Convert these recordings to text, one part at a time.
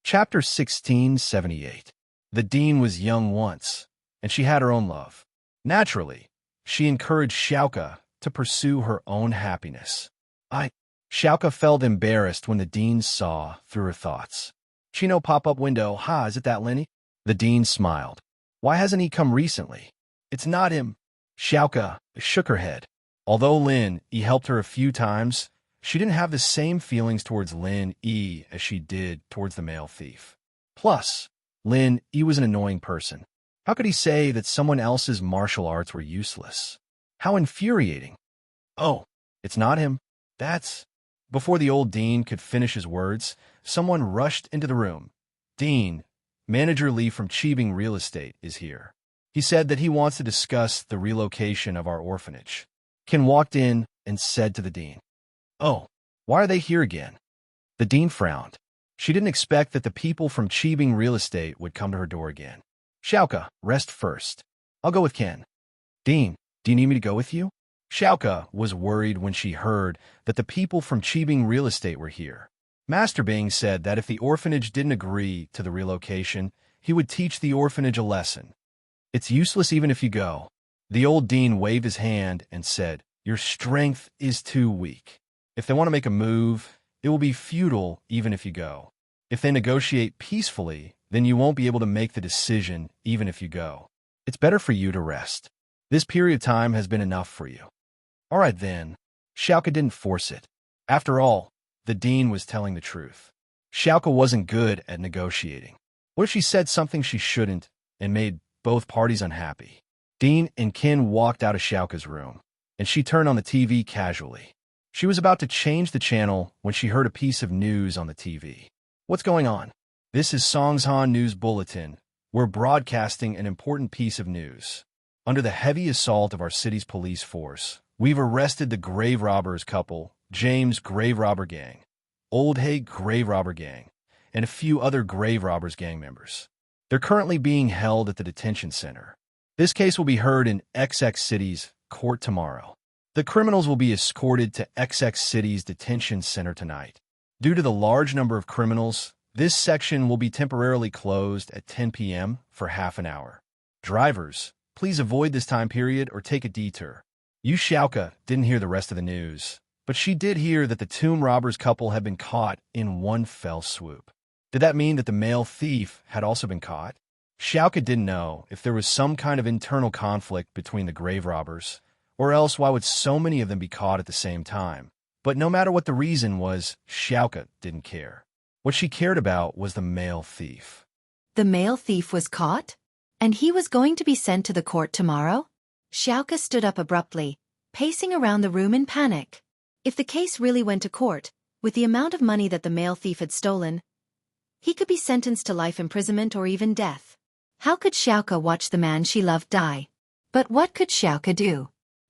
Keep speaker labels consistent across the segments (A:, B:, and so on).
A: Chapter 1678. The Dean was young once, and she had her own love. Naturally, she encouraged Xianxia to pursue her own happiness. Xianxia felt embarrassed when the Dean saw through her thoughts. Chino pop-up window, ha, is it that Lenny? The Dean smiled. Why hasn't he come recently? It's not him. Xianxia shook her head. Although Lin Yi helped her a few times, she didn't have the same feelings towards Lin Yi as she did towards the male thief. Plus, Lin Yi was an annoying person. How could he say that someone else's martial arts were useless? How infuriating. Oh, it's not him. That's... Before the old Dean could finish his words, someone rushed into the room. Dean, Manager Li from Qibing Real Estate is here. He said that he wants to discuss the relocation of our orphanage. Ken walked in and said to the Dean, "Oh, why are they here again?" The Dean frowned. She didn't expect that the people from Qibing Real Estate would come to her door again. Xianxia, rest first. I'll go with Ken. Dean, do you need me to go with you? Xianxia was worried when she heard that the people from Qibing Real Estate were here. Master Bing said that if the orphanage didn't agree to the relocation, he would teach the orphanage a lesson. It's useless even if you go. The old Dean waved his hand and said, "Your strength is too weak. If they want to make a move, it will be futile even if you go. If they negotiate peacefully, then you won't be able to make the decision even if you go. It's better for you to rest. This period of time has been enough for you." All right then. Xianxia didn't force it. After all, the Dean was telling the truth. Xianxia wasn't good at negotiating. What if she said something she shouldn't and made both parties unhappy? Dean and Ken walked out of Xiaoqia's room, and she turned on the TV casually. She was about to change the channel when she heard a piece of news on the TV. What's going on? This is Songshan News Bulletin. We're broadcasting an important piece of news. Under the heavy assault of our city's police force, we've arrested the grave robbers couple, James Grave Robber Gang, Old Haig Grave Robber Gang, and a few other grave robbers gang members. They're currently being held at the detention center. This case will be heard in XX City's court tomorrow. The criminals will be escorted to XX City's detention center tonight. Due to the large number of criminals, this section will be temporarily closed at 10 p.m. for half an hour. Drivers, please avoid this time period or take a detour. Xianxia didn't hear the rest of the news, but she did hear that the tomb robbers couple had been caught in one fell swoop. Did that mean that the male thief had also been caught? Xianxia didn't know if there was some kind of internal conflict between the grave robbers, or else why would so many of them be caught at the same time? But no matter what the reason was, Xianxia didn't care. What she cared about was the male thief.
B: The male thief was caught? And he was going to be sent to the court tomorrow? Xianxia stood up abruptly, pacing around the room in panic. If the case really went to court, with the amount of money that the male thief had stolen, he could be sentenced to life imprisonment or even death. How could Xianxia watch the man she loved die? But what could Xianxia do?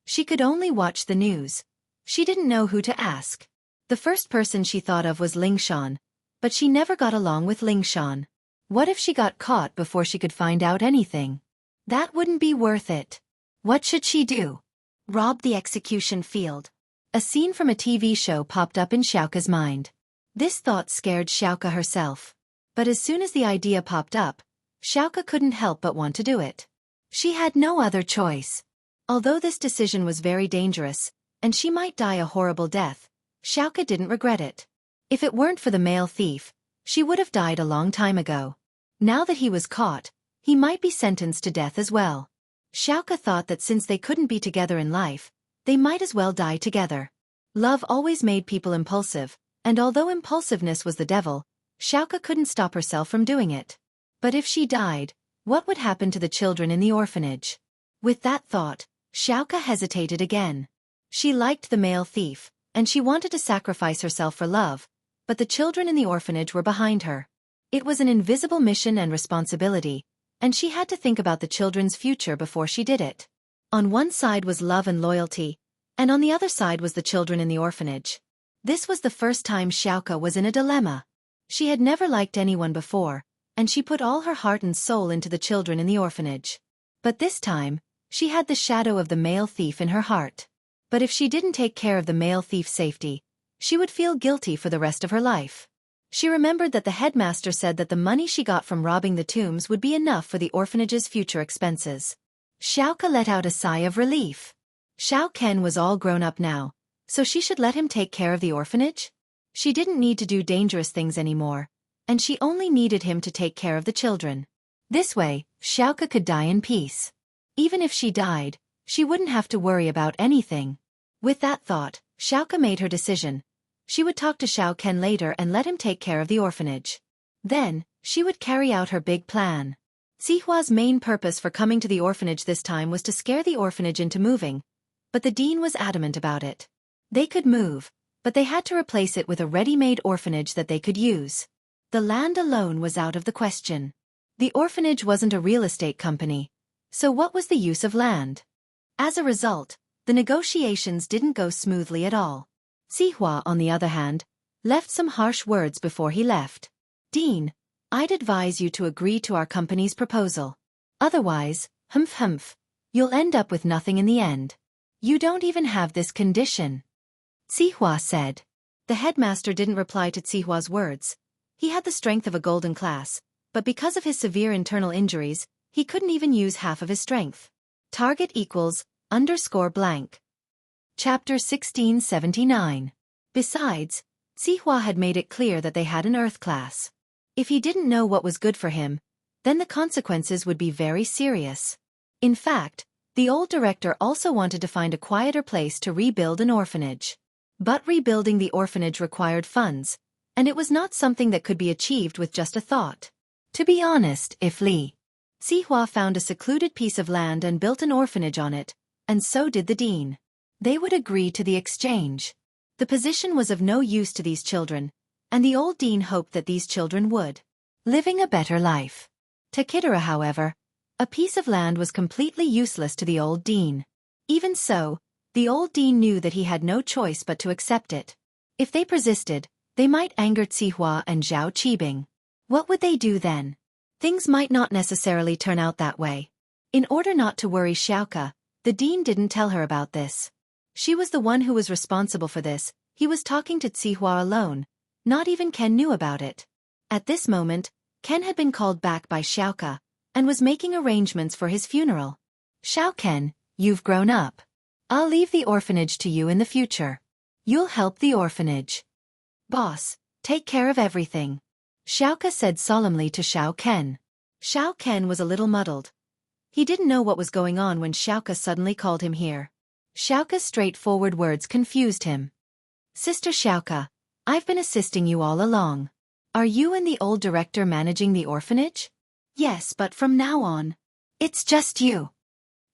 B: She could only watch the news. She didn't know who to ask. The first person she thought of was Lingshan, but she never got along with Lingshan. What if she got caught before she could find out anything? That wouldn't be worth it. What should she do? Rob the execution field. A scene from a TV show popped up in Xiaoqia's mind. This thought scared Xianxia herself. But as soon as the idea popped up, Xianxia couldn't help but want to do it. She had no other choice. Although this decision was very dangerous, and she might die a horrible death, Xianxia didn't regret it. If it weren't for the male thief, she would have died a long time ago. Now that he was caught, he might be sentenced to death as well. Xianxia thought that since they couldn't be together in life, they might as well die together. Love always made people impulsive, and although impulsiveness was the devil, Xianxia couldn't stop herself from doing it. But if she died, what would happen to the children in the orphanage? With that thought, Xianxia hesitated again. She liked the male thief, and she wanted to sacrifice herself for love, but the children in the orphanage were behind her. It was an invisible mission and responsibility, and she had to think about the children's future before she did it. On one side was love and loyalty, and on the other side was the children in the orphanage. This was the first time Xianxia was in a dilemma. She had never liked anyone before, and she put all her heart and soul into the children in the orphanage. But this time, she had the shadow of the male thief in her heart. But if she didn't take care of the male thief's safety, she would feel guilty for the rest of her life. She remembered that the headmaster said that the money she got from robbing the tombs would be enough for the orphanage's future expenses. Xiaoka let out a sigh of relief. Xiao Ken was all grown up now, so she should let him take care of the orphanage? She didn't need to do dangerous things anymore, and she only needed him to take care of the children. This way, Xiaoka could die in peace. Even if she died, she wouldn't have to worry about anything. With that thought, Xiaoka made her decision. She would talk to Xiao Ken later and let him take care of the orphanage. Then, she would carry out her big plan. Zihua's main purpose for coming to the orphanage this time was to scare the orphanage into moving, but the dean was adamant about it. They could move, but they had to replace it with a ready-made orphanage that they could use. The land alone was out of the question. The orphanage wasn't a real estate company, so what was the use of land? As a result, the negotiations didn't go smoothly at all. Zihua, on the other hand, left some harsh words before he left. Dean, I'd advise you to agree to our company's proposal. Otherwise, humph, you'll end up with nothing in the end. You don't even have this condition. Zihua said. The headmaster didn't reply to Zihua's words. He had the strength of a golden class, but because of his severe internal injuries, he couldn't even use half of his strength. Target equals _blank. Chapter 1679. Besides, Zihua had made it clear that they had an earth class. If he didn't know what was good for him, then the consequences would be very serious. In fact, the old director also wanted to find a quieter place to rebuild an orphanage. But rebuilding the orphanage required funds, and it was not something that could be achieved with just a thought. To be honest, if Zihua found a secluded piece of land and built an orphanage on it, and so did the dean, they would agree to the exchange. The position was of no use to these children, and the old dean hoped that these children would living a better life. To Kidara, however, a piece of land was completely useless to the old dean. Even so, the old dean knew that he had no choice but to accept it. If they persisted, they might anger Zihua and Zhao Qibing. What would they do then? Things might not necessarily turn out that way. In order not to worry Xiaoka, the dean didn't tell her about this. She was the one who was responsible for this. He was talking to Zihua alone. Not even Ken knew about it. At this moment, Ken had been called back by Xiaoka, and was making arrangements for his funeral. Xiao Ken, you've grown up. I'll leave the orphanage to you in the future. You'll help the orphanage. Boss, take care of everything. Xiaoka said solemnly to Xiao Ken. Xiao Ken was a little muddled. He didn't know what was going on when Xiaoka suddenly called him here. Xiaoka's straightforward words confused him. Sister Xiaoka, I've been assisting you all along. Are you and the old director managing the orphanage? Yes, but from now on, it's just you.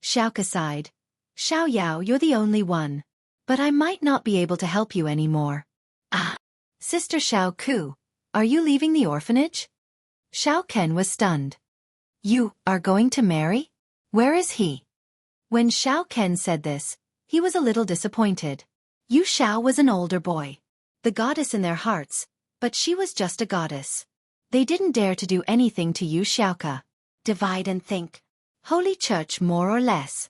B: Xiaoka sighed. Xiao Yao, you're the only one. But I might not be able to help you anymore. Ah. Sister Xiao Ku, are you leaving the orphanage? Xiao Ken was stunned. You are going to marry? Where is he? When Xiao Ken said this, he was a little disappointed. Yu Xiao was an older boy. The goddess in their hearts, but she was just a goddess. They didn't dare to do anything to Yu Xiaoka. Divide and think. Holy Church more or less.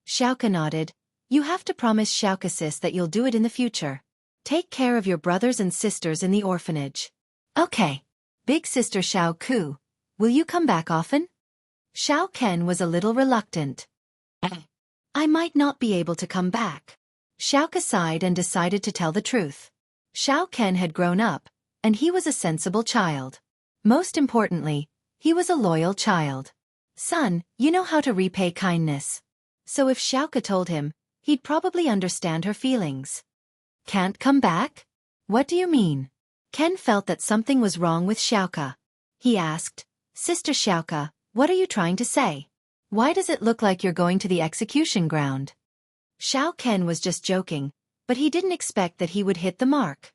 B: Xiaoka nodded. You have to promise Xiaoka sis that you'll do it in the future. Take care of your brothers and sisters in the orphanage. Okay. Big sister Xiao Ku, will you come back often? Xiao Ken was a little reluctant. I might not be able to come back. Xiaoka sighed and decided to tell the truth. Xiao Ken had grown up, and he was a sensible child. Most importantly, he was a loyal child. Son, you know how to repay kindness. So if Xiaoka told him, he'd probably understand her feelings. Can't come back? What do you mean? Ken felt that something was wrong with Xiaoka. He asked, Sister Xiaoka, what are you trying to say? Why does it look like you're going to the execution ground? Xiao Ken was just joking, but he didn't expect that he would hit the mark.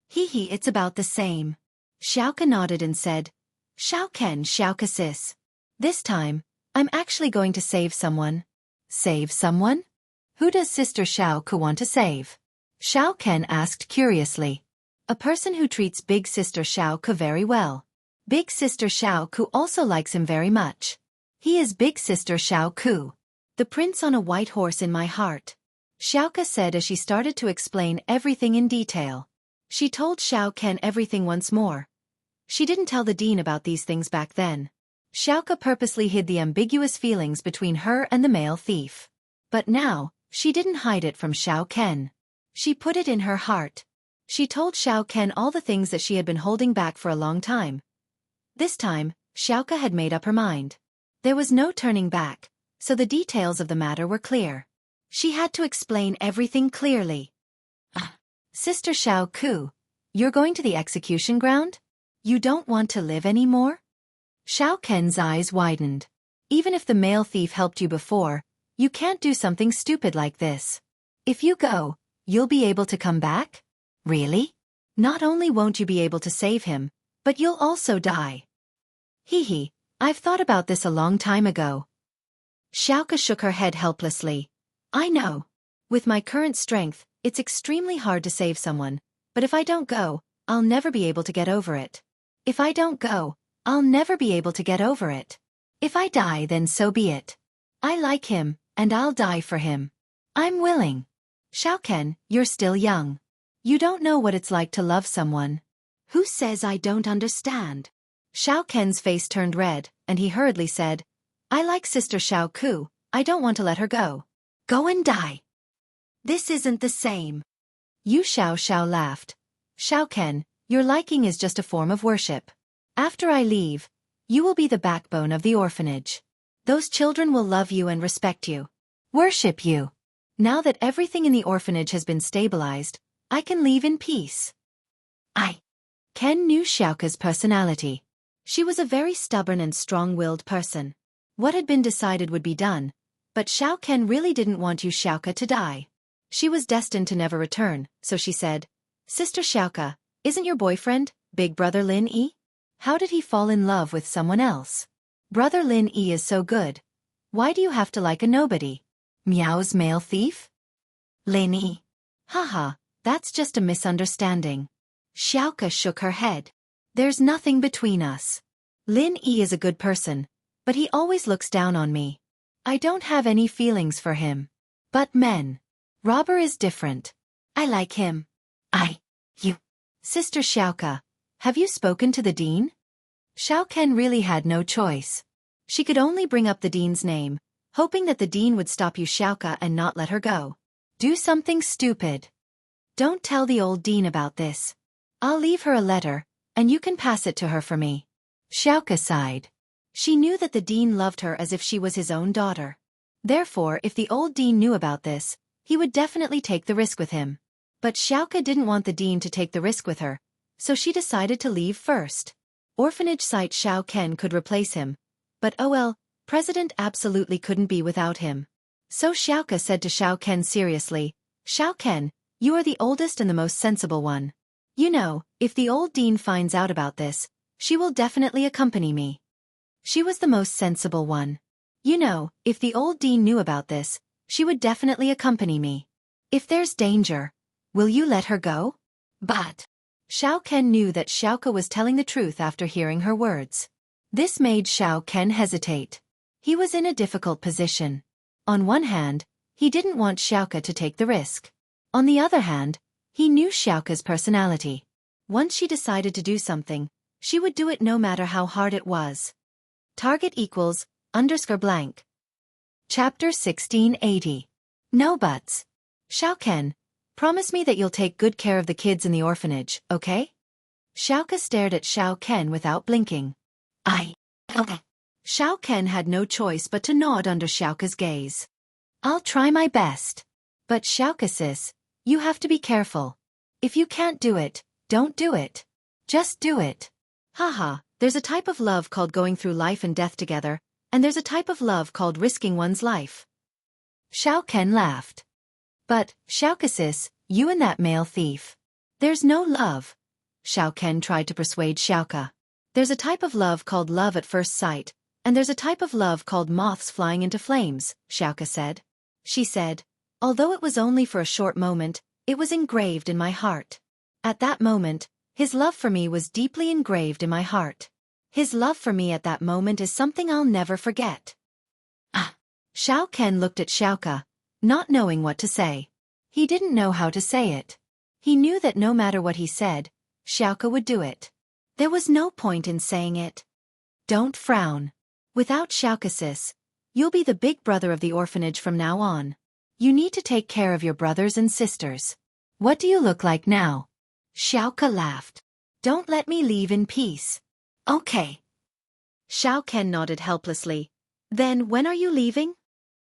B: Hee, it's about the same. Xiaoka nodded and said, Xiao Ken, Xiaoka sis. This time, I'm actually going to save someone. Save someone? Who does Sister Xiaoka want to save? Xiao Ken asked curiously. A person who treats Big Sister Xiaoka very well. Big Sister Xiaoku also likes him very much. He is Big Sister Xiaoku, the prince on a white horse in my heart. Xiaoka said as she started to explain everything in detail. She told Xiao Ken everything once more. She didn't tell the dean about these things back then. Xiaoka purposely hid the ambiguous feelings between her and the male thief. But now, she didn't hide it from Xiao Ken. She put it in her heart. She told Xiao Ken all the things that she had been holding back for a long time. This time, Xiaoka had made up her mind. There was no turning back, so the details of the matter were clear. She had to explain everything clearly. Sister Xiao Ku, you're going to the execution ground? You don't want to live anymore? Xiao Ken's eyes widened. Even if the male thief helped you before, you can't do something stupid like this. If you go, you'll be able to come back? Really? Not only won't you be able to save him, but you'll also die. Hee, I've thought about this a long time ago. Xiaoka shook her head helplessly. I know. With my current strength, it's extremely hard to save someone, but if I don't go, I'll never be able to get over it. If I don't go, I'll never be able to get over it. If I die, then so be it. I like him, and I'll die for him. I'm willing. Xiao Ken, you're still young. You don't know what it's like to love someone. Who says I don't understand? Xiao Ken's face turned red, and he hurriedly said, I like Sister Xiao Ku, I don't want to let her go. Go and die. This isn't the same. Yu Xiao laughed. Xiao Ken, your liking is just a form of worship. After I leave, you will be the backbone of the orphanage. Those children will love you and respect you. Worship you. Now that everything in the orphanage has been stabilized, I can leave in peace. Ken knew Xiaoka's personality. She was a very stubborn and strong-willed person. What had been decided would be done, but Xiao Ken really didn't want Yu Xiaoka to die. She was destined to never return, so she said, Sister Xiaoka, isn't your boyfriend, Big Brother Lin Yi? How did he fall in love with someone else? Brother Lin Yi is so good. Why do you have to like a nobody? Miao's male thief? Lin Yi. Haha, that's just a misunderstanding. Xiaoka shook her head. There's nothing between us. Lin Yi is a good person, but he always looks down on me. I don't have any feelings for him. But men. Robber is different. I like him. You. Sister Xiaoka, have you spoken to the dean? Xiao Ken really had no choice. She could only bring up the dean's name, hoping that the dean would stop Yu Xiaoka and not let her go. Do something stupid. Don't tell the old dean about this. I'll leave her a letter, and you can pass it to her for me. Xiaoka sighed. She knew that the dean loved her as if she was his own daughter. Therefore, if the old dean knew about this, he would definitely take the risk with him. But Xiaoka didn't want the dean to take the risk with her, so she decided to leave first. Orphanage site Xiao Ken could replace him, but oh well, President absolutely couldn't be without him. So Xiaoka said to Xiao Ken seriously, Xiao Ken, you are the oldest and the most sensible one. You know, if the old dean finds out about this, she will definitely accompany me. She was the most sensible one. You know, if the old dean knew about this, she would definitely accompany me. If there's danger, will you let her go? But Xiao Ken knew that Xiaoka was telling the truth after hearing her words. This made Xiao Ken hesitate. He was in a difficult position. On one hand, he didn't want Xiaoka to take the risk. On the other hand, he knew Xiaoka's personality. Once she decided to do something, she would do it no matter how hard it was. Target equals _blank. Chapter 1680. No buts. Xiao Ken, promise me that you'll take good care of the kids in the orphanage, okay? Xiaoka stared at Xiao Ken without blinking. Okay. Xiao Ken had no choice but to nod under Xiaoka's gaze. I'll try my best. But Xiaoka sis, you have to be careful. If you can't do it, don't do it. Just do it. Haha, there's a type of love called going through life and death together, and there's a type of love called risking one's life. Xiao Ken laughed. But, Xiaoka sis, you and that male thief. There's no love. Xiao Ken tried to persuade Xiaoka. There's a type of love called love at first sight, and there's a type of love called moths flying into flames, Xiaoka said. She said, although it was only for a short moment, it was engraved in my heart. At that moment, his love for me was deeply engraved in my heart. His love for me at that moment is something I'll never forget. Xiao Ken looked at Xiaoka, not knowing what to say. He didn't know how to say it. He knew that no matter what he said, Xiaoka would do it. There was no point in saying it. Don't frown. Without Xiaoka sis, you'll be the big brother of the orphanage from now on. You need to take care of your brothers and sisters. What do you look like now? Xiaoka laughed. Don't let me leave in peace. Okay. Xiao Ken nodded helplessly. Then when are you leaving?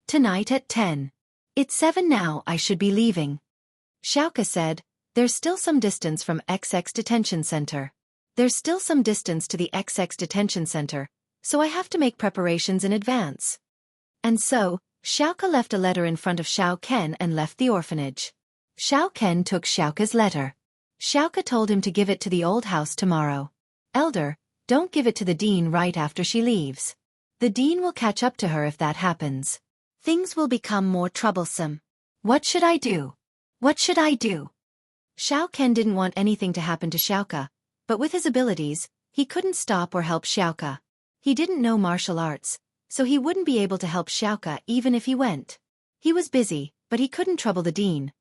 B: Tonight at 10. It's 7 now, I should be leaving. Xiaoka said, there's still some distance from XX detention center. There's still some distance to the XX detention center, so I have to make preparations in advance. And so, Xiaoka left a letter in front of Xiao Ken and left the orphanage. Xiao Ken took Xiaoka's letter. Xiaoka told him to give it to the old house tomorrow. Elder, don't give it to the dean right after she leaves. The dean will catch up to her if that happens. Things will become more troublesome. What should I do? What should I do? Xiao Ken didn't want anything to happen to Xiaoka, but with his abilities, he couldn't stop or help Xiaoka. He didn't know martial arts, so he wouldn't be able to help Xiaoka even if he went. He was busy, but he couldn't trouble the dean.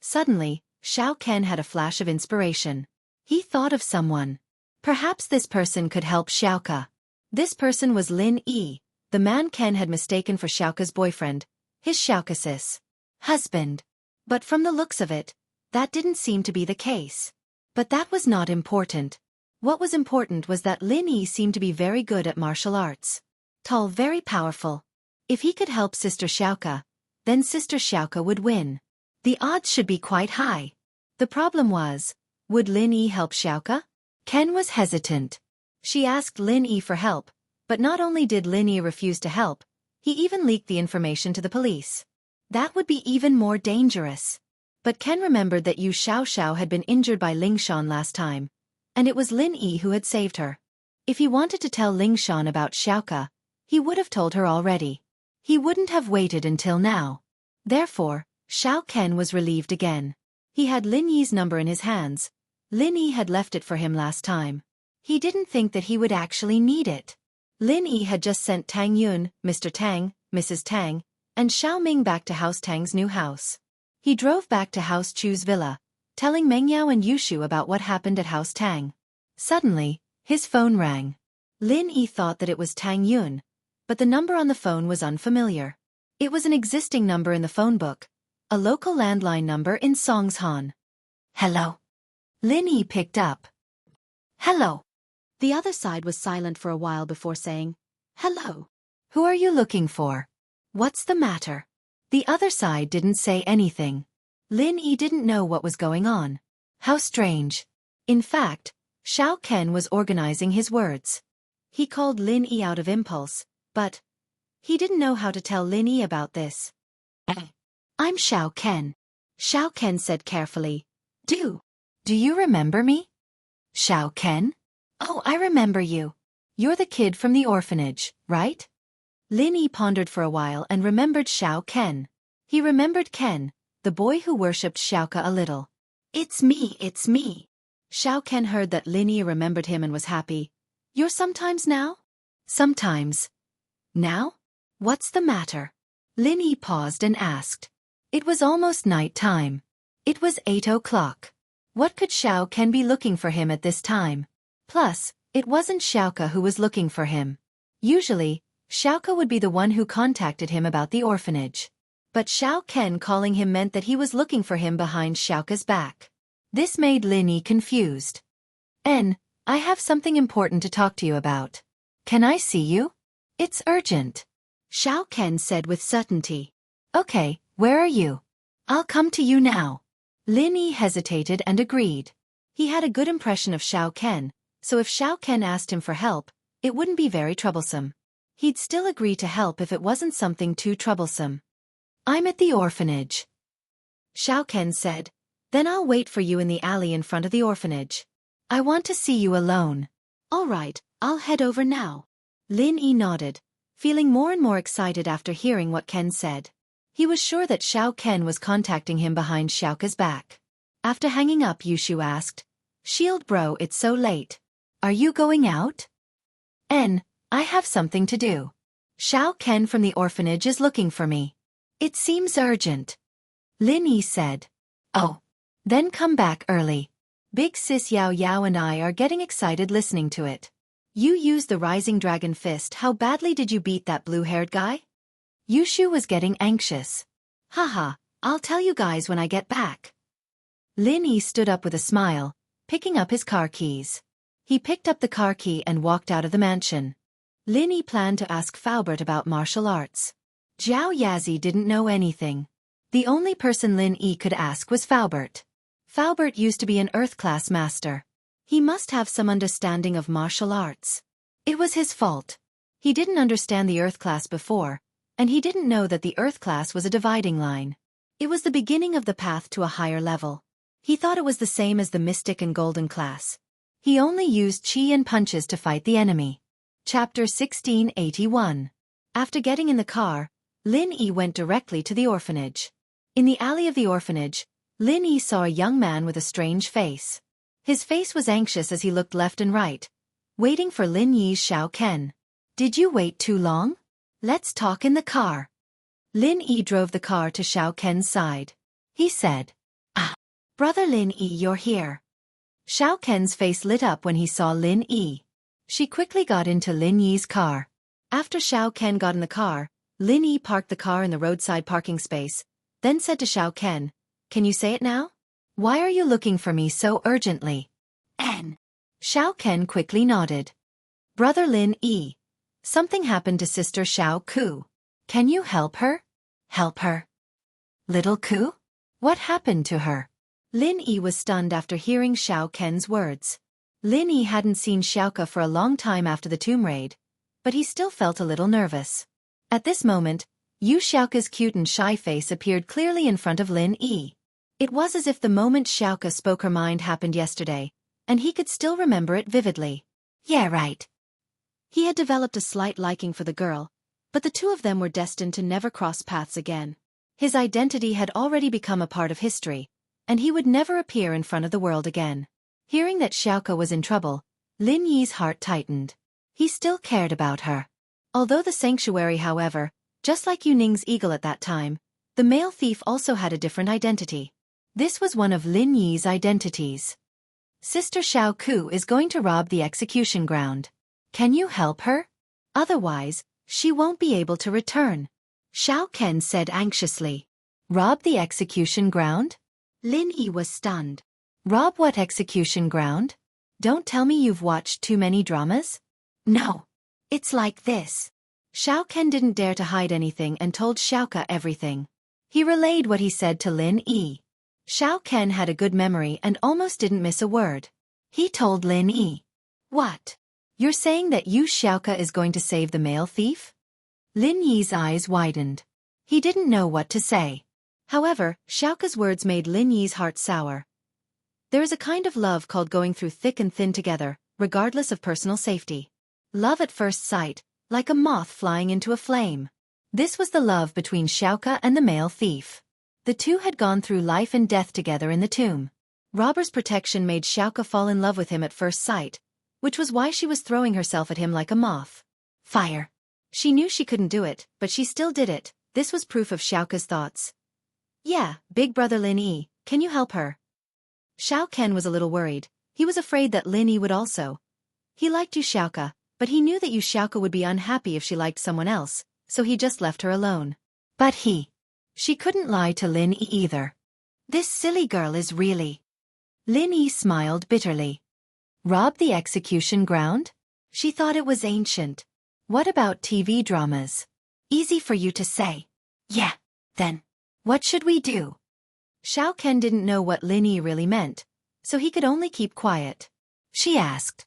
B: Suddenly, Xiao Ken had a flash of inspiration. He thought of someone. Perhaps this person could help Xiaoka. This person was Lin Yi, the man Ken had mistaken for Xiaoka's boyfriend, his Xiaoka sis husband. But from the looks of it, that didn't seem to be the case. But that was not important. What was important was that Lin Yi seemed to be very good at martial arts. Tall, very powerful. If he could help Sister Xiaoka, then Sister Xiaoka would win. The odds should be quite high. The problem was, would Lin Yi help Xiaoka? Ken was hesitant. She asked Lin Yi for help, but not only did Lin Yi refuse to help, he even leaked the information to the police. That would be even more dangerous. But Ken remembered that Yu Xiaoxiao had been injured by Lingshan last time, and it was Lin Yi who had saved her. If he wanted to tell Lingshan about Xiaoka, he would have told her already. He wouldn't have waited until now. Therefore, Xiao Ken was relieved again. He had Lin Yi's number in his hands. Lin Yi had left it for him last time. He didn't think that he would actually need it. Lin Yi had just sent Tang Yun, Mr. Tang, Mrs. Tang, and Xiao Ming back to House Tang's new house. He drove back to House Chu's villa, telling Meng Yao and Yushu about what happened at House Tang. Suddenly, his phone rang. Lin Yi thought that it was Tang Yun, but the number on the phone was unfamiliar. It was an existing number in the phone book, a local landline number in Songshan. Hello. Lin Yi picked up. Hello. The other side was silent for a while before saying, hello. Who are you looking for? What's the matter? The other side didn't say anything. Lin Yi didn't know what was going on. How strange. In fact, Xiao Ken was organizing his words. He called Lin Yi out of impulse, but he didn't know how to tell Lin Yi about this. I'm Xiao Ken. Xiao Ken said carefully. Do you remember me? Xiao Ken? Oh, I remember you. You're the kid from the orphanage, right? Lin Yi pondered for a while and remembered Xiao Ken. He remembered Ken, the boy who worshipped Xiaoka a little. It's me. Xiao Ken heard that Lin Yi remembered him and was happy. You're sometimes now? Sometimes. Now? What's the matter? Lin Yi paused and asked. It was almost night time. It was 8 o'clock. What could Xiao Ken be looking for him at this time? Plus, it wasn't Xiaoka who was looking for him. Usually, Xiaoka would be the one who contacted him about the orphanage. But Xiao Ken calling him meant that he was looking for him behind Xiaoka's back. This made Lin Yi confused. I have something important to talk to you about. Can I see you? It's urgent. Xiao Ken said with certainty. Okay, where are you? I'll come to you now. Lin Yi hesitated and agreed. He had a good impression of Xiao Ken, so if Xiao Ken asked him for help, it wouldn't be very troublesome. He'd still agree to help if it wasn't something too troublesome. I'm at the orphanage. Xiao Ken said. Then I'll wait for you in the alley in front of the orphanage. I want to see you alone. All right, I'll head over now. Lin Yi nodded, feeling more and more excited after hearing what Ken said. He was sure that Xiao Ken was contacting him behind Xiaoka's back. After hanging up, Yushu asked, Shield bro, it's so late. Are you going out? I have something to do. Xiao Ken from the orphanage is looking for me. It seems urgent. Lin Yi said. Oh. Then come back early. Big sis Yao Yao and I are getting excited listening to it. You used the rising dragon fist. How badly did you beat that blue-haired guy? Yushu was getting anxious. Haha, I'll tell you guys when I get back. Lin Yi stood up with a smile, picking up his car keys. He picked up the car key and walked out of the mansion. Lin Yi planned to ask Faubert about martial arts. Zhao Yazi didn't know anything. The only person Lin Yi could ask was Faubert. Faubert used to be an Earth-class master. He must have some understanding of martial arts. It was his fault. He didn't understand the Earth class before, and he didn't know that the Earth class was a dividing line. It was the beginning of the path to a higher level. He thought it was the same as the Mystic and Golden class. He only used chi and punches to fight the enemy. Chapter 1681. After getting in the car, Lin Yi went directly to the orphanage. In the alley of the orphanage, Lin Yi saw a young man with a strange face. His face was anxious as he looked left and right, waiting for Lin Yi's Xiao Ken. Did you wait too long? Let's talk in the car. Lin Yi drove the car to Xiao Ken's side. He said, "Ah, brother Lin Yi, you're here." Xiao Ken's face lit up when he saw Lin Yi. She quickly got into Lin Yi's car. After Xiao Ken got in the car, Lin Yi parked the car in the roadside parking space, then said to Xiao Ken, "Can you say it now? Why are you looking for me so urgently?" "N." Xiao Ken quickly nodded. "Brother Lin Yi, something happened to Sister Xiao Ku. Can you help her?" "Help her? Little Ku? What happened to her?" Lin Yi was stunned after hearing Xiao Ken's words. Lin Yi hadn't seen Xiaoka for a long time after the tomb raid, but he still felt a little nervous. At this moment, Yu Xiaoka's cute and shy face appeared clearly in front of Lin Yi. It was as if the moment Xiaoka spoke her mind happened yesterday, and he could still remember it vividly. Yeah, right. He had developed a slight liking for the girl, but the two of them were destined to never cross paths again. His identity had already become a part of history, and he would never appear in front of the world again. Hearing that Xiaoka was in trouble, Lin Yi's heart tightened. He still cared about her. Although the sanctuary, however, just like Yu Ning's eagle at that time, the male thief also had a different identity. This was one of Lin Yi's identities. Sister Xiao Ku is going to rob the execution ground. Can you help her? Otherwise, she won't be able to return. Xiao Ken said anxiously. Rob the execution ground? Lin Yi was stunned. Rob what execution ground? Don't tell me you've watched too many dramas? No. It's like this. Xiao Ken didn't dare to hide anything and told Xiaoka everything. He relayed what he said to Lin Yi. Xiao Ken had a good memory and almost didn't miss a word. He told Lin Yi. What? You're saying that Yu Xiaoka is going to save the male thief? Lin Yi's eyes widened. He didn't know what to say. However, Xiaoka's words made Lin Yi's heart sour. There is a kind of love called going through thick and thin together, regardless of personal safety. Love at first sight, like a moth flying into a flame. This was the love between Xiaoka and the male thief. The two had gone through life and death together in the tomb. Robber's protection made Xiaoka fall in love with him at first sight, which was why she was throwing herself at him like a moth. Fire. She knew she couldn't do it, but she still did it. This was proof of Xiaoka's thoughts. Yeah, big brother Lin Yi, can you help her? Xiao Ken was a little worried. He was afraid that Lin Yi would also. He liked Yu Xiaoka, but he knew that Yu Xiaoka would be unhappy if she liked someone else, so he just left her alone. But she couldn't lie to Lin Yi either. This silly girl is really. Lin Yi smiled bitterly. Rob the execution ground? She thought it was ancient. What about TV dramas? Easy for you to say. Yeah, then. What should we do? Xiao Ken didn't know what Lin Yi really meant, so he could only keep quiet. She asked.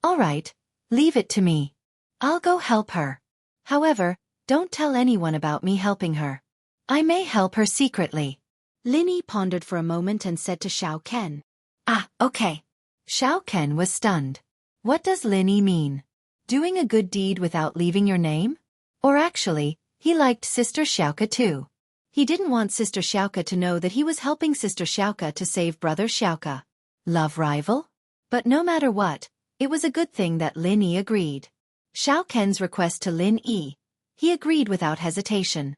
B: All right, leave it to me. I'll go help her. However, don't tell anyone about me helping her. I may help her secretly. Lin Yi pondered for a moment and said to Xiao Ken. Ah, okay. Xiao Ken was stunned. What does Lin Yi mean? Doing a good deed without leaving your name? Or actually, he liked Sister Xiaoka too. He didn't want Sister Xiaoka to know that he was helping Sister Xiaoka to save Brother Xiaoka. Love rival? But no matter what, it was a good thing that Lin Yi agreed. Xiao Ken's request to Lin Yi, he agreed without hesitation.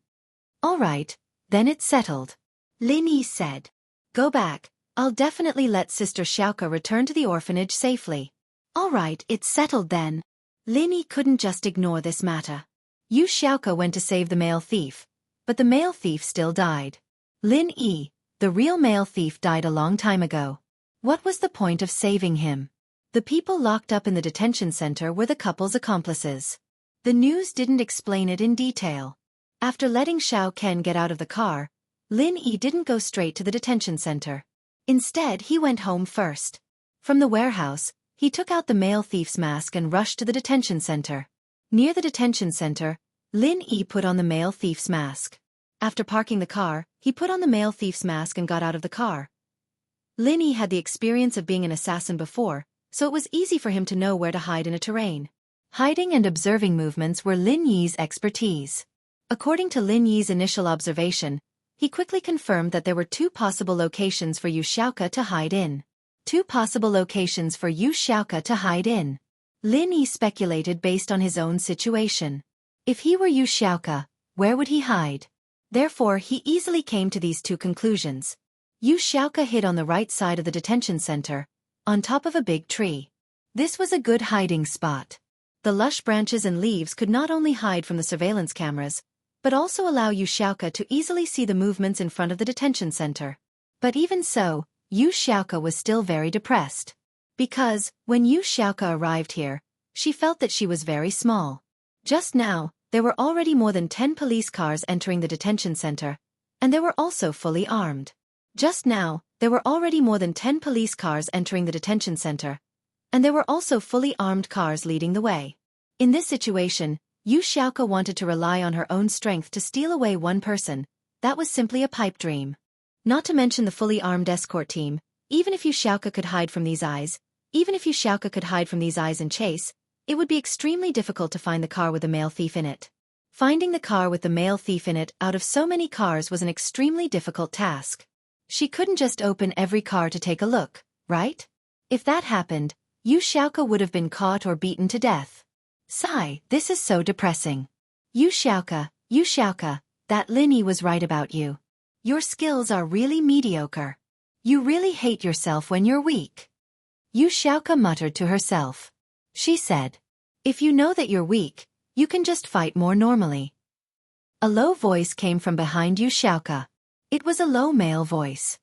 B: All right, then it's settled. Lin Yi said. Go back, I'll definitely let Sister Xiaoka return to the orphanage safely. All right, it's settled then. Lin Yi couldn't just ignore this matter. Yu Xiaoka went to save the male thief, but the male thief still died. Lin Yi, the real male thief, died a long time ago. What was the point of saving him? The people locked up in the detention center were the couple's accomplices. The news didn't explain it in detail. After letting Xiao Ken get out of the car, Lin Yi didn't go straight to the detention center. Instead, he went home first. From the warehouse, he took out the male thief's mask and rushed to the detention center. Near the detention center, Lin Yi put on the male thief's mask. After parking the car, he put on the male thief's mask and got out of the car. Lin Yi had the experience of being an assassin before, so it was easy for him to know where to hide in a terrain. Hiding and observing movements were Lin Yi's expertise. According to Lin Yi's initial observation, he quickly confirmed that there were 2 possible locations for Yu Xiaoka to hide in. 2 possible locations for Yu Xiaoka to hide in. Lin Yi speculated based on his own situation. If he were Yu Xiaoka, where would he hide? Therefore, he easily came to these 2 conclusions. Yu Xiaoka hid on the right side of the detention center, on top of a big tree. This was a good hiding spot. The lush branches and leaves could not only hide from the surveillance cameras, but also allow Yu Xiaoka to easily see the movements in front of the detention center. But even so, Yu Xiaoka was still very depressed. Because, when Yu Xiaoka arrived here, she felt that she was very small. Just now, there were already more than 10 police cars entering the detention center, and they were also fully armed. Just now, there were already more than 10 police cars entering the detention center, and there were also fully armed cars leading the way. In this situation, Yu Xiaoka wanted to rely on her own strength to steal away one person. That was simply a pipe dream. Not to mention the fully armed escort team. Even if Yu Xiaoka could hide from these eyes, and chase, it would be extremely difficult to find the car with the male thief in it. Finding the car with the male thief in it out of so many cars was an extremely difficult task. She couldn't just open every car to take a look, right? If that happened, Yu Xiaoka would have been caught or beaten to death. Sigh, this is so depressing. Yu Xiaoka, that Lin Yi was right about you. Your skills are really mediocre. You really hate yourself when you're weak. Yu Xiaoka muttered to herself. She said, if you know that you're weak, you can just fight more normally. A low voice came from behind Yu Xiaoka. It was a low male voice.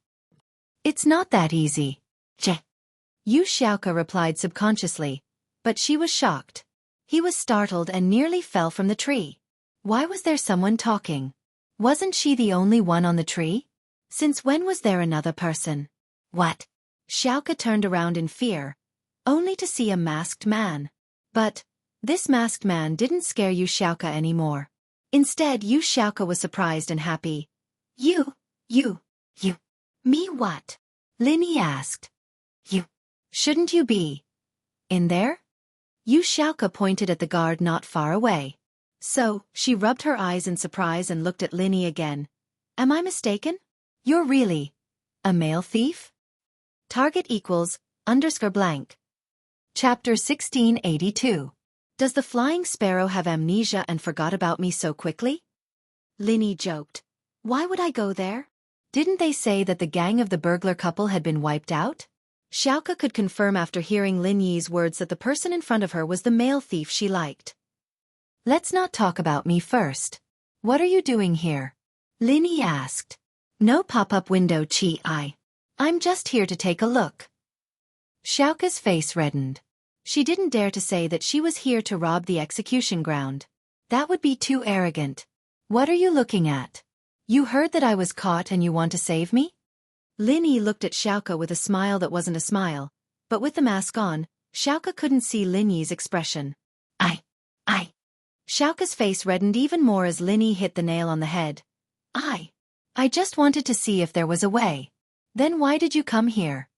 B: It's not that easy. Yu Xiaoka replied subconsciously, but she was shocked. He was startled and nearly fell from the tree. Why was there someone talking? Wasn't she the only one on the tree? Since when was there another person? What? Xiaoka turned around in fear, only to see a masked man. But this masked man didn't scare Yu Xiaoka anymore. Instead, Yu Xiaoka was surprised and happy. You. Me what? Lin Yi asked. You. Shouldn't you be in there? Yu Xiaoka pointed at the guard not far away. So, she rubbed her eyes in surprise and looked at Lin Yi again. Am I mistaken? You're really a male thief? Target equals _blank. Chapter 1682. Does the flying sparrow have amnesia and forgot about me so quickly? Lin Yi joked. Why would I go there? Didn't they say that the gang of the burglar couple had been wiped out? Xiaoka could confirm after hearing Lin Yi's words that the person in front of her was the male thief she liked. Let's not talk about me first. What are you doing here? Lin Yi asked. No pop-up window, Chi. I'm just here to take a look. Xiaoka's face reddened. She didn't dare to say that she was here to rob the execution ground. That would be too arrogant. What are you looking at? You heard that I was caught and you want to save me? Lin Yi looked at Xiaoka with a smile that wasn't a smile, but with the mask on, Xiaoka couldn't see Lin Yi's expression. I. Xiaoka's face reddened even more as Lin Yi hit the nail on the head. I just wanted to see if there was a way. Then why did you come here?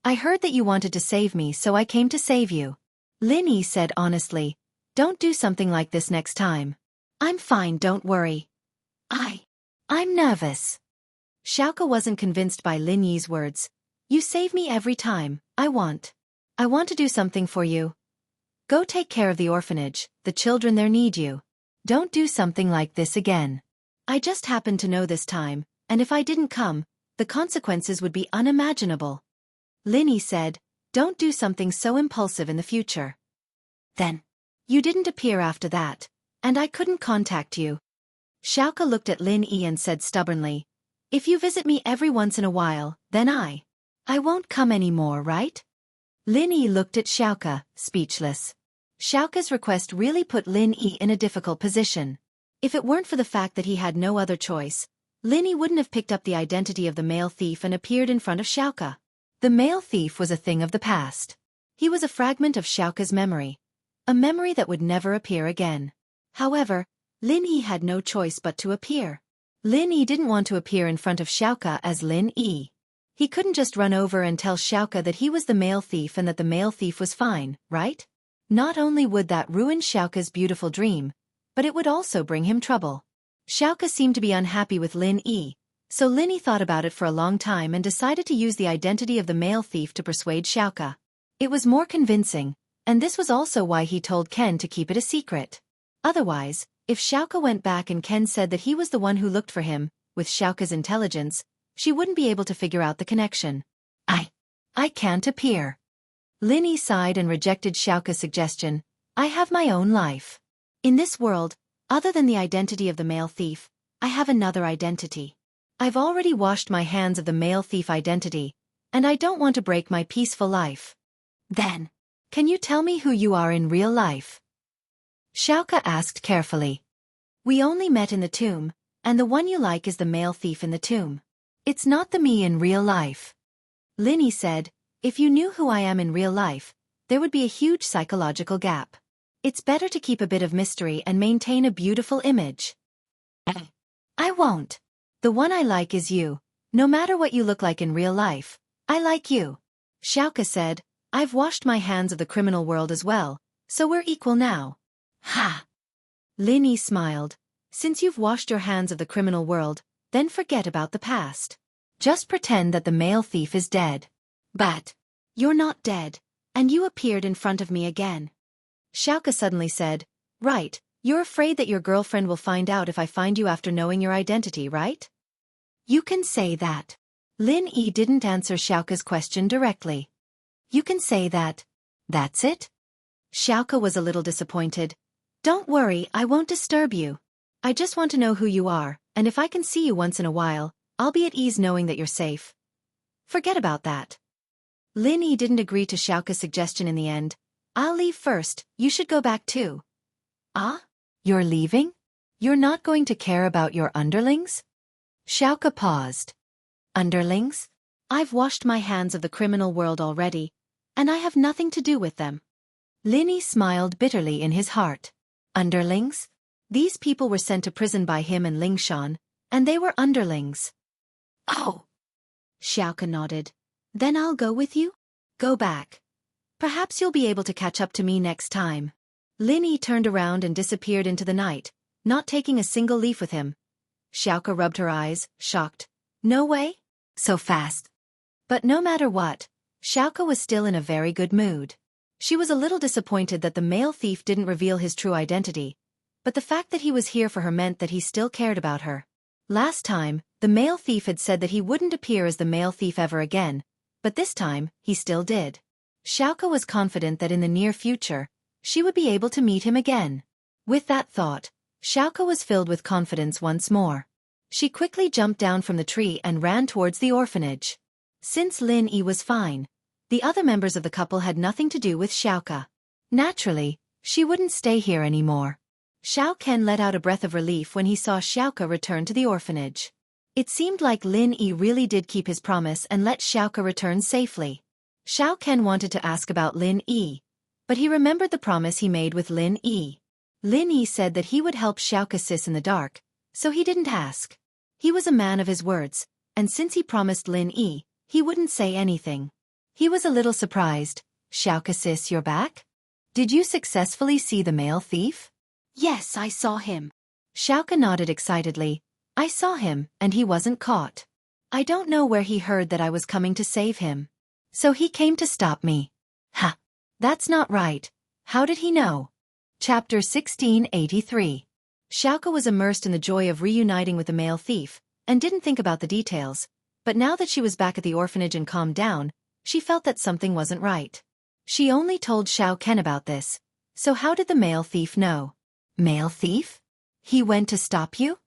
B: I heard that you wanted to save me, so I came to save you. Lin Yi said honestly. Don't do something like this next time. I'm fine, don't worry. I'm nervous. Xiaoka wasn't convinced by Lin Yi's words. You save me every time. I want to do something for you. Go take care of the orphanage, the children there need you. Don't do something like this again. I just happened to know this time, and if I didn't come, the consequences would be unimaginable. Lin Yi said, "Don't do something so impulsive in the future." "Then, you didn't appear after that, and I couldn't contact you." Xiaoka looked at Lin Yi and said stubbornly, "If you visit me every once in a while, then I won't come anymore, right?" Lin Yi looked at Xiaoka, speechless. Xiaoka's request really put Lin Yi in a difficult position. If it weren't for the fact that he had no other choice, Lin Yi wouldn't have picked up the identity of the male thief and appeared in front of Xiaoka. The male thief was a thing of the past. He was a fragment of Xiaoka's memory, a memory that would never appear again. However, Lin Yi had no choice but to appear. Lin Yi didn't want to appear in front of Xiaoka as Lin Yi. He couldn't just run over and tell Xiaoka that he was the male thief and that the male thief was fine, right? Not only would that ruin Xiaoka's beautiful dream, but it would also bring him trouble. Xiaoka seemed to be unhappy with Lin Yi, so Lin Yi thought about it for a long time and decided to use the identity of the male thief to persuade Xiaoka. It was more convincing, and this was also why he told Ken to keep it a secret. Otherwise, if Xiaoka went back and Ken said that he was the one who looked for him, with Xiaoka's intelligence, she wouldn't be able to figure out the connection. I can't appear." Lin Yi sighed and rejected Xiaoka's suggestion. "I have my own life. In this world, other than the identity of the male thief, I have another identity. I've already washed my hands of the male thief identity, and I don't want to break my peaceful life." "Then, can you tell me who you are in real life?" Xiaoka asked carefully. "We only met in the tomb, and the one you like is the male thief in the tomb. It's not the me in real life." Lin Yi said, "If you knew who I am in real life, there would be a huge psychological gap. It's better to keep a bit of mystery and maintain a beautiful image." "I won't. The one I like is you. No matter what you look like in real life, I like you." Xiaoka said, "I've washed my hands of the criminal world as well, so we're equal now." "Ha!" Lin Yi smiled. "Since you've washed your hands of the criminal world, then forget about the past. Just pretend that the male thief is dead." "But you're not dead, and you appeared in front of me again." Xiaoka suddenly said, "Right, you're afraid that your girlfriend will find out if I find you after knowing your identity, right?" "You can say that." Lin Yi didn't answer Xiaoka's question directly. "You can say that. That's it?" Xiaoka was a little disappointed. "Don't worry, I won't disturb you. I just want to know who you are, and if I can see you once in a while, I'll be at ease knowing that you're safe. Forget about that." Lin Yi didn't agree to Xiaoka's suggestion in the end. "I'll leave first, you should go back too." "Ah? You're leaving? You're not going to care about your underlings?" Xiaoka paused. "Underlings? I've washed my hands of the criminal world already, and I have nothing to do with them." Lin Yi smiled bitterly in his heart. Underlings? These people were sent to prison by him and Lingshan, and they were underlings. "Oh." Xiaoka nodded. "Then I'll go with you? Go back. Perhaps you'll be able to catch up to me next time." Lin Yi turned around and disappeared into the night, not taking a single leaf with him. Xiaoka rubbed her eyes, shocked. "No way? So fast." But no matter what, Xiaoka was still in a very good mood. She was a little disappointed that the male thief didn't reveal his true identity, but the fact that he was here for her meant that he still cared about her. Last time, the male thief had said that he wouldn't appear as the male thief ever again, but this time, he still did. Xiaoka was confident that in the near future, she would be able to meet him again. With that thought, Xiaoka was filled with confidence once more. She quickly jumped down from the tree and ran towards the orphanage. Since Lin Yi was fine, the other members of the couple had nothing to do with Xiaoka. Naturally, she wouldn't stay here anymore. Xiao Ken let out a breath of relief when he saw Xiaoka return to the orphanage. It seemed like Lin Yi really did keep his promise and let Xiaoka return safely. Xiao Ken wanted to ask about Lin Yi, but he remembered the promise he made with Lin Yi. Lin Yi said that he would help Xiaoka sis in the dark, so he didn't ask. He was a man of his words, and since he promised Lin Yi, he wouldn't say anything. He was a little surprised. "Xiaoka sis, you're back? Did you successfully see the male thief?" "Yes, I saw him." Xiaoka nodded excitedly. "I saw him, and he wasn't caught. I don't know where he heard that I was coming to save him. So he came to stop me." "Ha! That's not right. How did he know?" Chapter 1683. Xiaoka was immersed in the joy of reuniting with the male thief, and didn't think about the details, But now that she was back at the orphanage and calmed down, she felt that something wasn't right. She only told Xiao Ken about this. So how did the male thief know? Male thief? He went to stop you?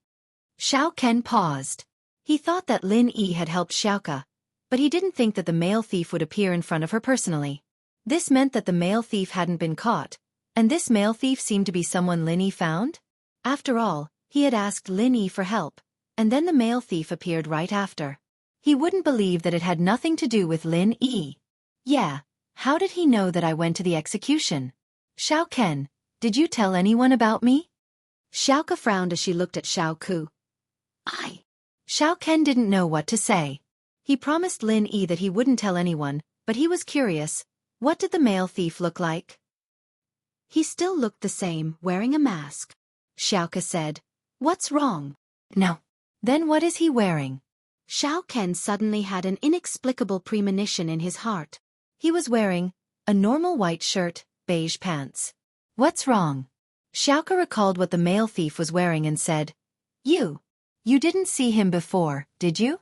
B: Xiao Ken paused. He thought that Lin Yi had helped Xiaoka, but he didn't think that the male thief would appear in front of her personally. This meant that the male thief hadn't been caught, and this male thief seemed to be someone Lin Yi found? After all, he had asked Lin Yi for help, and then the male thief appeared right after. He wouldn't believe that it had nothing to do with Lin Yi. Yeah, how did he know that I went to the execution? Xiao Ken, did you tell anyone about me? Xiaoka frowned as she looked at Xiao Ku. Xiao Ken didn't know what to say. He promised Lin Yi that he wouldn't tell anyone, but he was curious. What did the male thief look like? He still looked the same, wearing a mask. Xiaoka said. What's wrong? No. Then what is he wearing? Xiao Ken suddenly had an inexplicable premonition in his heart. He was wearing a normal white shirt, beige pants. What's wrong? Xiaoka recalled what the male thief was wearing and said, You didn't see him before, did you?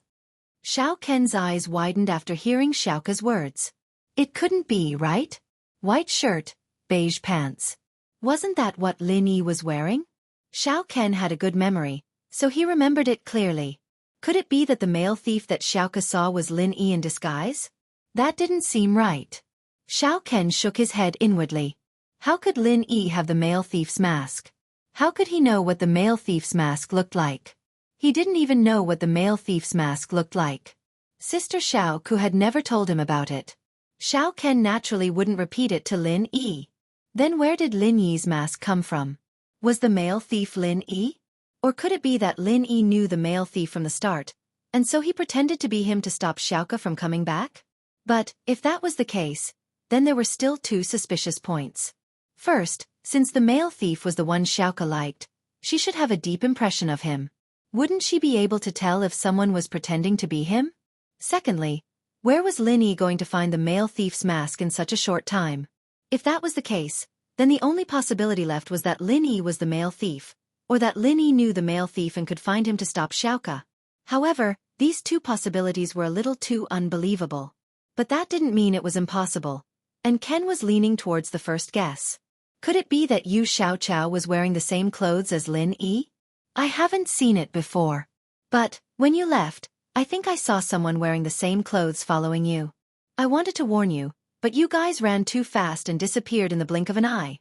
B: Xiao Ken's eyes widened after hearing Xiaoka's words. It couldn't be, right? White shirt, beige pants. Wasn't that what Lin Yi was wearing? Xiao Ken had a good memory, so he remembered it clearly. Could it be that the male thief that Xiaoka saw was Lin Yi in disguise? That didn't seem right. Xiao Ken shook his head inwardly. How could Lin Yi have the male thief's mask? How could he know what the male thief's mask looked like? He didn't even know what the male thief's mask looked like. Sister Xiao Ku had never told him about it. Xiao Ken naturally wouldn't repeat it to Lin Yi. Then where did Lin Yi's mask come from? Was the male thief Lin Yi? Or could it be that Lin Yi knew the male thief from the start, and so he pretended to be him to stop Xiaoka from coming back? But, if that was the case, then there were still two suspicious points. First, since the male thief was the one Xiaoka liked, she should have a deep impression of him. Wouldn't she be able to tell if someone was pretending to be him? Secondly, where was Lin Yi going to find the male thief's mask in such a short time? If that was the case, then the only possibility left was that Lin Yi was the male thief, or that Lin Yi knew the male thief and could find him to stop Xiaoka. However, these two possibilities were a little too unbelievable. But that didn't mean it was impossible, and Ken was leaning towards the first guess. Could it be that Yu Xiaochao was wearing the same clothes as Lin Yi? I haven't seen it before. But, when you left, I think I saw someone wearing the same clothes following you. I wanted to warn you, but you guys ran too fast and disappeared in the blink of an eye.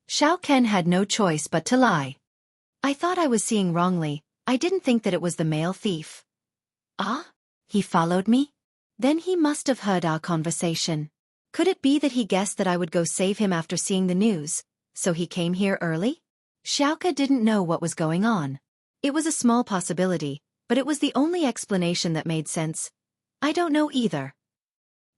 B: Xiao Ken had no choice but to lie. I thought I was seeing wrongly. I didn't think that it was the male thief. Ah? He followed me? Then he must have heard our conversation. Could it be that he guessed that I would go save him after seeing the news, so he came here early? Xiaoka didn't know what was going on. It was a small possibility, but it was the only explanation that made sense. I don't know either.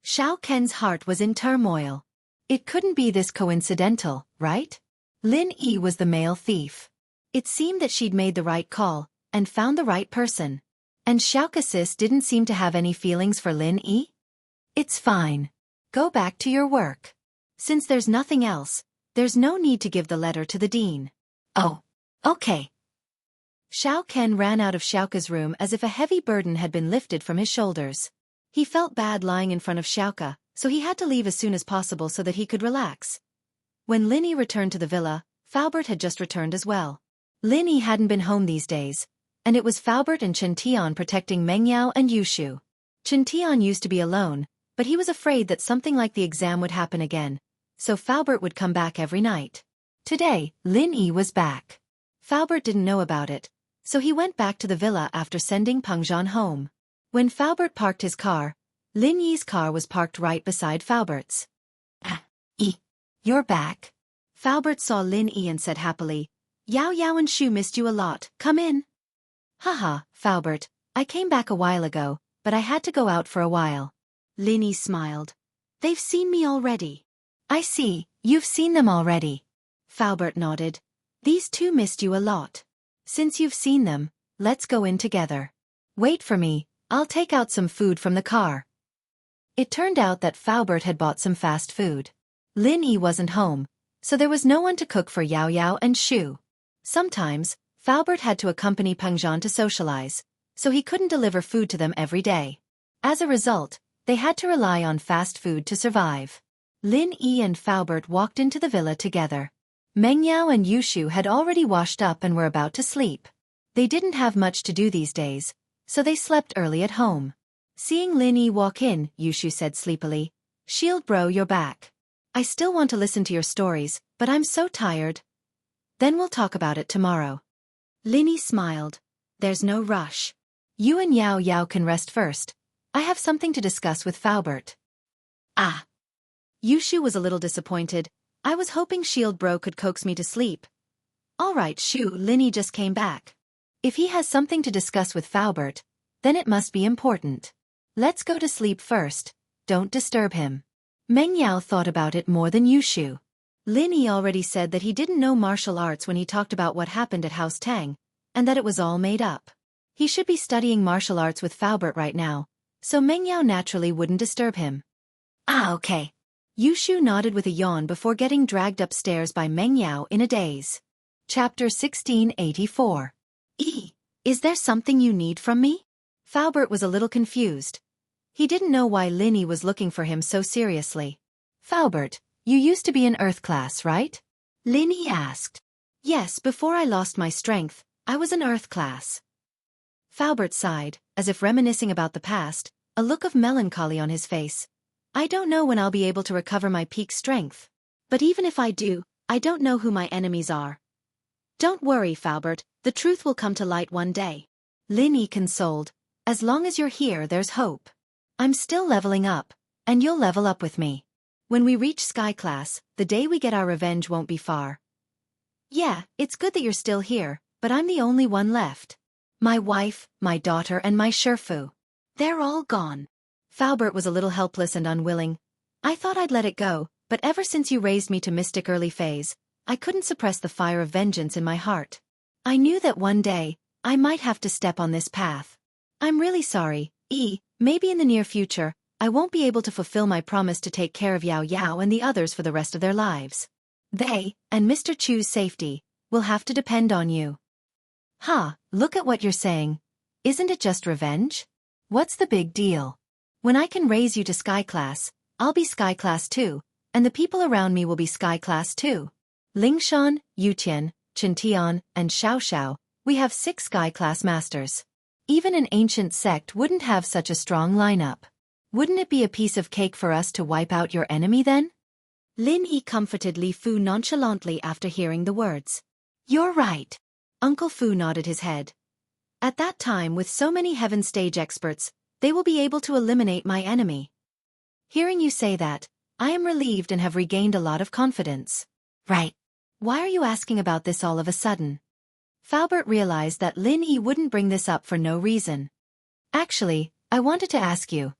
B: Xiao Ken's heart was in turmoil. It couldn't be this coincidental, right? Lin Yi was the male thief. It seemed that she'd made the right call, and found the right person. And Xiaoka sis didn't seem to have any feelings for Lin Yi? It's fine. Go back to your work. Since there's nothing else, there's no need to give the letter to the dean. Oh, okay. Xiao Ken ran out of Xiaoka's room as if a heavy burden had been lifted from his shoulders. He felt bad lying in front of Xiaoka, so he had to leave as soon as possible so that he could relax. When Lin Yi returned to the villa, Faubert had just returned as well. Lin Yi hadn't been home these days, and it was Faubert and Chen Tian protecting Meng Yao and Yushu. Chen Tian used to be alone, but he was afraid that something like the exam would happen again, so Faubert would come back every night. Today, Lin Yi was back. Faubert didn't know about it, so he went back to the villa after sending Peng Zhan home. When Faubert parked his car, Lin Yi's car was parked right beside Faubert's. Yi, you're back. Faubert saw Lin Yi and said happily, Yao Yao and Shu missed you a lot, come in. Haha, Faubert, I came back a while ago, but I had to go out for a while. Lin Yi smiled. They've seen me already. I see, you've seen them already. Faubert nodded. These two missed you a lot. Since you've seen them, let's go in together. Wait for me, I'll take out some food from the car. It turned out that Faubert had bought some fast food. Lin Yi wasn't home, so there was no one to cook for Yao Yao and Shu. Sometimes, Faubert had to accompany Peng Zhan to socialize, so he couldn't deliver food to them every day. As a result, they had to rely on fast food to survive. Lin Yi and Faubert walked into the villa together. Meng Yao and Yushu had already washed up and were about to sleep. They didn't have much to do these days, so they slept early at home. Seeing Lin Yi walk in, Yushu said sleepily, "Shield bro, you're back. I still want to listen to your stories, but I'm so tired. Then we'll talk about it tomorrow." Lin Yi smiled. "There's no rush. You and Yao Yao can rest first. I have something to discuss with Faubert." Ah. Yushu was a little disappointed. "I was hoping Shield bro could coax me to sleep." "All right, Shu, Lin Yi just came back. If he has something to discuss with Faubert, then it must be important. Let's go to sleep first. Don't disturb him." Meng Yao thought about it more than Yushu. Lin Yi already said that he didn't know martial arts when he talked about what happened at House Tang, and that it was all made up. He should be studying martial arts with Faubert right now, so Meng Yao naturally wouldn't disturb him. "Ah, okay." Yushu nodded with a yawn before getting dragged upstairs by Meng Yao in a daze. Chapter 1684. Is there something you need from me? Faubert was a little confused. He didn't know why Lin Yi was looking for him so seriously. "Faubert, you used to be in Earth class, right?" Lin Yi asked. "Yes, before I lost my strength, I was in Earth class." Faubert sighed, as if reminiscing about the past, a look of melancholy on his face. "I don't know when I'll be able to recover my peak strength. But even if I do, I don't know who my enemies are." "Don't worry, Faubert, the truth will come to light one day." Lin Yi consoled. "As long as you're here, there's hope. I'm still leveling up, and you'll level up with me. When we reach Sky Class, the day we get our revenge won't be far." "Yeah, it's good that you're still here, but I'm the only one left. My wife, my daughter and my Shifu. They're all gone." Faubert was a little helpless and unwilling. "I thought I'd let it go, but ever since you raised me to Mystic Early Phase, I couldn't suppress the fire of vengeance in my heart. I knew that one day, I might have to step on this path. I'm really sorry, maybe in the near future, I won't be able to fulfill my promise to take care of Yao Yao and the others for the rest of their lives. They, and Mr. Chu's safety, will have to depend on you." Look at what you're saying. Isn't it just revenge? What's the big deal? When I can raise you to Sky Class, I'll be Sky Class too, and the people around me will be Sky Class too. Lingshan, Yutian, Chintian, and Xiao, we have 6 Sky Class Masters. Even an ancient sect wouldn't have such a strong lineup. Wouldn't it be a piece of cake for us to wipe out your enemy then? Lin Yi comforted Li Fu nonchalantly after hearing the words. "You're right." Uncle Fu nodded his head. "At that time, with so many Heaven Stage experts, they will be able to eliminate my enemy." Hearing you say that, I am relieved and have regained a lot of confidence. Right. Why are you asking about this all of a sudden? Faubert realized that Lin Yi wouldn't bring this up for no reason. "Actually, I wanted to ask you.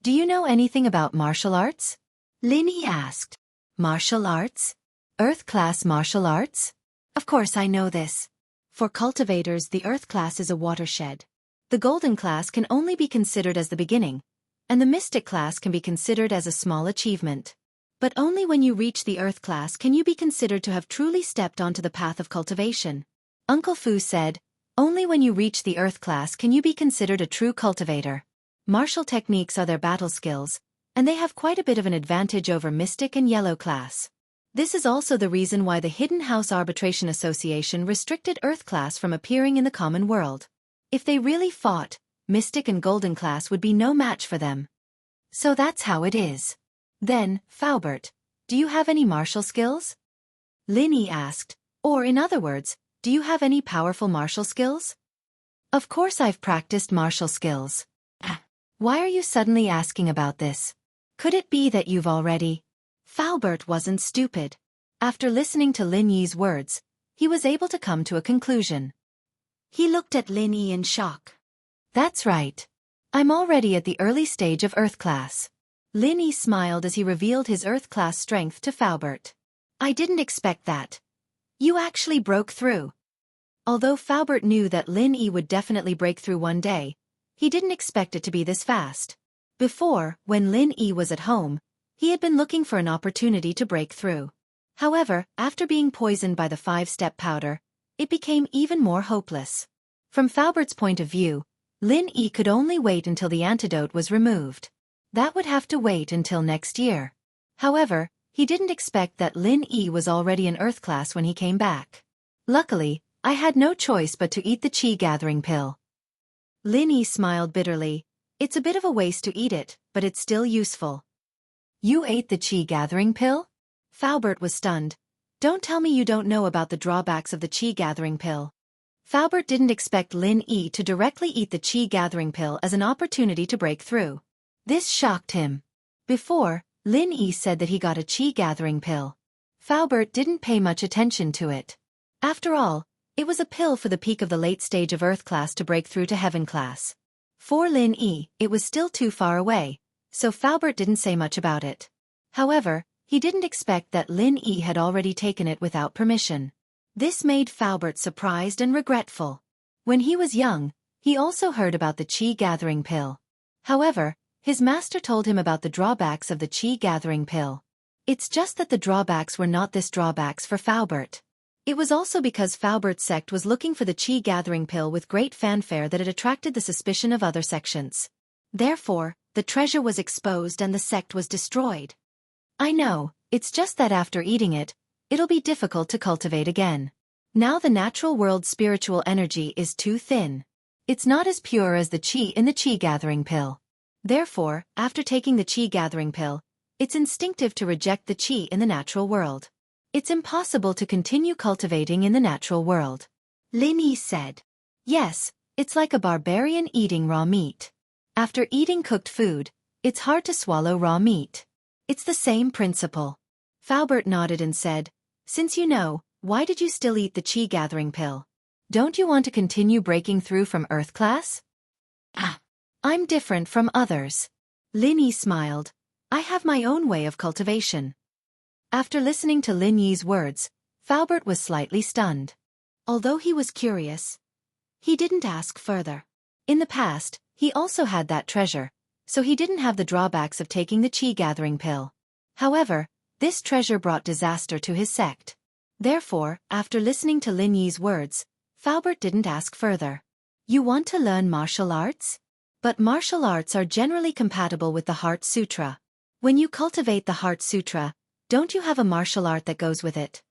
B: Do you know anything about martial arts?" Lin Yi asked. "Martial arts? Earth class martial arts? Of course I know this. For cultivators, the Earth class is a watershed. The Golden class can only be considered as the beginning, and the Mystic class can be considered as a small achievement. But only when you reach the Earth class can you be considered to have truly stepped onto the path of cultivation." Uncle Fu said, "Only when you reach the Earth class can you be considered a true cultivator. Martial techniques are their battle skills, and they have quite a bit of an advantage over Mystic and Yellow class. This is also the reason why the Hidden House Arbitration Association restricted Earth class from appearing in the common world. If they really fought, Mystic and Golden class would be no match for them. So that's how it is." "Then, Faubert, do you have any martial skills?" Lin Yi asked, "Or in other words, do you have any powerful martial skills?" "Of course I've practiced martial skills." "Why are you suddenly asking about this? Could it be that you've already—" Faubert wasn't stupid. After listening to Lin Yi's words, he was able to come to a conclusion. He looked at Lin Yi in shock. "That's right. I'm already at the early stage of Earth class." Lin Yi smiled as he revealed his Earth class strength to Faubert. "I didn't expect that. You actually broke through." Although Faubert knew that Lin Yi would definitely break through one day, he didn't expect it to be this fast. Before, when Lin Yi was at home, he had been looking for an opportunity to break through. However, after being poisoned by the 5-step powder, it became even more hopeless. From Faubert's point of view, Lin Yi could only wait until the antidote was removed. That would have to wait until next year. However, he didn't expect that Lin Yi was already in Earth class when he came back. Luckily, I had no choice but to eat the Qi gathering pill. Lin Yi smiled bitterly. It's a bit of a waste to eat it, but it's still useful. You ate the Qi gathering pill? Faubert was stunned. Don't tell me you don't know about the drawbacks of the Qi gathering pill. Faubert didn't expect Lin Yi to directly eat the Qi gathering pill as an opportunity to break through. This shocked him. Before, Lin Yi said that he got a Qi gathering pill. Faubert didn't pay much attention to it. After all, it was a pill for the peak of the late stage of Earth class to break through to Heaven class. For Lin Yi, it was still too far away, so Faubert didn't say much about it. However, he didn't expect that Lin Yi had already taken it without permission. This made Faubert surprised and regretful. When he was young, he also heard about the Qi gathering pill. However, his master told him about the drawbacks of the Qi gathering pill. It's just that the drawbacks were not this drawbacks for Faubert. It was also because Faubert's sect was looking for the Qi gathering pill with great fanfare that it attracted the suspicion of other sections. Therefore, the treasure was exposed and the sect was destroyed. I know, it's just that after eating it, it'll be difficult to cultivate again. Now the natural world's spiritual energy is too thin. It's not as pure as the Qi in the Qi gathering pill. Therefore, after taking the Qi gathering pill, it's instinctive to reject the Qi in the natural world. It's impossible to continue cultivating in the natural world. Lin Yi said. Yes, it's like a barbarian eating raw meat. After eating cooked food, it's hard to swallow raw meat. It's the same principle. Faubert nodded and said, since you know, why did you still eat the Qi gathering pill? Don't you want to continue breaking through from Earth class? I'm different from others. Lin Yi smiled. I have my own way of cultivation. After listening to Lin Yi's words, Faubert was slightly stunned. Although he was curious, he didn't ask further. In the past, he also had that treasure, so he didn't have the drawbacks of taking the Qi gathering pill. However, this treasure brought disaster to his sect. Therefore, after listening to Lin Yi's words, Faubert didn't ask further. You want to learn martial arts? But martial arts are generally compatible with the Heart Sutra. When you cultivate the Heart Sutra, don't you have a martial art that goes with it?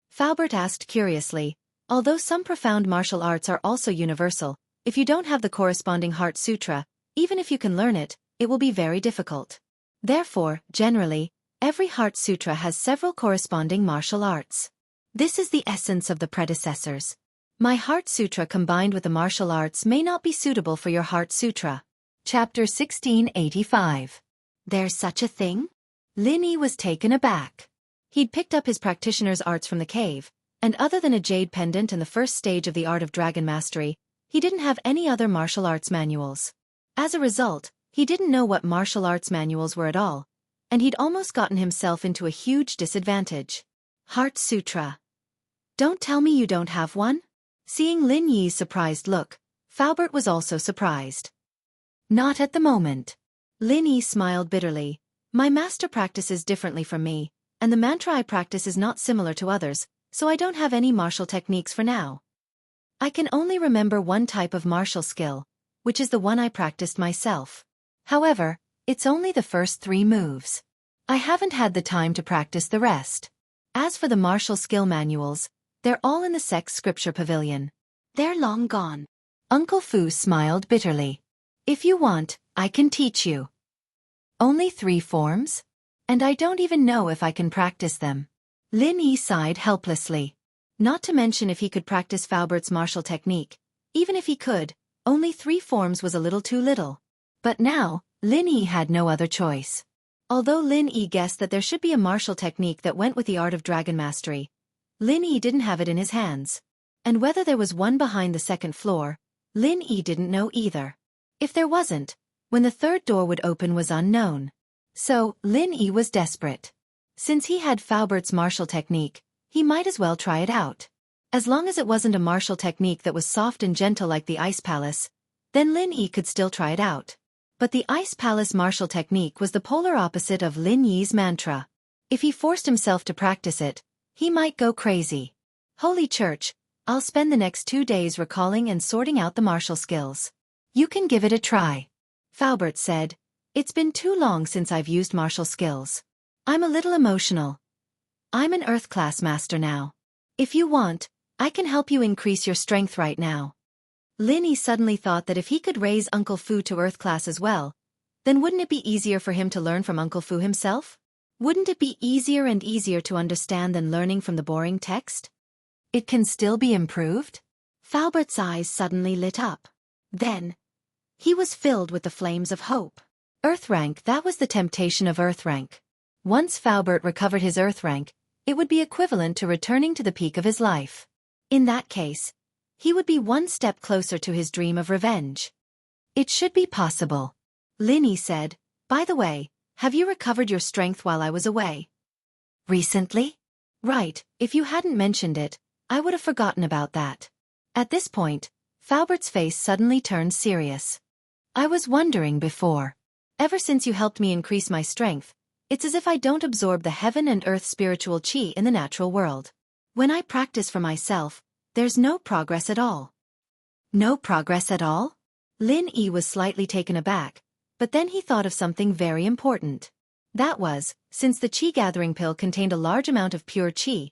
B: Faubert asked curiously. Although some profound martial arts are also universal, if you don't have the corresponding Heart Sutra, even if you can learn it, it will be very difficult. Therefore, generally, every Heart Sutra has several corresponding martial arts. This is the essence of the predecessors. My Heart Sutra combined with the martial arts may not be suitable for your Heart Sutra. Chapter 1685. There's such a thing? Lin Yi was taken aback. He'd picked up his practitioner's arts from the cave, and other than a jade pendant and the first stage of the art of dragon mastery, he didn't have any other martial arts manuals. As a result, he didn't know what martial arts manuals were at all, and he'd almost gotten himself into a huge disadvantage. Heart Sutra. Don't tell me you don't have one? Seeing Lin Yi's surprised look, Faubert was also surprised. Not at the moment. Lin Yi smiled bitterly. My master practices differently from me, and the mantra I practice is not similar to others, so I don't have any martial techniques for now. I can only remember one type of martial skill, which is the one I practiced myself. However, it's only the first 3 moves. I haven't had the time to practice the rest. As for the martial skill manuals, they're all in the sect's scripture pavilion. They're long gone. Uncle Fu smiled bitterly. If you want, I can teach you. Only 3 forms? And I don't even know if I can practice them. Lin Yi sighed helplessly. Not to mention if he could practice Faubert's martial technique. Even if he could, only 3 forms was a little too little. But now, Lin Yi had no other choice. Although Lin Yi guessed that there should be a martial technique that went with the art of dragon mastery, Lin Yi didn't have it in his hands. And whether there was one behind the 2nd floor, Lin Yi didn't know either. If there wasn't, when the 3rd door would open was unknown. So, Lin Yi was desperate. Since he had Faubert's martial technique, he might as well try it out. As long as it wasn't a martial technique that was soft and gentle like the Ice Palace, then Lin Yi could still try it out. But the Ice Palace martial technique was the polar opposite of Lin Yi's mantra. If he forced himself to practice it, he might go crazy. Holy Church, I'll spend the next 2 days recalling and sorting out the martial skills. You can give it a try. Faubert said. It's been too long since I've used martial skills. I'm a little emotional. I'm an Earth class master now. If you want, I can help you increase your strength right now. Lin Yi suddenly thought that if he could raise Uncle Fu to Earth class as well, then wouldn't it be easier for him to learn from Uncle Fu himself? Wouldn't it be easier and easier to understand than learning from the boring text? It can still be improved? Faubert's eyes suddenly lit up. Then, he was filled with the flames of hope. Earth rank, that was the temptation of Earth rank. Once Faubert recovered his Earth rank, it would be equivalent to returning to the peak of his life. In that case, he would be one step closer to his dream of revenge. It should be possible. Lin Yi said, by the way, have you recovered your strength while I was away? Recently? Right, if you hadn't mentioned it, I would have forgotten about that. At this point, Faubert's face suddenly turned serious. I was wondering before. Ever since you helped me increase my strength, it's as if I don't absorb the heaven and earth spiritual qi in the natural world. When I practice for myself, there's no progress at all. No progress at all? Lin Yi was slightly taken aback, but then he thought of something very important. That was, since the qi gathering pill contained a large amount of pure qi,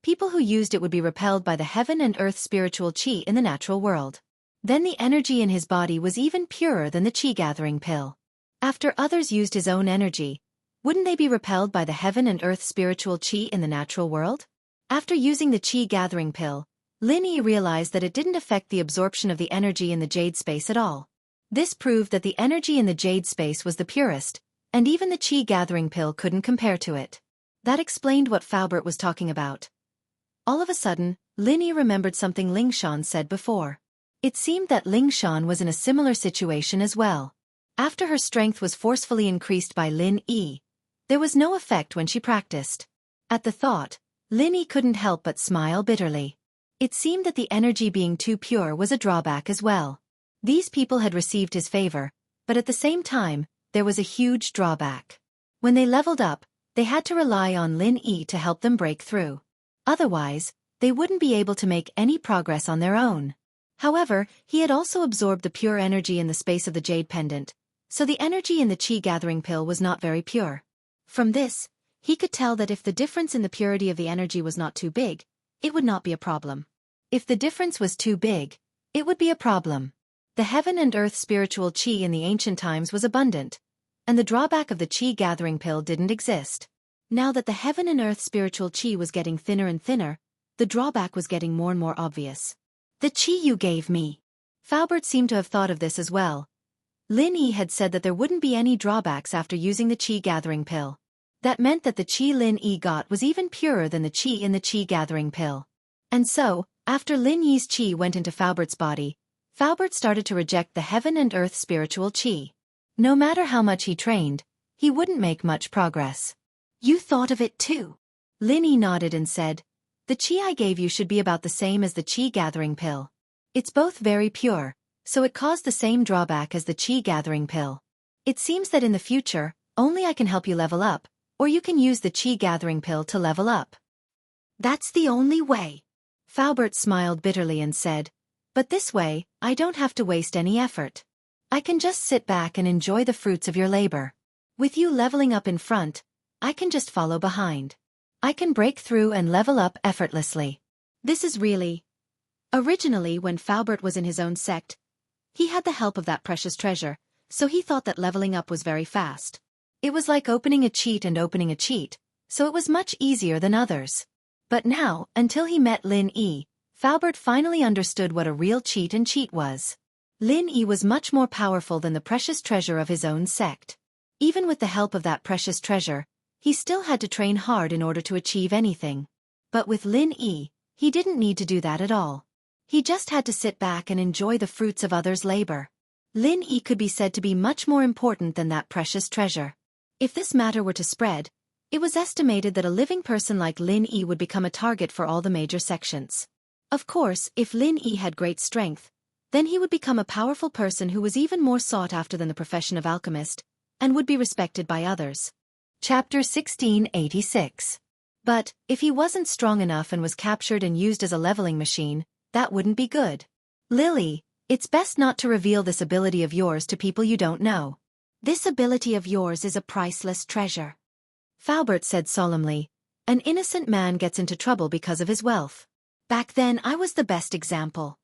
B: people who used it would be repelled by the heaven and earth spiritual qi in the natural world. Then the energy in his body was even purer than the qi gathering pill. After others used his own energy, wouldn't they be repelled by the heaven and earth spiritual qi in the natural world? After using the qi gathering pill, Lin Yi realized that it didn't affect the absorption of the energy in the jade space at all. This proved that the energy in the jade space was the purest, and even the qi gathering pill couldn't compare to it. That explained what Faubert was talking about. All of a sudden, Lin Yi remembered something Ling Shan said before. It seemed that Ling Shan was in a similar situation as well. After her strength was forcefully increased by Lin Yi, there was no effect when she practiced. At the thought, Lin Yi couldn't help but smile bitterly. It seemed that the energy being too pure was a drawback as well. These people had received his favor, but at the same time, there was a huge drawback. When they leveled up, they had to rely on Lin Yi to help them break through. Otherwise, they wouldn't be able to make any progress on their own. However, he had also absorbed the pure energy in the space of the jade pendant, so the energy in the qi gathering pill was not very pure. From this, he could tell that if the difference in the purity of the energy was not too big, it would not be a problem. If the difference was too big, it would be a problem. The heaven and earth spiritual qi in the ancient times was abundant, and the drawback of the qi gathering pill didn't exist. Now that the heaven and earth spiritual qi was getting thinner and thinner, the drawback was getting more and more obvious. The qi you gave me. Faubert seemed to have thought of this as well. Lin Yi had said that there wouldn't be any drawbacks after using the qi gathering pill. That meant that the qi Lin Yi got was even purer than the qi in the qi gathering pill. And so, after Lin Yi's qi went into Faubert's body, Faubert started to reject the heaven and earth spiritual qi. No matter how much he trained, he wouldn't make much progress. You thought of it too. Lin Yi nodded and said, the qi I gave you should be about the same as the qi gathering pill. It's both very pure, so it caused the same drawback as the qi gathering pill. It seems that in the future, only I can help you level up, or you can use the qi gathering pill to level up. That's the only way. Faubert smiled bitterly and said, but this way, I don't have to waste any effort. I can just sit back and enjoy the fruits of your labor. With you leveling up in front, I can just follow behind. I can break through and level up effortlessly. This is really... Originally, when Faubert was in his own sect, he had the help of that precious treasure, so he thought that leveling up was very fast. It was like opening a cheat and opening a cheat, so it was much easier than others. But now, until he met Lin Yi, Faubert finally understood what a real cheat and cheat was. Lin Yi was much more powerful than the precious treasure of his own sect. Even with the help of that precious treasure, he still had to train hard in order to achieve anything. But with Lin Yi, he didn't need to do that at all. He just had to sit back and enjoy the fruits of others' labor. Lin Yi could be said to be much more important than that precious treasure. If this matter were to spread, it was estimated that a living person like Lin Yi would become a target for all the major sections. Of course, if Lin Yi had great strength, then he would become a powerful person who was even more sought after than the profession of alchemist, and would be respected by others. Chapter 1686. But, if he wasn't strong enough and was captured and used as a leveling machine, that wouldn't be good. Lily, It's best not to reveal this ability of yours to people you don't know. This ability of yours is a priceless treasure. Faubert said solemnly. An innocent man gets into trouble because of his wealth. Back then I was the best example.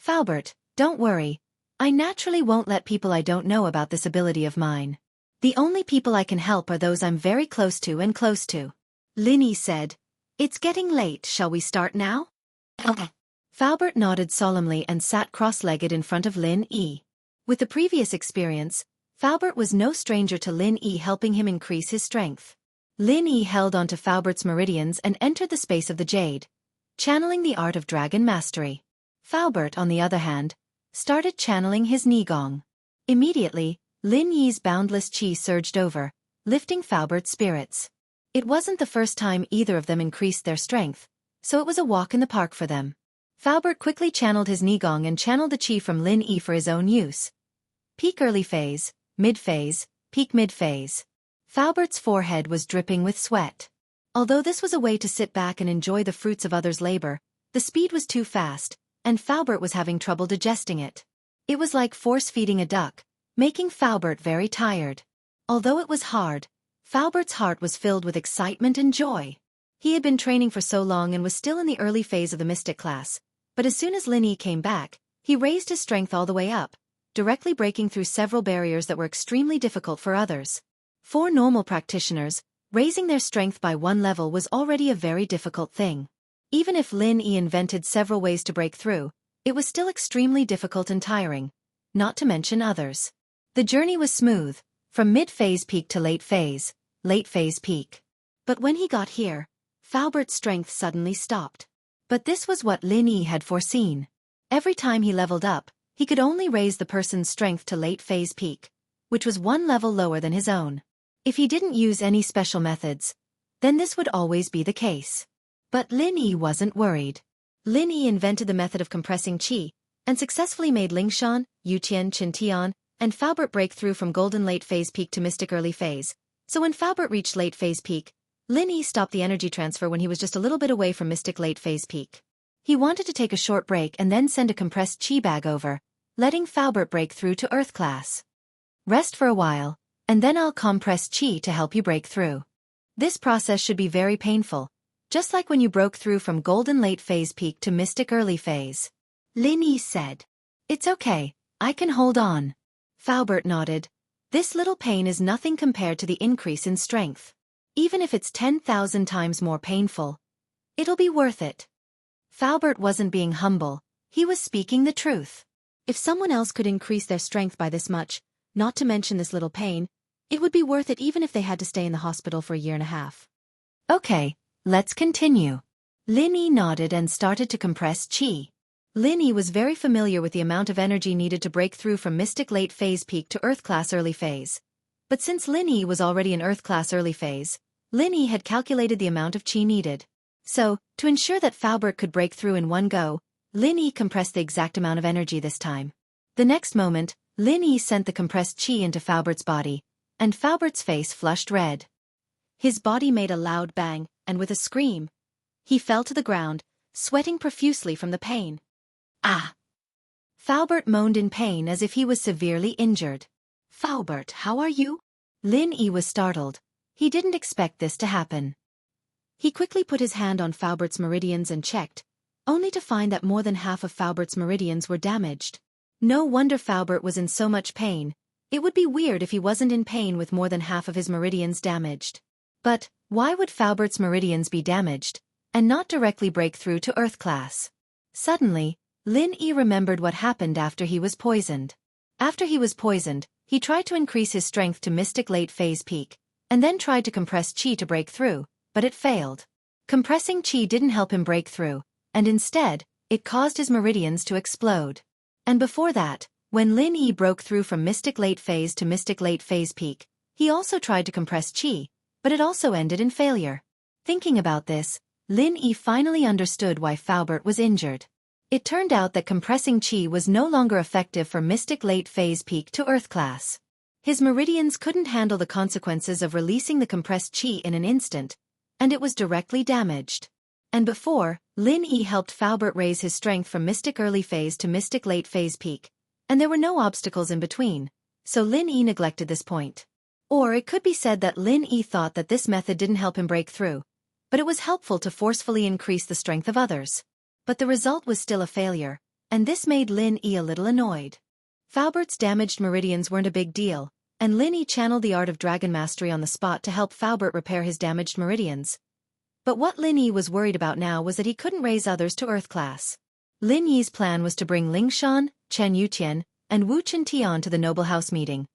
B: Faubert, don't worry. I naturally won't let people I don't know about this ability of mine. The only people I can help are those I'm very close to and close to. Lin Yi said. It's getting late, shall we start now? Okay. Faubert nodded solemnly and sat cross-legged in front of Lin Yi. With the previous experience, Faubert was no stranger to Lin Yi helping him increase his strength. Lin Yi held onto Faubert's meridians and entered the space of the jade, channeling the art of dragon mastery. Faubert, on the other hand, started channeling his Nigong. Immediately, Lin Yi's boundless qi surged over, lifting Faubert's spirits. It wasn't the first time either of them increased their strength, so it was a walk in the park for them. Faubert quickly channeled his Nigong and channeled the qi from Lin Yi for his own use. Peak early phase, mid-phase, peak mid-phase. Faubert's forehead was dripping with sweat. Although this was a way to sit back and enjoy the fruits of others' labor, the speed was too fast, and Faubert was having trouble digesting it. It was like force-feeding a duck, making Faubert very tired. Although it was hard, Faubert's heart was filled with excitement and joy. He had been training for so long and was still in the early phase of the mystic class, but as soon as Lin Yi came back, he raised his strength all the way up, directly breaking through several barriers that were extremely difficult for others. For normal practitioners, raising their strength by one level was already a very difficult thing. Even if Lin Yi invented several ways to break through, it was still extremely difficult and tiring, not to mention others. The journey was smooth, from mid-phase peak to late-phase peak. But when he got here, Faubert's strength suddenly stopped. But this was what Lin Yi had foreseen. Every time he leveled up, he could only raise the person's strength to late-phase peak, which was one level lower than his own. If he didn't use any special methods, then this would always be the case. But Lin Yi wasn't worried. Lin Yi invented the method of compressing qi, and successfully made Lingshan, Yutian, Qintian, and Faubert break through from golden late phase peak to mystic early phase. So when Faubert reached late phase peak, Lin Yi stopped the energy transfer when he was just a little bit away from mystic late phase peak. He wanted to take a short break and then send a compressed qi bag over, letting Faubert break through to Earth class. Rest for a while, and then I'll compress qi to help you break through. This process should be very painful, just like when you broke through from golden late phase peak to mystic early phase. Lin Yi said. It's okay, I can hold on. Faubert nodded. This little pain is nothing compared to the increase in strength. Even if it's 10,000 times more painful, it'll be worth it. Faubert wasn't being humble, he was speaking the truth. If someone else could increase their strength by this much, not to mention this little pain, it would be worth it even if they had to stay in the hospital for a year and a half. Okay, let's continue. Lin Yi nodded and started to compress qi. Lin Yi was very familiar with the amount of energy needed to break through from mystic late phase peak to Earth class early phase. But since Lin Yi was already in Earth class early phase, Lin Yi had calculated the amount of qi needed. So, to ensure that Faubert could break through in one go, Lin Yi compressed the exact amount of energy this time. The next moment, Lin Yi sent the compressed qi into Faubert's body, and Faubert's face flushed red. His body made a loud bang, and with a scream, he fell to the ground, sweating profusely from the pain. Ah! Faubert moaned in pain as if he was severely injured. Faubert, how are you? Lin Yi was startled. He didn't expect this to happen. He quickly put his hand on Faubert's meridians and checked, only to find that more than half of Faubert's meridians were damaged. No wonder Faubert was in so much pain. It would be weird if he wasn't in pain with more than half of his meridians damaged. But, why would Faubert's meridians be damaged, and not directly break through to Earth class? Suddenly, Lin Yi remembered what happened after he was poisoned. After he was poisoned, he tried to increase his strength to mystic late phase peak, and then tried to compress qi to break through, but it failed. Compressing qi didn't help him break through, and instead, it caused his meridians to explode. And before that, when Lin Yi broke through from mystic late phase to mystic late phase peak, he also tried to compress qi, but it also ended in failure. Thinking about this, Lin Yi finally understood why Faubert was injured. It turned out that compressing qi was no longer effective for mystic late phase peak to Earth class. His meridians couldn't handle the consequences of releasing the compressed qi in an instant, and it was directly damaged. And before, Lin Yi helped Faubert raise his strength from mystic early phase to mystic late phase peak, and there were no obstacles in between, so Lin Yi neglected this point. Or it could be said that Lin Yi thought that this method didn't help him break through, but it was helpful to forcefully increase the strength of others. But the result was still a failure, and this made Lin Yi a little annoyed. Faubert's damaged meridians weren't a big deal, and Lin Yi channeled the art of dragon mastery on the spot to help Faubert repair his damaged meridians. But what Lin Yi was worried about now was that he couldn't raise others to Earth class. Lin Yi's plan was to bring Lingshan, Chen Yutian, and Wu Tian to the Noble House meeting.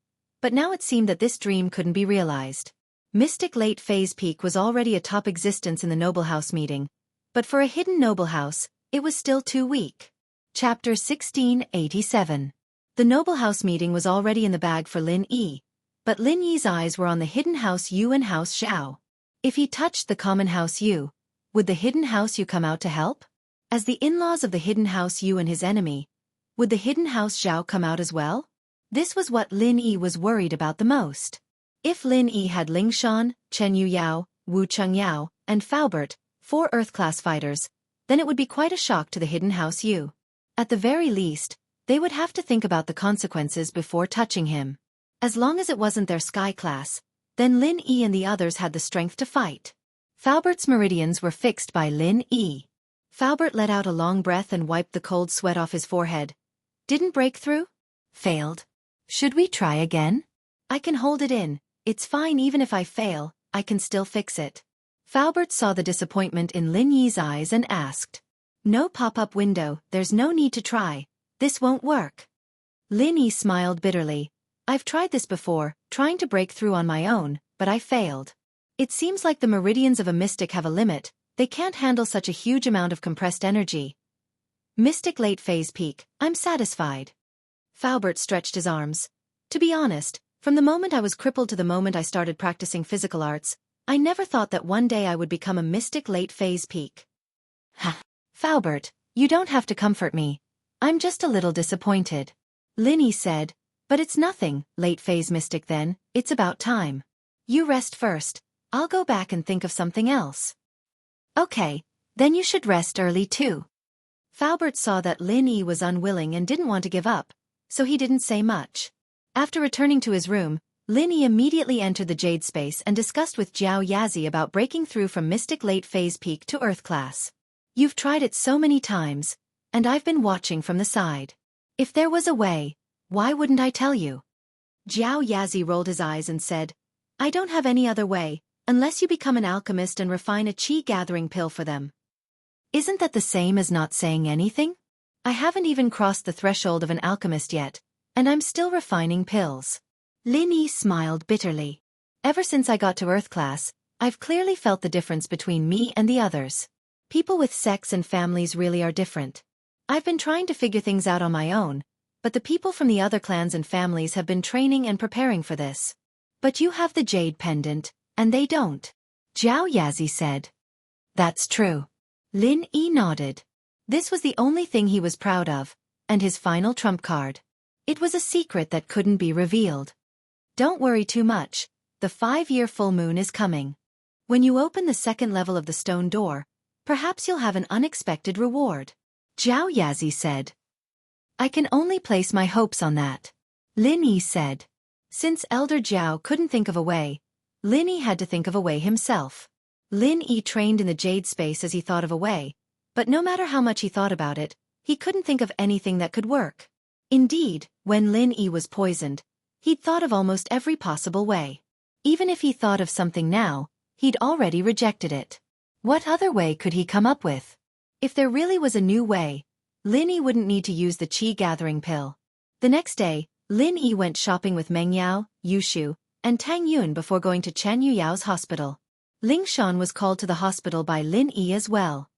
B: But now it seemed that this dream couldn't be realized. Mystic Late Phase Peak was already a top existence in the Noble House meeting, but for a hidden Noble House, it was still too weak. Chapter 1687. The Noble House meeting was already in the bag for Lin Yi, but Lin Yi's eyes were on the hidden House Yu and House Xiao. If he touched the common House Yu, would the hidden House Yu come out to help? As the in-laws of the hidden House Yu and his enemy, would the hidden House Xiao come out as well? This was what Lin Yi was worried about the most. If Lin Yi had Lingshan, Chen Yu Yao, Wu Yao, and Faubert, 4 Earth-class fighters, then it would be quite a shock to the hidden House Yu. At the very least, they would have to think about the consequences before touching him. As long as it wasn't their Sky class, then Lin Yi and the others had the strength to fight. Faubert's meridians were fixed by Lin Yi. Faubert let out a long breath and wiped the cold sweat off his forehead. Didn't break through? Failed. Should we try again? I can hold it in. It's fine even if I fail, I can still fix it. Faubert saw the disappointment in Lin Yi's eyes and asked. No pop-up window, there's no need to try. This won't work. Lin Yi smiled bitterly. I've tried this before, trying to break through on my own, but I failed. It seems like the meridians of a mystic have a limit, they can't handle such a huge amount of compressed energy. Mystic late phase peak, I'm satisfied. Faubert stretched his arms. To be honest, from the moment I was crippled to the moment I started practicing physical arts, I never thought that one day I would become a mystic late phase peak. Ha! Faubert, you don't have to comfort me. I'm just a little disappointed. Lin Yi said, but it's nothing, late phase mystic then, it's about time. You rest first, I'll go back and think of something else. Okay, then you should rest early too. Faubert saw that Lin Yi was unwilling and didn't want to give up, so he didn't say much. After returning to his room, Lin Yi immediately entered the Jade Space and discussed with Jiao Yazi about breaking through from Mystic Late Phase Peak to Earth Class. You've tried it so many times, and I've been watching from the side. If there was a way, why wouldn't I tell you? Jiao Yazi rolled his eyes and said, I don't have any other way, unless you become an alchemist and refine a qi-gathering pill for them. Isn't that the same as not saying anything? I haven't even crossed the threshold of an alchemist yet, and I'm still refining pills. Lin Yi smiled bitterly. Ever since I got to Earth Class, I've clearly felt the difference between me and the others. People with sex and families really are different. I've been trying to figure things out on my own, but the people from the other clans and families have been training and preparing for this. But you have the Jade Pendant, and they don't. Jiao Yazi said. That's true. Lin Yi nodded. This was the only thing he was proud of, and his final trump card. It was a secret that couldn't be revealed. Don't worry too much, the 5-year full moon is coming. When you open the second level of the stone door, perhaps you'll have an unexpected reward. Jiao Yazi said. I can only place my hopes on that. Lin Yi said. Since Elder Jiao couldn't think of a way, Lin Yi had to think of a way himself. Lin Yi trained in the Jade Space as he thought of a way, but no matter how much he thought about it, he couldn't think of anything that could work. Indeed, when Lin Yi was poisoned, he'd thought of almost every possible way. Even if he thought of something now, he'd already rejected it. What other way could he come up with? If there really was a new way, Lin Yi wouldn't need to use the qi-gathering pill. The next day, Lin Yi went shopping with Meng Yao, Yu Shu, and Tang Yun before going to Chen Yuyao's hospital. Ling Shan was called to the hospital by Lin Yi as well.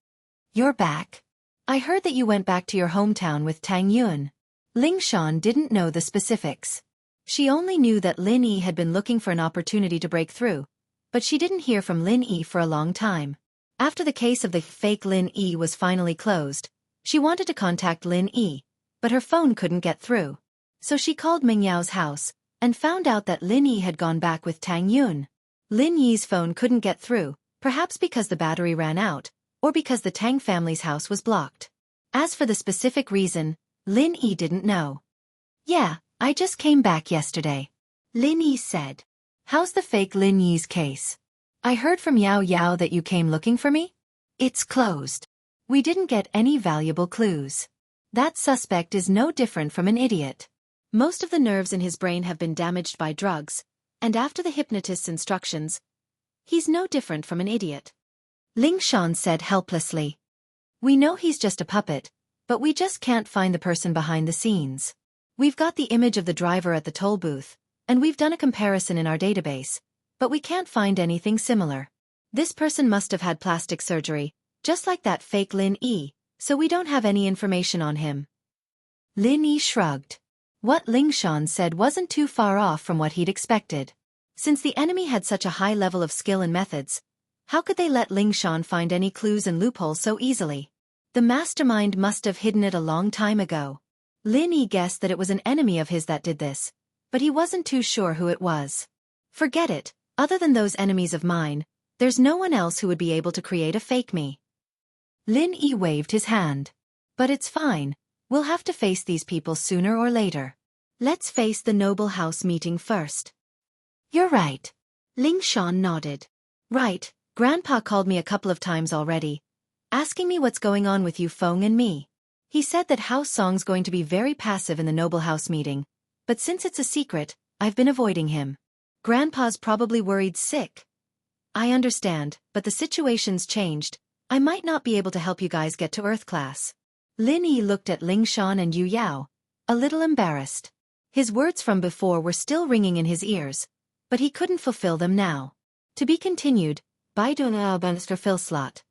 B: You're back. I heard that you went back to your hometown with Tang Yun. Ling Shan didn't know the specifics. She only knew that Lin Yi had been looking for an opportunity to break through, but she didn't hear from Lin Yi for a long time. After the case of the fake Lin Yi was finally closed, she wanted to contact Lin Yi, but her phone couldn't get through. So she called Ming Yao's house, and found out that Lin Yi had gone back with Tang Yun. Lin Yi's phone couldn't get through, perhaps because the battery ran out, or because the Tang family's house was blocked. As for the specific reason, Lin Yi didn't know. "Yeah, I just came back yesterday," Lin Yi said. "How's the fake Lin Yi's case? I heard from Yao Yao that you came looking for me?" "It's closed. We didn't get any valuable clues. That suspect is no different from an idiot. Most of the nerves in his brain have been damaged by drugs, and after the hypnotist's instructions, he's no different from an idiot," Ling Shan said helplessly. "We know he's just a puppet, but we just can't find the person behind the scenes. We've got the image of the driver at the toll booth, and we've done a comparison in our database, but we can't find anything similar. This person must have had plastic surgery, just like that fake Lin Yi, so we don't have any information on him." Lin Yi shrugged. What Ling Shan said wasn't too far off from what he'd expected. Since the enemy had such a high level of skill and methods, how could they let Ling Shan find any clues and loopholes so easily? The mastermind must have hidden it a long time ago. Lin Yi guessed that it was an enemy of his that did this, but he wasn't too sure who it was. "Forget it, other than those enemies of mine, there's no one else who would be able to create a fake me." Lin Yi waved his hand. "But it's fine, we'll have to face these people sooner or later. Let's face the noble house meeting first." "You're right." Ling Shan nodded. "Right, Grandpa called me a couple of times already, asking me what's going on with you Feng and me. He said that House Song's going to be very passive in the noble house meeting, but since it's a secret, I've been avoiding him. Grandpa's probably worried sick. I understand, but the situation's changed. I might not be able to help you guys get to Earth class." Lin Yi looked at Ling Shan and Yu Yao, a little embarrassed. His words from before were still ringing in his ears, but he couldn't fulfill them now. To be continued, by Donald Bannister Phil Slot.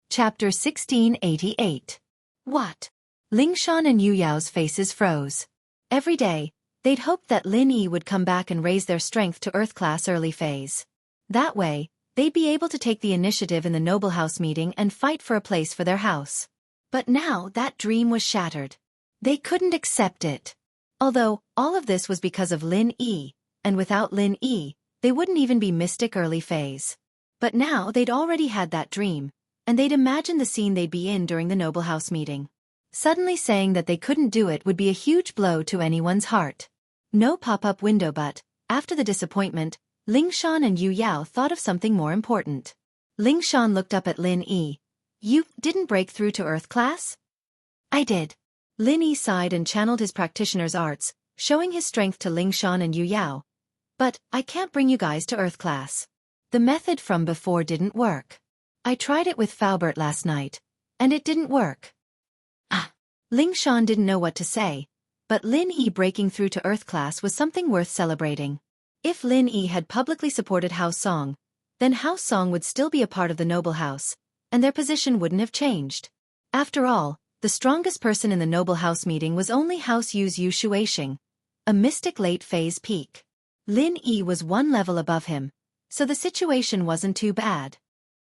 B: Chapter 1688. What? Ling Shan and Yu Yao's faces froze. Every day, they'd hoped that Lin Yi would come back and raise their strength to Earth class early phase. That way, they'd be able to take the initiative in the noble house meeting and fight for a place for their house. But now that dream was shattered. They couldn't accept it. Although, all of this was because of Lin Yi, and without Lin Yi, they wouldn't even be mystic early phase. But now they'd already had that dream, and they'd imagined the scene they'd be in during the noble house meeting. Suddenly saying that they couldn't do it would be a huge blow to anyone's heart. No pop-up window, but, after the disappointment, Ling Shan and Yu Yao thought of something more important. Ling Shan looked up at Lin Yi. "You didn't break through to Earth class?" "I did." Lin Yi sighed and channeled his practitioner's arts, showing his strength to Ling Shan and Yu Yao. "But I can't bring you guys to Earth class. The method from before didn't work. I tried it with Faubert last night, and it didn't work." Ling Shan didn't know what to say, but Lin Yi breaking through to Earth class was something worth celebrating. If Lin Yi had publicly supported House Song, then House Song would still be a part of the noble house, and their position wouldn't have changed. After all, the strongest person in the noble house meeting was only House Yu's Yu Shuaixing, a mystic late phase peak. Lin Yi was one level above him, so the situation wasn't too bad.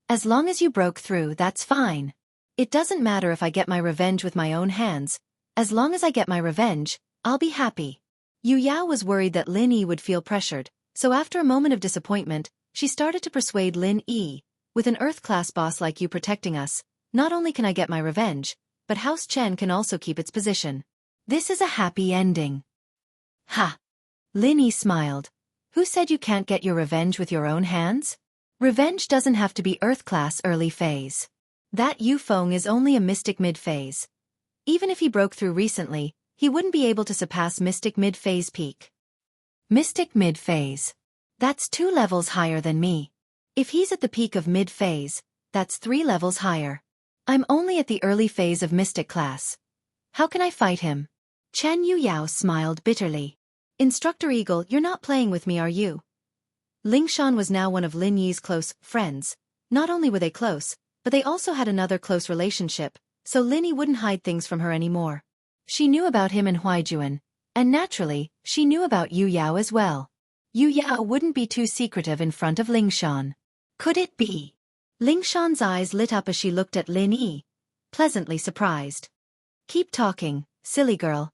B: "As long as you broke through, that's fine. It doesn't matter if I get my revenge with my own hands. As long as I get my revenge, I'll be happy." Yu Yao was worried that Lin Yi would feel pressured, so after a moment of disappointment, she started to persuade Lin Yi, "With an Earth-class boss like you protecting us, not only can I get my revenge, but House Chen can also keep its position. This is a happy ending." "Ha!" Lin Yi smiled. "Who said you can't get your revenge with your own hands? Revenge doesn't have to be Earth-class early phase. That Yu Feng is only a mystic mid-phase. Even if he broke through recently, he wouldn't be able to surpass mystic mid-phase peak." "Mystic mid-phase. That's 2 levels higher than me. If he's at the peak of mid-phase, that's 3 levels higher. I'm only at the early phase of mystic class. How can I fight him?" Chen Yu Yao smiled bitterly. "Instructor Eagle, you're not playing with me, are you?" Ling Shan was now one of Lin Yi's close friends. Not only were they close, but they also had another close relationship, so Lin Yi wouldn't hide things from her anymore. She knew about him and Huaijuan, and naturally, she knew about Yu Yao as well. Yu Yao wouldn't be too secretive in front of Ling Shan. Could it be? Ling Shan's eyes lit up as she looked at Lin Yi, pleasantly surprised. "Keep talking, silly girl.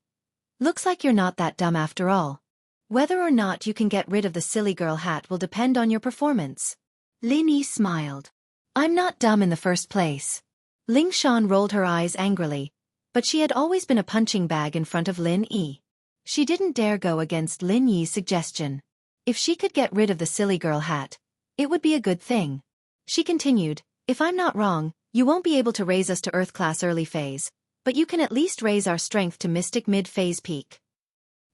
B: Looks like you're not that dumb after all. Whether or not you can get rid of the silly girl hat will depend on your performance." Lin Yi smiled. I'm not dumb in the first place. Ling Shan rolled her eyes angrily, but she had always been a punching bag in front of Lin Yi. She didn't dare go against Lin Yi's suggestion. If she could get rid of the silly girl hat, it would be a good thing. She continued, if I'm not wrong, you won't be able to raise us to Earth Class early phase, but you can at least raise our strength to Mystic mid-phase peak.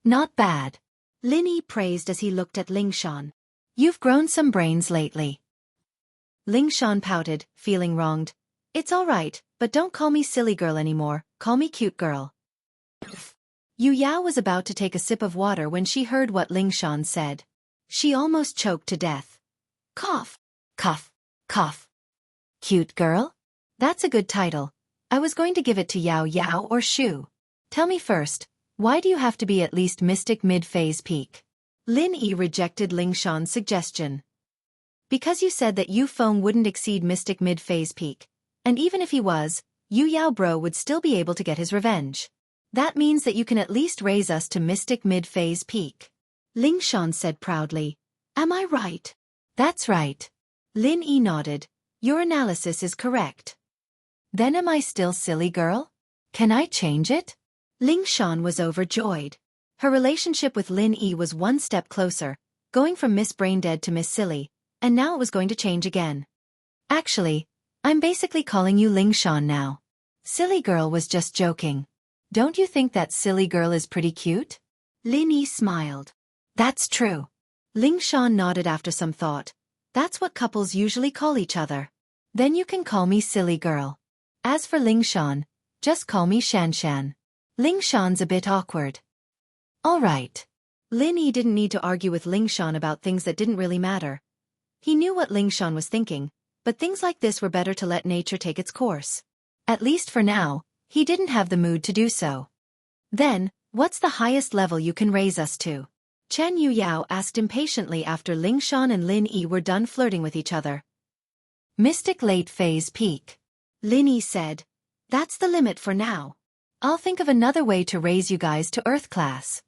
B: Not bad. Lin Yi praised as he looked at Ling Shan. You've grown some brains lately. Ling Shan pouted, feeling wronged. It's all right, but don't call me silly girl anymore, call me cute girl. Yu Yao was about to take a sip of water when she heard what Ling Shan said. She almost choked to death. Cough, cough, cough. Cute girl? That's a good title. I was going to give it to Yao Yao or Shu. Tell me first, why do you have to be at least Mystic mid-phase peak? Lin Yi rejected Ling Shan's suggestion. Because you said that Yu Feng wouldn't exceed Mystic mid-phase peak, and even if he was, Yu Yao bro would still be able to get his revenge. That means that you can at least raise us to Mystic mid-phase peak. Ling Shan said proudly. Am I right? That's right. Lin Yi nodded. Your analysis is correct. Then am I still silly girl? Can I change it? Ling Shan was overjoyed. Her relationship with Lin Yi was one step closer, going from Miss Braindead to Miss Silly, and now it was going to change again. Actually, I'm basically calling you Ling Shan now. Silly girl was just joking. Don't you think that silly girl is pretty cute? Lin Yi smiled. That's true. Ling Shan nodded after some thought. That's what couples usually call each other. Then you can call me silly girl. As for Ling Shan, just call me Xianxia. Ling Shan's a bit awkward. All right. Lin Yi didn't need to argue with Ling Shan about things that didn't really matter. He knew what Ling Shan was thinking, but things like this were better to let nature take its course. At least for now, he didn't have the mood to do so. Then, what's the highest level you can raise us to? Chen Yu Yao asked impatiently after Ling Shan and Lin Yi were done flirting with each other. Mystic late phase peak. Lin Yi said. That's the limit for now. I'll think of another way to raise you guys to Earth class.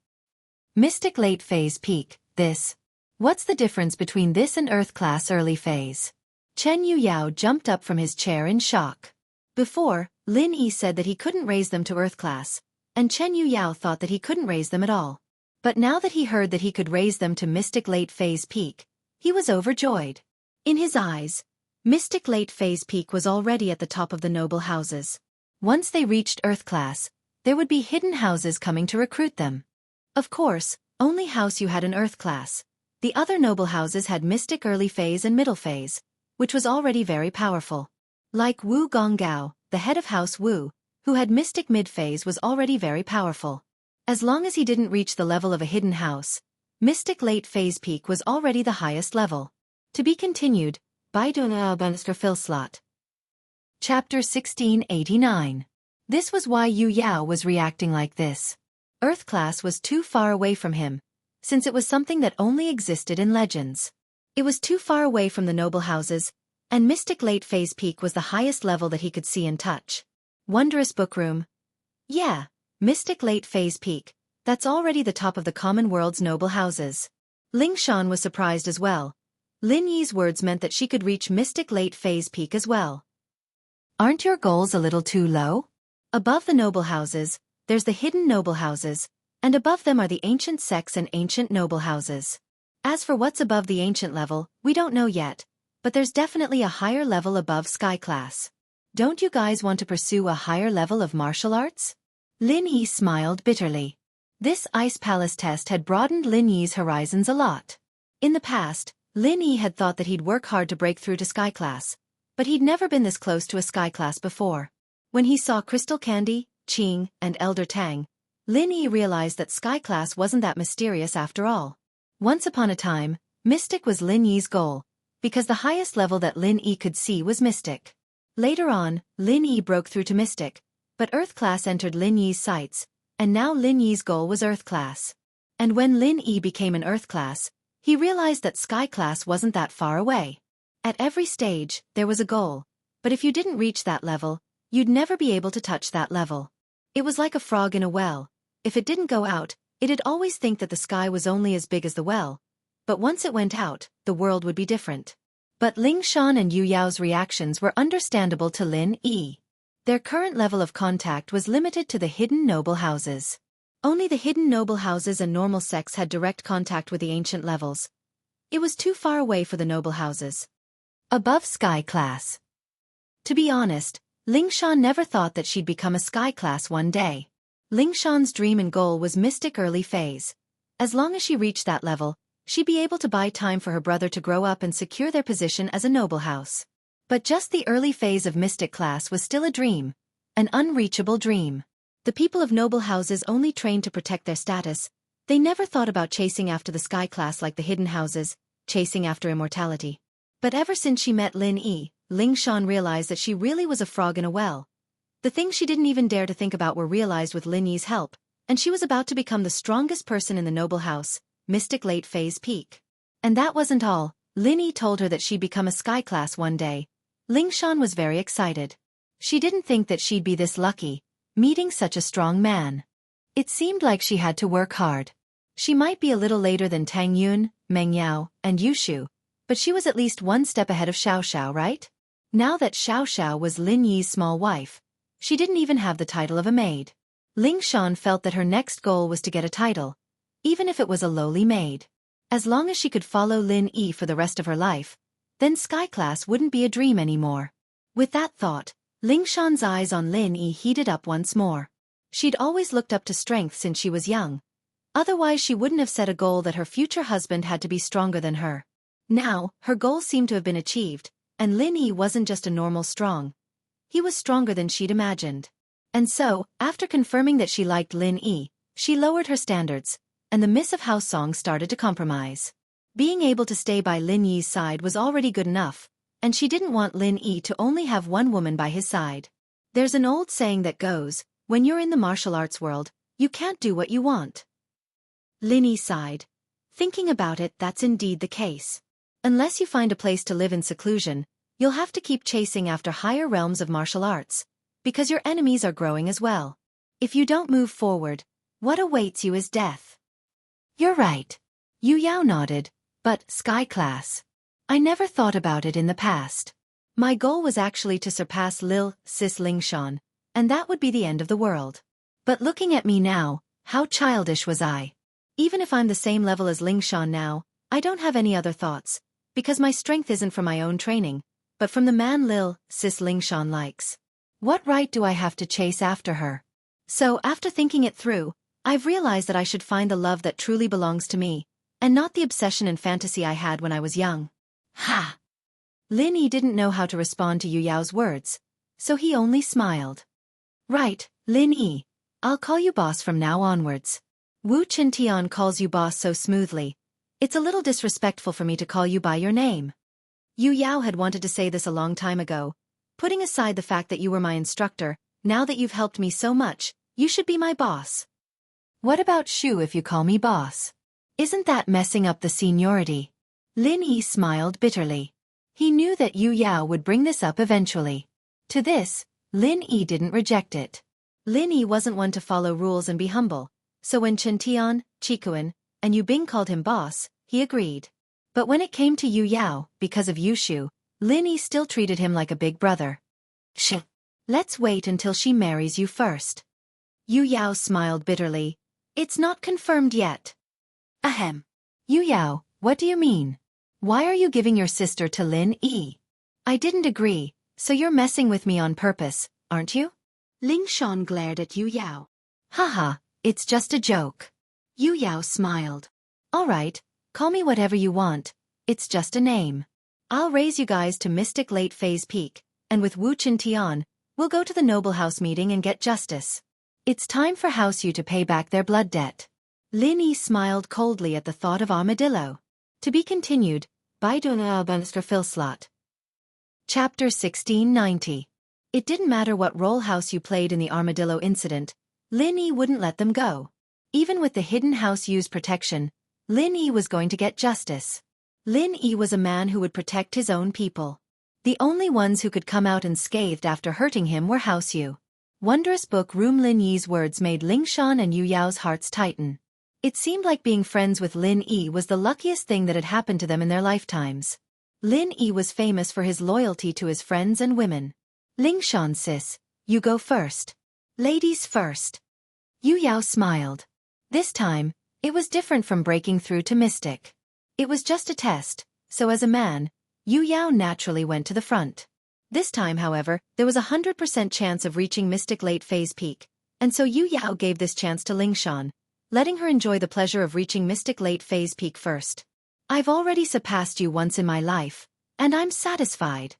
B: Mystic late phase peak, this. What's the difference between this and Earth class early phase? Chen Yu Yao jumped up from his chair in shock. Before, Lin Yi said that he couldn't raise them to Earth class, and Chen Yu Yao thought that he couldn't raise them at all. But now that he heard that he could raise them to Mystic late phase peak, he was overjoyed. In his eyes, Mystic late phase peak was already at the top of the noble houses. Once they reached Earth class, there would be hidden houses coming to recruit them. Of course, only house you had an Earth class. The other noble houses had Mystic early phase and middle phase, which was already very powerful. Like Wu Gonggao, the head of House Wu, who had Mystic mid-phase, was already very powerful. As long as he didn't reach the level of a hidden house, Mystic late phase peak was already the highest level. To be continued, by Dona Banster Phil Slot. Chapter 1689. This was why Yu Yao was reacting like this. Earth class was too far away from him, since it was something that only existed in legends. It was too far away from the noble houses, and Mystic late phase peak was the highest level that he could see and touch. Wondrous book room. Yeah, Mystic late phase peak, that's already the top of the common world's noble houses. Ling Shan was surprised as well. Lin Yi's words meant that she could reach Mystic late phase peak as well. Aren't your goals a little too low? Above the noble houses, there's the hidden noble houses, and above them are the ancient sects and ancient noble houses. As for what's above the ancient level, we don't know yet, but there's definitely a higher level above sky class. Don't you guys want to pursue a higher level of martial arts? Lin Yi smiled bitterly. This Ice Palace test had broadened Lin Yi's horizons a lot. In the past, Lin Yi had thought that he'd work hard to break through to sky class, but he'd never been this close to a sky class before. When he saw Crystal Candy, Qing, and Elder Tang, Lin Yi realized that sky class wasn't that mysterious after all. Once upon a time, Mystic was Lin Yi's goal, because the highest level that Lin Yi could see was Mystic. Later on, Lin Yi broke through to Mystic, but Earth class entered Lin Yi's sights, and now Lin Yi's goal was Earth class. And when Lin Yi became an Earth class, he realized that sky class wasn't that far away. At every stage, there was a goal, but if you didn't reach that level, you'd never be able to touch that level. It was like a frog in a well. If it didn't go out, it'd always think that the sky was only as big as the well, but once it went out, the world would be different. But Ling Shan and Yu Yao's reactions were understandable to Lin Yi. Their current level of contact was limited to the hidden noble houses. Only the hidden noble houses and normal sects had direct contact with the ancient levels. It was too far away for the noble houses. Above sky class. To be honest, Ling Shan never thought that she'd become a sky class one day. Ling Shan's dream and goal was mystic early phase. As long as she reached that level, she'd be able to buy time for her brother to grow up and secure their position as a noble house. But just the early phase of mystic class was still a dream, an unreachable dream. The people of noble houses only trained to protect their status. They never thought about chasing after the sky class like the hidden houses, chasing after immortality. But ever since she met Lin Yi, Ling Shan realized that she really was a frog in a well. The things she didn't even dare to think about were realized with Lin Yi's help, and she was about to become the strongest person in the noble house, mystic late phase peak. And that wasn't all. Lin Yi told her that she'd become a sky class one day. Ling Shan was very excited. She didn't think that she'd be this lucky, meeting such a strong man. It seemed like she had to work hard. She might be a little later than Tang Yun, Meng Yao, and Yu Shu, but she was at least one step ahead of Xiao, right? Now that Xiao was Lin Yi's small wife, she didn't even have the title of a maid. Ling Shan felt that her next goal was to get a title, even if it was a lowly maid. As long as she could follow Lin Yi for the rest of her life, then sky class wouldn't be a dream anymore. With that thought, Ling Shan's eyes on Lin Yi heated up once more. She'd always looked up to strength since she was young. Otherwise she wouldn't have set a goal that her future husband had to be stronger than her. Now, her goal seemed to have been achieved, and Lin Yi wasn't just a normal strong. He was stronger than she'd imagined. And so, after confirming that she liked Lin Yi, she lowered her standards, and the Miss of House song started to compromise. Being able to stay by Lin Yi's side was already good enough, and she didn't want Lin Yi to only have one woman by his side. There's an old saying that goes, when you're in the martial arts world, you can't do what you want. Lin Yi sighed. Thinking about it, that's indeed the case. Unless you find a place to live in seclusion, you'll have to keep chasing after higher realms of martial arts, because your enemies are growing as well. If you don't move forward, what awaits you is death. You're right. Yu Yao nodded, but sky class. I never thought about it in the past. My goal was actually to surpass Lil Sis Ling Shan, and that would be the end of the world. But looking at me now, how childish was I? Even if I'm the same level as Ling Shan now, I don't have any other thoughts, because my strength isn't from my own training, but from the man Lil Sis Ling Shan likes. What right do I have to chase after her? So after thinking it through, I've realized that I should find the love that truly belongs to me, and not the obsession and fantasy I had when I was young. Ha! Lin Yi didn't know how to respond to Yu Yao's words, so he only smiled. Right, Lin Yi. I'll call you boss from now onwards. Wu Qintian calls you boss so smoothly. It's a little disrespectful for me to call you by your name. Yu Yao had wanted to say this a long time ago. Putting aside the fact that you were my instructor, now that you've helped me so much, you should be my boss. What about Shu if you call me boss? Isn't that messing up the seniority? Lin Yi smiled bitterly. He knew that Yu Yao would bring this up eventually. To this, Lin Yi didn't reject it. Lin Yi wasn't one to follow rules and be humble, so when Chen Tian, Qikuan, and Yu Bing called him boss, he agreed. But when it came to Yu Yao, because of Yu Shu, Lin Yi still treated him like a big brother. Shh. Let's wait until she marries you first. Yu Yao smiled bitterly. It's not confirmed yet. Ahem. Yu Yao, what do you mean? Why are you giving your sister to Lin Yi? I didn't agree, so you're messing with me on purpose, aren't you? Ling Shan glared at Yu Yao. Haha, it's just a joke. Yu Yao smiled. All right, call me whatever you want, it's just a name. I'll raise you guys to Mystic Late Phase Peak, and with Wu Qintian, we'll go to the Noble House meeting and get justice. It's time for House Yu to pay back their blood debt. Lin Yi smiled coldly at the thought of Armadillo. To be continued, by Dunalbanster Phil Slot. Chapter 1690. It didn't matter what role House Yu played in the Armadillo incident, Lin Yi wouldn't let them go. Even with the hidden House Yu's protection, Lin Yi was going to get justice. Lin Yi was a man who would protect his own people. The only ones who could come out unscathed after hurting him were House Yu. Wondrous Book Room. Lin Yi's words made Ling Shan and Yu Yao's hearts tighten. It seemed like being friends with Lin Yi was the luckiest thing that had happened to them in their lifetimes. Lin Yi was famous for his loyalty to his friends and women. Lingshan sis, you go first. Ladies first. Yu Yao smiled. This time, it was different from breaking through to mystic. It was just a test, so as a man, Yu Yao naturally went to the front. This time, however, there was a 100% chance of reaching mystic late phase peak, and so Yu Yao gave this chance to Lingshan, letting her enjoy the pleasure of reaching mystic late phase peak first. I've already surpassed you once in my life, and I'm satisfied.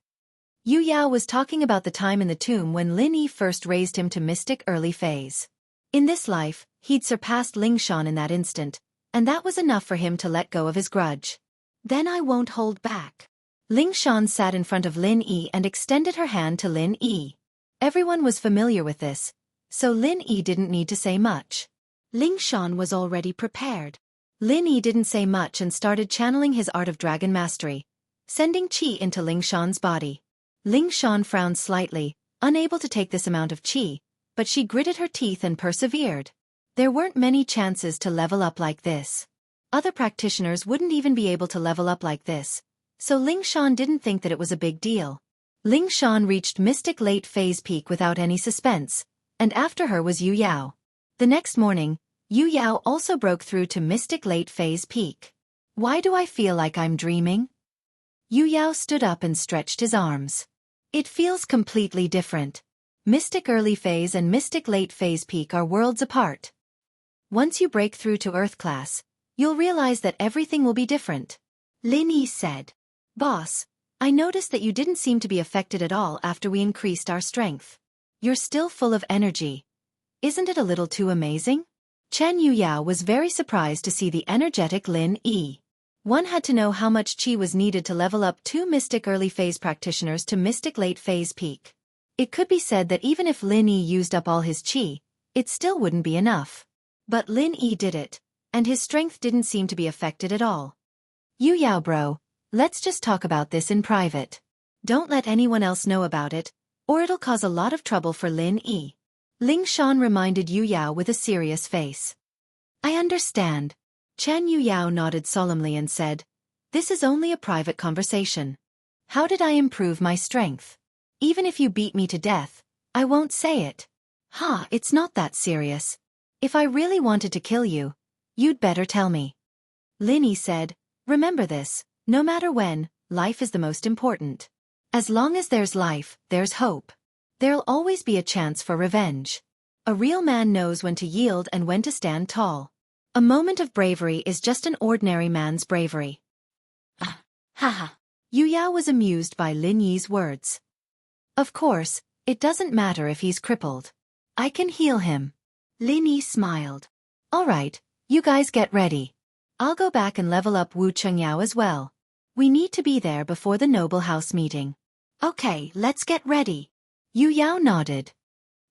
B: Yu Yao was talking about the time in the tomb when Lin Yi first raised him to mystic early phase. In this life, he'd surpassed Lingshan in that instant, and that was enough for him to let go of his grudge. Then I won't hold back. Lingshan sat in front of Lin Yi and extended her hand to Lin Yi. Everyone was familiar with this, so Lin Yi didn't need to say much. Lingshan was already prepared. Lin Yi didn't say much and started channeling his art of dragon mastery, sending qi into Lingshan's body. Lingshan frowned slightly, unable to take this amount of qi, but she gritted her teeth and persevered. There weren't many chances to level up like this. Other practitioners wouldn't even be able to level up like this, so Lingshan didn't think that it was a big deal. Lingshan reached mystic late phase peak without any suspense, and after her was Yu Yao. The next morning, Yu Yao also broke through to mystic late phase peak. Why do I feel like I'm dreaming? Yu Yao stood up and stretched his arms. It feels completely different. Mystic early phase and mystic late phase peak are worlds apart. Once you break through to Earth class, you'll realize that everything will be different. Lin Yi said. Boss, I noticed that you didn't seem to be affected at all after we increased our strength. You're still full of energy. Isn't it a little too amazing? Chen Yu Yao was very surprised to see the energetic Lin Yi. One had to know how much qi was needed to level up 2 mystic early phase practitioners to mystic late phase peak. It could be said that even if Lin Yi used up all his qi, it still wouldn't be enough. But Lin Yi did it, and his strength didn't seem to be affected at all. Yu Yao bro, let's just talk about this in private. Don't let anyone else know about it, or it'll cause a lot of trouble for Lin Yi. Lingshan reminded Yu Yao with a serious face. I understand. Chen Yu Yao nodded solemnly and said, this is only a private conversation. How did I improve my strength? Even if you beat me to death, I won't say it. It's not that serious. If I really wanted to kill you, you'd better tell me. Lin Yi said, remember this, no matter when, life is the most important. As long as there's life, there's hope. There'll always be a chance for revenge. A real man knows when to yield and when to stand tall. A moment of bravery is just an ordinary man's bravery. Haha. Yu Yao was amused by Lin Yi's words. Of course, it doesn't matter if he's crippled. I can heal him. Lin Yi smiled. All right, you guys get ready. I'll go back and level up Wuxia as well. We need to be there before the noble house meeting. Okay, let's get ready. Yu Yao nodded.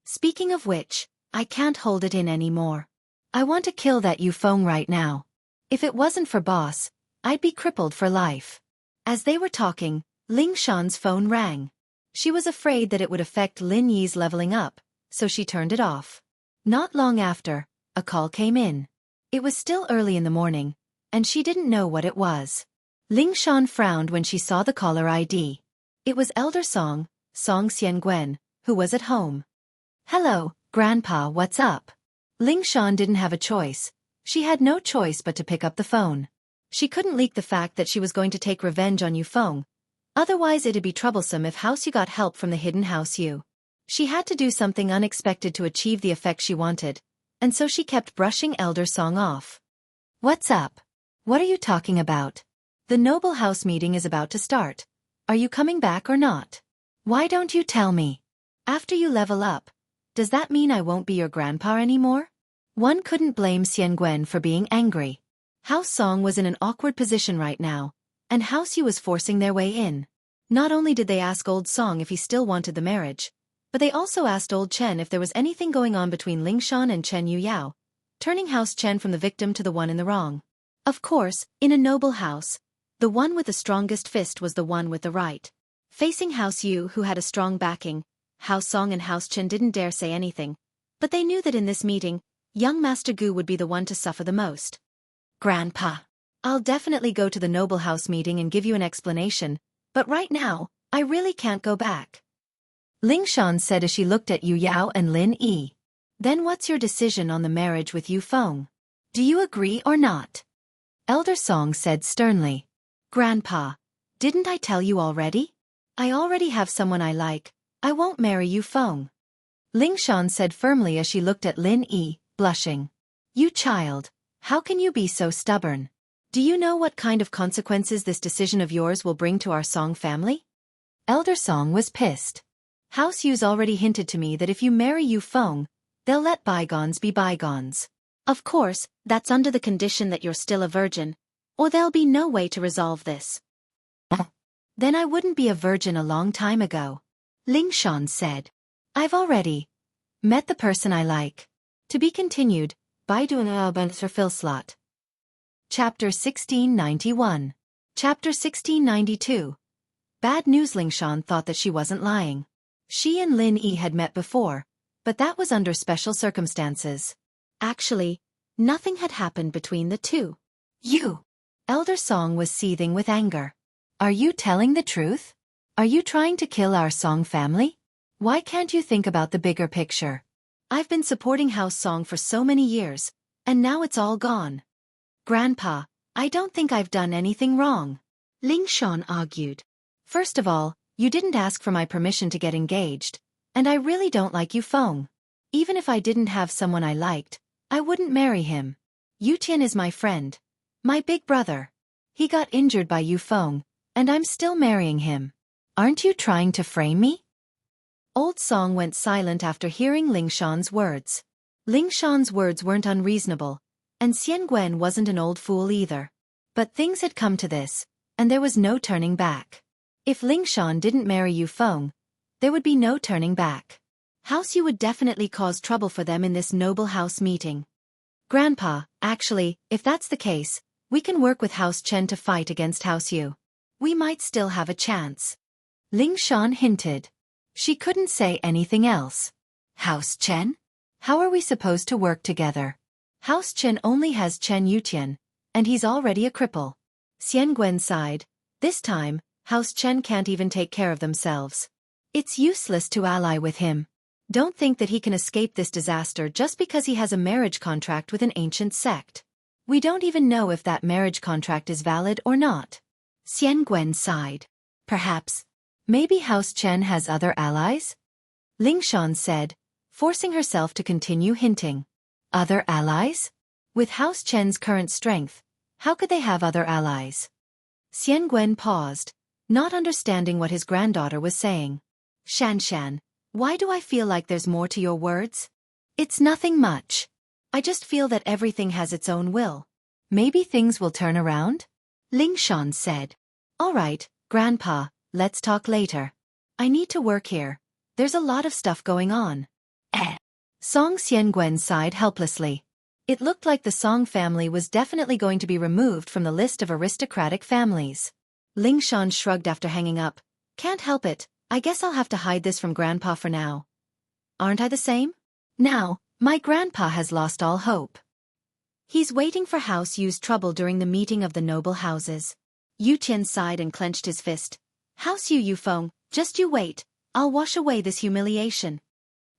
B: Speaking of which, I can't hold it in anymore. I want to kill that Yufeng right now. If it wasn't for boss, I'd be crippled for life. As they were talking, Lingshan's phone rang. She was afraid that it would affect Lin Yi's leveling up, so she turned it off. Not long after, a call came in. It was still early in the morning, and she didn't know what it was. Lingshan frowned when she saw the caller ID. It was Elder Song Xiangwen, who was at home. Hello, Grandpa, what's up? Lingshan didn't have a choice. She had no choice but to pick up the phone. She couldn't leak the fact that she was going to take revenge on Yufeng. Otherwise it'd be troublesome if House Yu got help from the hidden House Yu. She had to do something unexpected to achieve the effect she wanted, and so she kept brushing Elder Song off. What's up? What are you talking about? The noble house meeting is about to start. Are you coming back or not? Why don't you tell me? After you level up, does that mean I won't be your grandpa anymore? One couldn't blame Xiangwen for being angry. House Song was in an awkward position right now, and House Yu was forcing their way in. Not only did they ask Old Song if he still wanted the marriage, but they also asked Old Chen if there was anything going on between Lingshan and Chen Yu Yao, turning House Chen from the victim to the one in the wrong. Of course, in a noble house, the one with the strongest fist was the one with the right. Facing House Yu, who had a strong backing, House Song and House Chen didn't dare say anything, but they knew that in this meeting, young Master Gu would be the one to suffer the most. Grandpa. I'll definitely go to the noble house meeting and give you an explanation, but right now, I really can't go back. Ling Shan said as she looked at Yu Yao and Lin Yi. Then what's your decision on the marriage with Yu Feng? Do you agree or not? Elder Song said sternly. Grandpa, didn't I tell you already? I already have someone I like. I won't marry Yu Feng. Ling Shan said firmly as she looked at Lin Yi, blushing. You child, how can you be so stubborn? Do you know what kind of consequences this decision of yours will bring to our Song family? Elder Song was pissed. House Yu's already hinted to me that if you marry Yu Feng, they'll let bygones be bygones. Of course, that's under the condition that you're still a virgin, or there'll be no way to resolve this. Then I wouldn't be a virgin a long time ago. Ling Shan said. I've already met the person I like. To be continued, by doing a fill slot. Chapter 1691. Chapter 1692. Bad news. Ling Shan thought that she wasn't lying. She and Lin Yi had met before, but that was under special circumstances. Actually, nothing had happened between the two. You! Elder Song was seething with anger. Are you telling the truth? Are you trying to kill our Song family? Why can't you think about the bigger picture? I've been supporting House Song for so many years, and now it's all gone. Grandpa, I don't think I've done anything wrong. Ling Shan argued. First of all, you didn't ask for my permission to get engaged, and I really don't like Yu Feng. Even if I didn't have someone I liked, I wouldn't marry him. Yu Tian is my friend. My big brother. He got injured by Yu Feng, and I'm still marrying him. Aren't you trying to frame me? Old Song went silent after hearing Ling Shan's words. Ling Shan's words weren't unreasonable, and Xian Gwen wasn't an old fool either. But things had come to this, and there was no turning back. If Ling Shan didn't marry Yu Feng, there would be no turning back. House Yu would definitely cause trouble for them in this noble house meeting. Grandpa, actually, if that's the case, we can work with House Chen to fight against House Yu. We might still have a chance. Ling Shan hinted. She couldn't say anything else. House Chen? How are we supposed to work together? House Chen only has Chen Yutian, and he's already a cripple. Xian Gwen sighed. This time, House Chen can't even take care of themselves. It's useless to ally with him. Don't think that he can escape this disaster just because he has a marriage contract with an ancient sect. We don't even know if that marriage contract is valid or not. Xian Gwen sighed. Perhaps. Maybe House Chen has other allies? Ling Shan said, forcing herself to continue hinting. Other allies? With House Chen's current strength, how could they have other allies? Xian Gwen paused, not understanding what his granddaughter was saying. Xianxia, why do I feel like there's more to your words? It's nothing much. I just feel that everything has its own will. Maybe things will turn around? Ling Shan said. All right, Grandpa, let's talk later. I need to work here. There's a lot of stuff going on. Song Xian Gwen sighed helplessly. It looked like the Song family was definitely going to be removed from the list of aristocratic families. Ling Shan shrugged after hanging up. Can't help it, I guess I'll have to hide this from Grandpa for now. Aren't I the same? Now, my grandpa has lost all hope. He's waiting for House Yu's trouble during the meeting of the noble houses. Yu Tian sighed and clenched his fist. House Yu Feng, just you wait, I'll wash away this humiliation.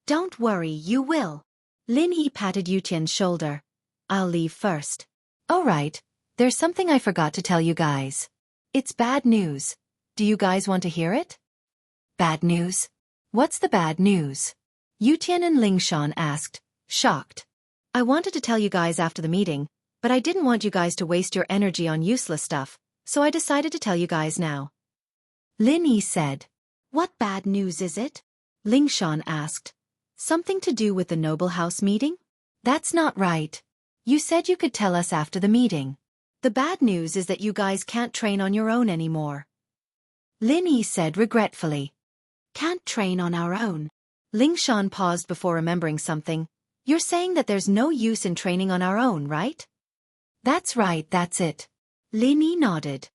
B: Don't worry, you will. Lin Yi patted Yu Tian's shoulder. I'll leave first. All right, there's something I forgot to tell you guys. It's bad news. Do you guys want to hear it? Bad news? What's the bad news? Yu Tian and Ling Shan asked, shocked. I wanted to tell you guys after the meeting, but I didn't want you guys to waste your energy on useless stuff, so I decided to tell you guys now. Lin Yi said. What bad news is it? Ling Shan asked. Something to do with the noble house meeting? That's not right. You said you could tell us after the meeting. The bad news is that you guys can't train on your own anymore. Lin Yi said regretfully. Can't train on our own? Ling Shan paused before remembering something. You're saying that there's no use in training on our own, right? That's right, that's it. Lin Yi nodded.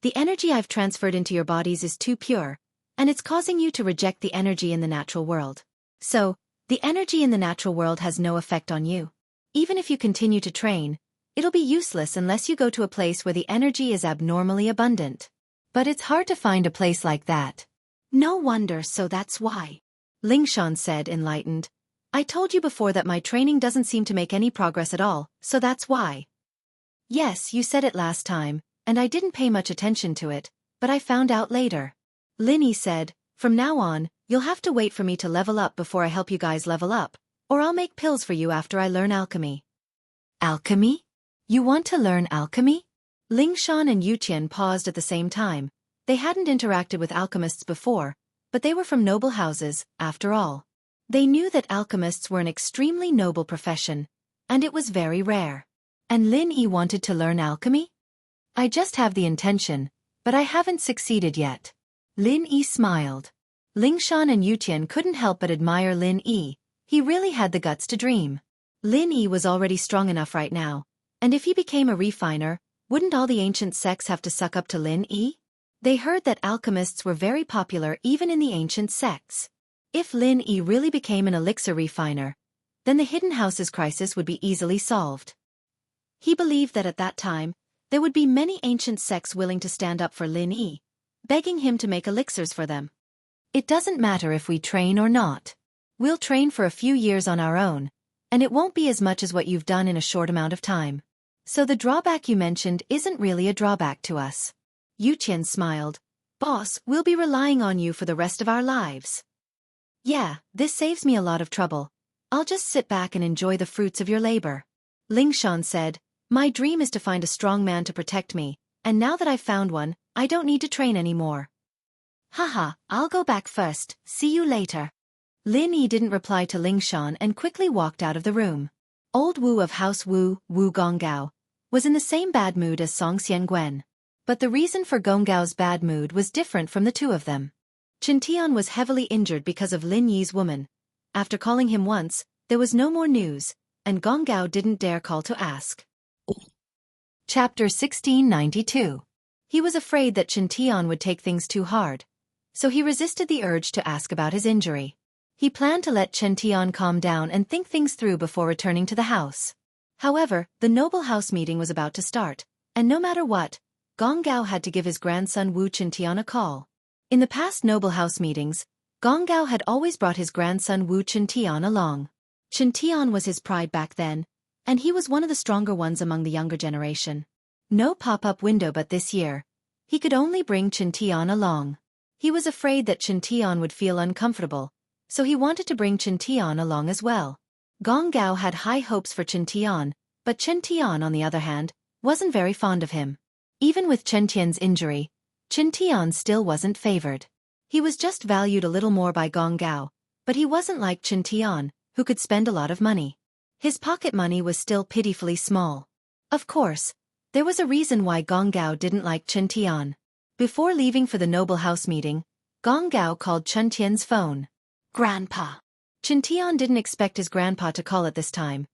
B: The energy I've transferred into your bodies is too pure, and it's causing you to reject the energy in the natural world. So, the energy in the natural world has no effect on you. Even if you continue to train, It'll be useless unless you go to a place where the energy is abnormally abundant. But it's hard to find a place like that. No wonder, so that's why. Lingshan said, enlightened. I told you before that my training doesn't seem to make any progress at all, so that's why. Yes, you said it last time, and I didn't pay much attention to it, but I found out later. Lin Yi said, from now on, you'll have to wait for me to level up before I help you guys level up, or I'll make pills for you after I learn alchemy. Alchemy? You want to learn alchemy? Lingshan and Yuqian paused at the same time. They hadn't interacted with alchemists before, but they were from noble houses, after all. They knew that alchemists were an extremely noble profession, and it was very rare. And Lin Yi wanted to learn alchemy? I just have the intention, but I haven't succeeded yet. Lin Yi smiled. Lingshan and Yuqian couldn't help but admire Lin Yi. He really had the guts to dream. Lin Yi was already strong enough right now, and if he became a refiner, wouldn't all the ancient sects have to suck up to Lin Yi? They heard that alchemists were very popular even in the ancient sects. If Lin Yi really became an elixir refiner, then the Hidden House's crisis would be easily solved. He believed that at that time, there would be many ancient sects willing to stand up for Lin Yi, begging him to make elixirs for them. It doesn't matter if we train or not. We'll train for a few years on our own, and it won't be as much as what you've done in a short amount of time. So the drawback you mentioned isn't really a drawback to us. Yuqian smiled. Boss, we'll be relying on you for the rest of our lives. Yeah, this saves me a lot of trouble. I'll just sit back and enjoy the fruits of your labor. Lingshan said, my dream is to find a strong man to protect me, and now that I've found one, I don't need to train anymore. Haha, I'll go back first, see you later. Lin Yi didn't reply to Lingshan and quickly walked out of the room. Old Wu of House Wu, Wu Gonggao, was in the same bad mood as Song Xiangwen. But the reason for Gonggao's bad mood was different from the two of them. Qintian was heavily injured because of Lin Yi's woman. After calling him once, there was no more news, and Gonggao didn't dare call to ask. Chapter 1692. He was afraid that Qintian would take things too hard, so he resisted the urge to ask about his injury. He planned to let Qintian calm down and think things through before returning to the house. However, the noble house meeting was about to start, and no matter what, Gonggao had to give his grandson Wu Qintian a call. In the past noble house meetings, Gonggao had always brought his grandson Wu Qintian along. Qintian was his pride back then, and he was one of the stronger ones among the younger generation. No pop-up window, but this year, he could only bring Qintian along. He was afraid that Qintian would feel uncomfortable, so he wanted to bring Qintian along as well. Gonggao had high hopes for Qintian, but Qintian, on the other hand, wasn't very fond of him. Even with Qintian's injury, Qintian still wasn't favored. He was just valued a little more by Gonggao, but he wasn't like Qintian, who could spend a lot of money. His pocket money was still pitifully small. Of course, there was a reason why Gonggao didn't like Qintian. Before leaving for the noble house meeting, Gonggao called Qintian's phone. Grandpa. Qintian didn't expect his grandpa to call at this time.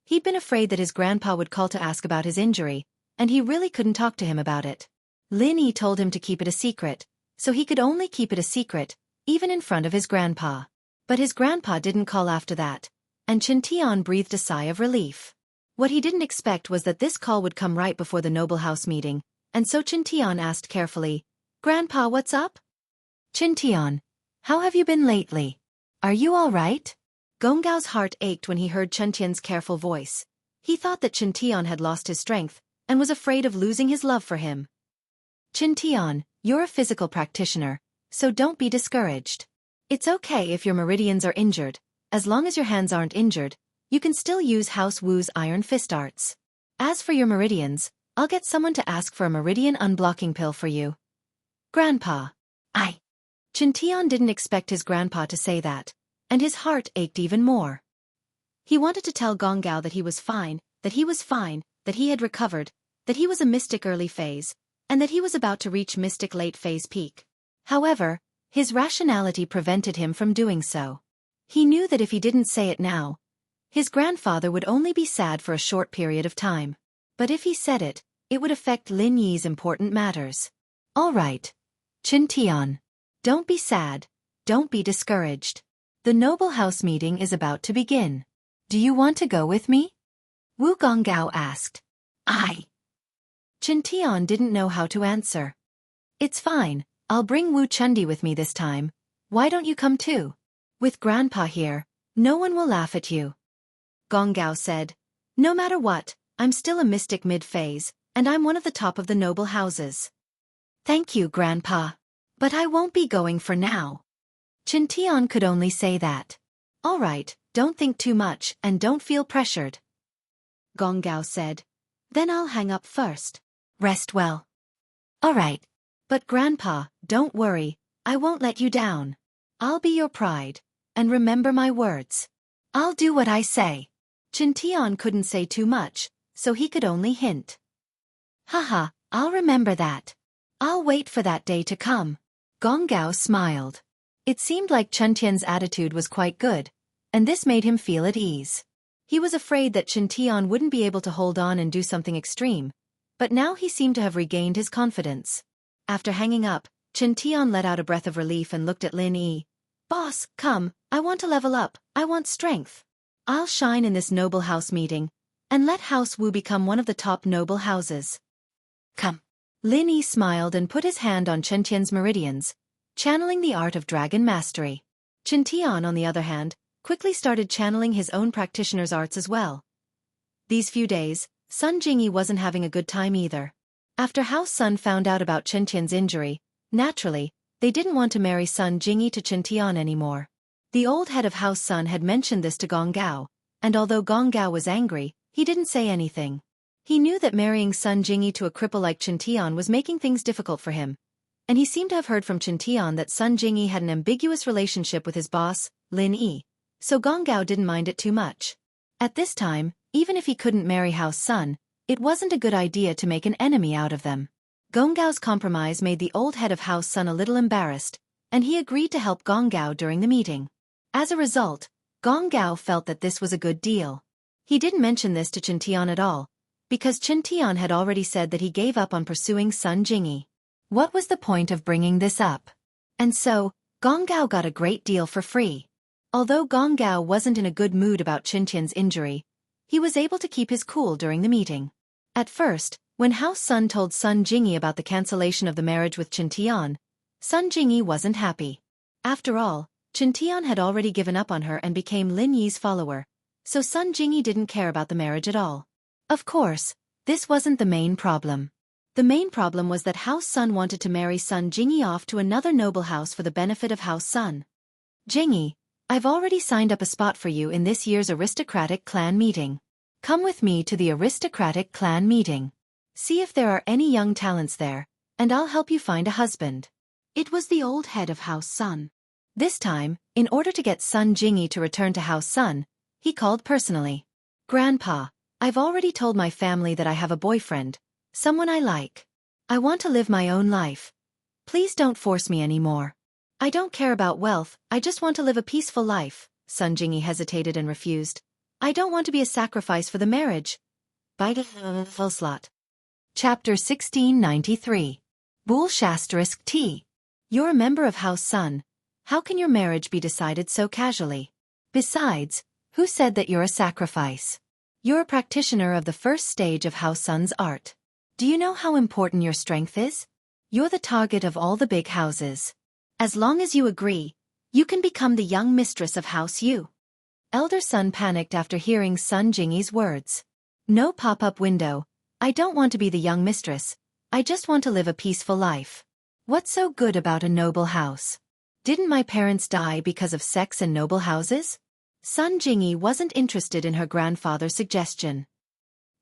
B: He'd been afraid that his grandpa would call to ask about his injury, and he really couldn't talk to him about it. Lin Yi told him to keep it a secret, so he could only keep it a secret, even in front of his grandpa. But his grandpa didn't call after that, and Qintian breathed a sigh of relief. What he didn't expect was that this call would come right before the noble house meeting, and so Qintian asked carefully, Grandpa, what's up? Qintian, how have you been lately? Are you all right? Gonggao's heart ached when he heard Qintian's careful voice. He thought that Qintian had lost his strength, and was afraid of losing his love for him. Qintian, you're a physical practitioner, so don't be discouraged. It's okay if your meridians are injured. As long as your hands aren't injured, you can still use House Wu's Iron Fist arts. As for your meridians, I'll get someone to ask for a meridian unblocking pill for you. Grandpa. Qintian didn't expect his grandpa to say that, and his heart ached even more. He wanted to tell Gonggao that he was fine, that he had recovered, that he was a mystic early phase, and that he was about to reach mystic late phase peak. However, his rationality prevented him from doing so. He knew that if he didn't say it now, his grandfather would only be sad for a short period of time. But if he said it, it would affect Lin Yi's important matters. All right. Qintian. Don't be sad, don't be discouraged. The noble house meeting is about to begin. Do you want to go with me? Wu Gonggao asked. Tian didn't know how to answer. It's fine, I'll bring Wu Chundi with me this time. Why don't you come too? With Grandpa here, no one will laugh at you. Gong Gao said. No matter what, I'm still a mystic mid-phase, and I'm one of the top of the noble houses. Thank you, Grandpa. But I won't be going for now. Tian could only say that. All right, don't think too much and don't feel pressured. Gong Gao said. Then I'll hang up first. Rest well. All right. But Grandpa, don't worry, I won't let you down. I'll be your pride, and remember my words. I'll do what I say. Tian couldn't say too much, so he could only hint. Haha, I'll remember that. I'll wait for that day to come. Gong Gao smiled. It seemed like Tian's attitude was quite good, and this made him feel at ease. He was afraid that Tian wouldn't be able to hold on and do something extreme, but now he seemed to have regained his confidence. After hanging up, Tian let out a breath of relief and looked at Lin Yi. Boss, come, I want to level up, I want strength. I'll shine in this noble house meeting, and let House Wu become one of the top noble houses. Come. Lin Yi smiled and put his hand on Tian's meridians, channeling the art of dragon mastery. Tian, on the other hand, quickly started channeling his own practitioner's arts as well. These few days, Sun Jingyi wasn't having a good time either. After House Sun found out about Tian's injury, naturally, they didn't want to marry Sun Jingyi to Tian anymore. The old head of House Sun had mentioned this to Gong Gao, and although Gong Gao was angry, he didn't say anything. He knew that marrying Sun Jingyi to a cripple like Tian was making things difficult for him, and he seemed to have heard from Tian that Sun Jingyi had an ambiguous relationship with his boss, Lin Yi, so Gong Gao didn't mind it too much. At this time, even if he couldn't marry House Sun, it wasn't a good idea to make an enemy out of them. Gong Gao's compromise made the old head of House Sun a little embarrassed, and he agreed to help Gong Gao during the meeting. As a result, Gong Gao felt that this was a good deal. He didn't mention this to Tian at all, because Tian had already said that he gave up on pursuing Sun Jingyi. What was the point of bringing this up? And so, Gong Gao got a great deal for free. Although Gong Gao wasn't in a good mood about Tian's injury, he was able to keep his cool during the meeting. At first, when House Sun told Sun Jingyi about the cancellation of the marriage with Tian, Sun Jingyi wasn't happy. After all, Tian had already given up on her and became Lin Yi's follower, so Sun Jingyi didn't care about the marriage at all. Of course, this wasn't the main problem. The main problem was that House Sun wanted to marry Sun Jingyi off to another noble house for the benefit of House Sun. Jingyi, I've already signed up a spot for you in this year's aristocratic clan meeting. Come with me to the aristocratic clan meeting. See if there are any young talents there, and I'll help you find a husband. It was the old head of House Sun. This time, in order to get Sun Jingyi to return to House Sun, he called personally. Grandpa, I've already told my family that I have a boyfriend, someone I like. I want to live my own life. Please don't force me anymore. I don't care about wealth, I just want to live a peaceful life. Sun Jingyi hesitated and refused. I don't want to be a sacrifice for the marriage. Full slot. Chapter 1693. Bull ****. You're a member of House Sun. How can your marriage be decided so casually? Besides, who said that you're a sacrifice? You're a practitioner of the first stage of House Sun's art. Do you know how important your strength is? You're the target of all the big houses. As long as you agree, you can become the young mistress of House Yu. Elder Sun panicked after hearing Sun Jingyi's words. No pop-up window. I don't want to be the young mistress. I just want to live a peaceful life. What's so good about a noble house? Didn't my parents die because of sex and noble houses? Sun Jingyi wasn't interested in her grandfather's suggestion.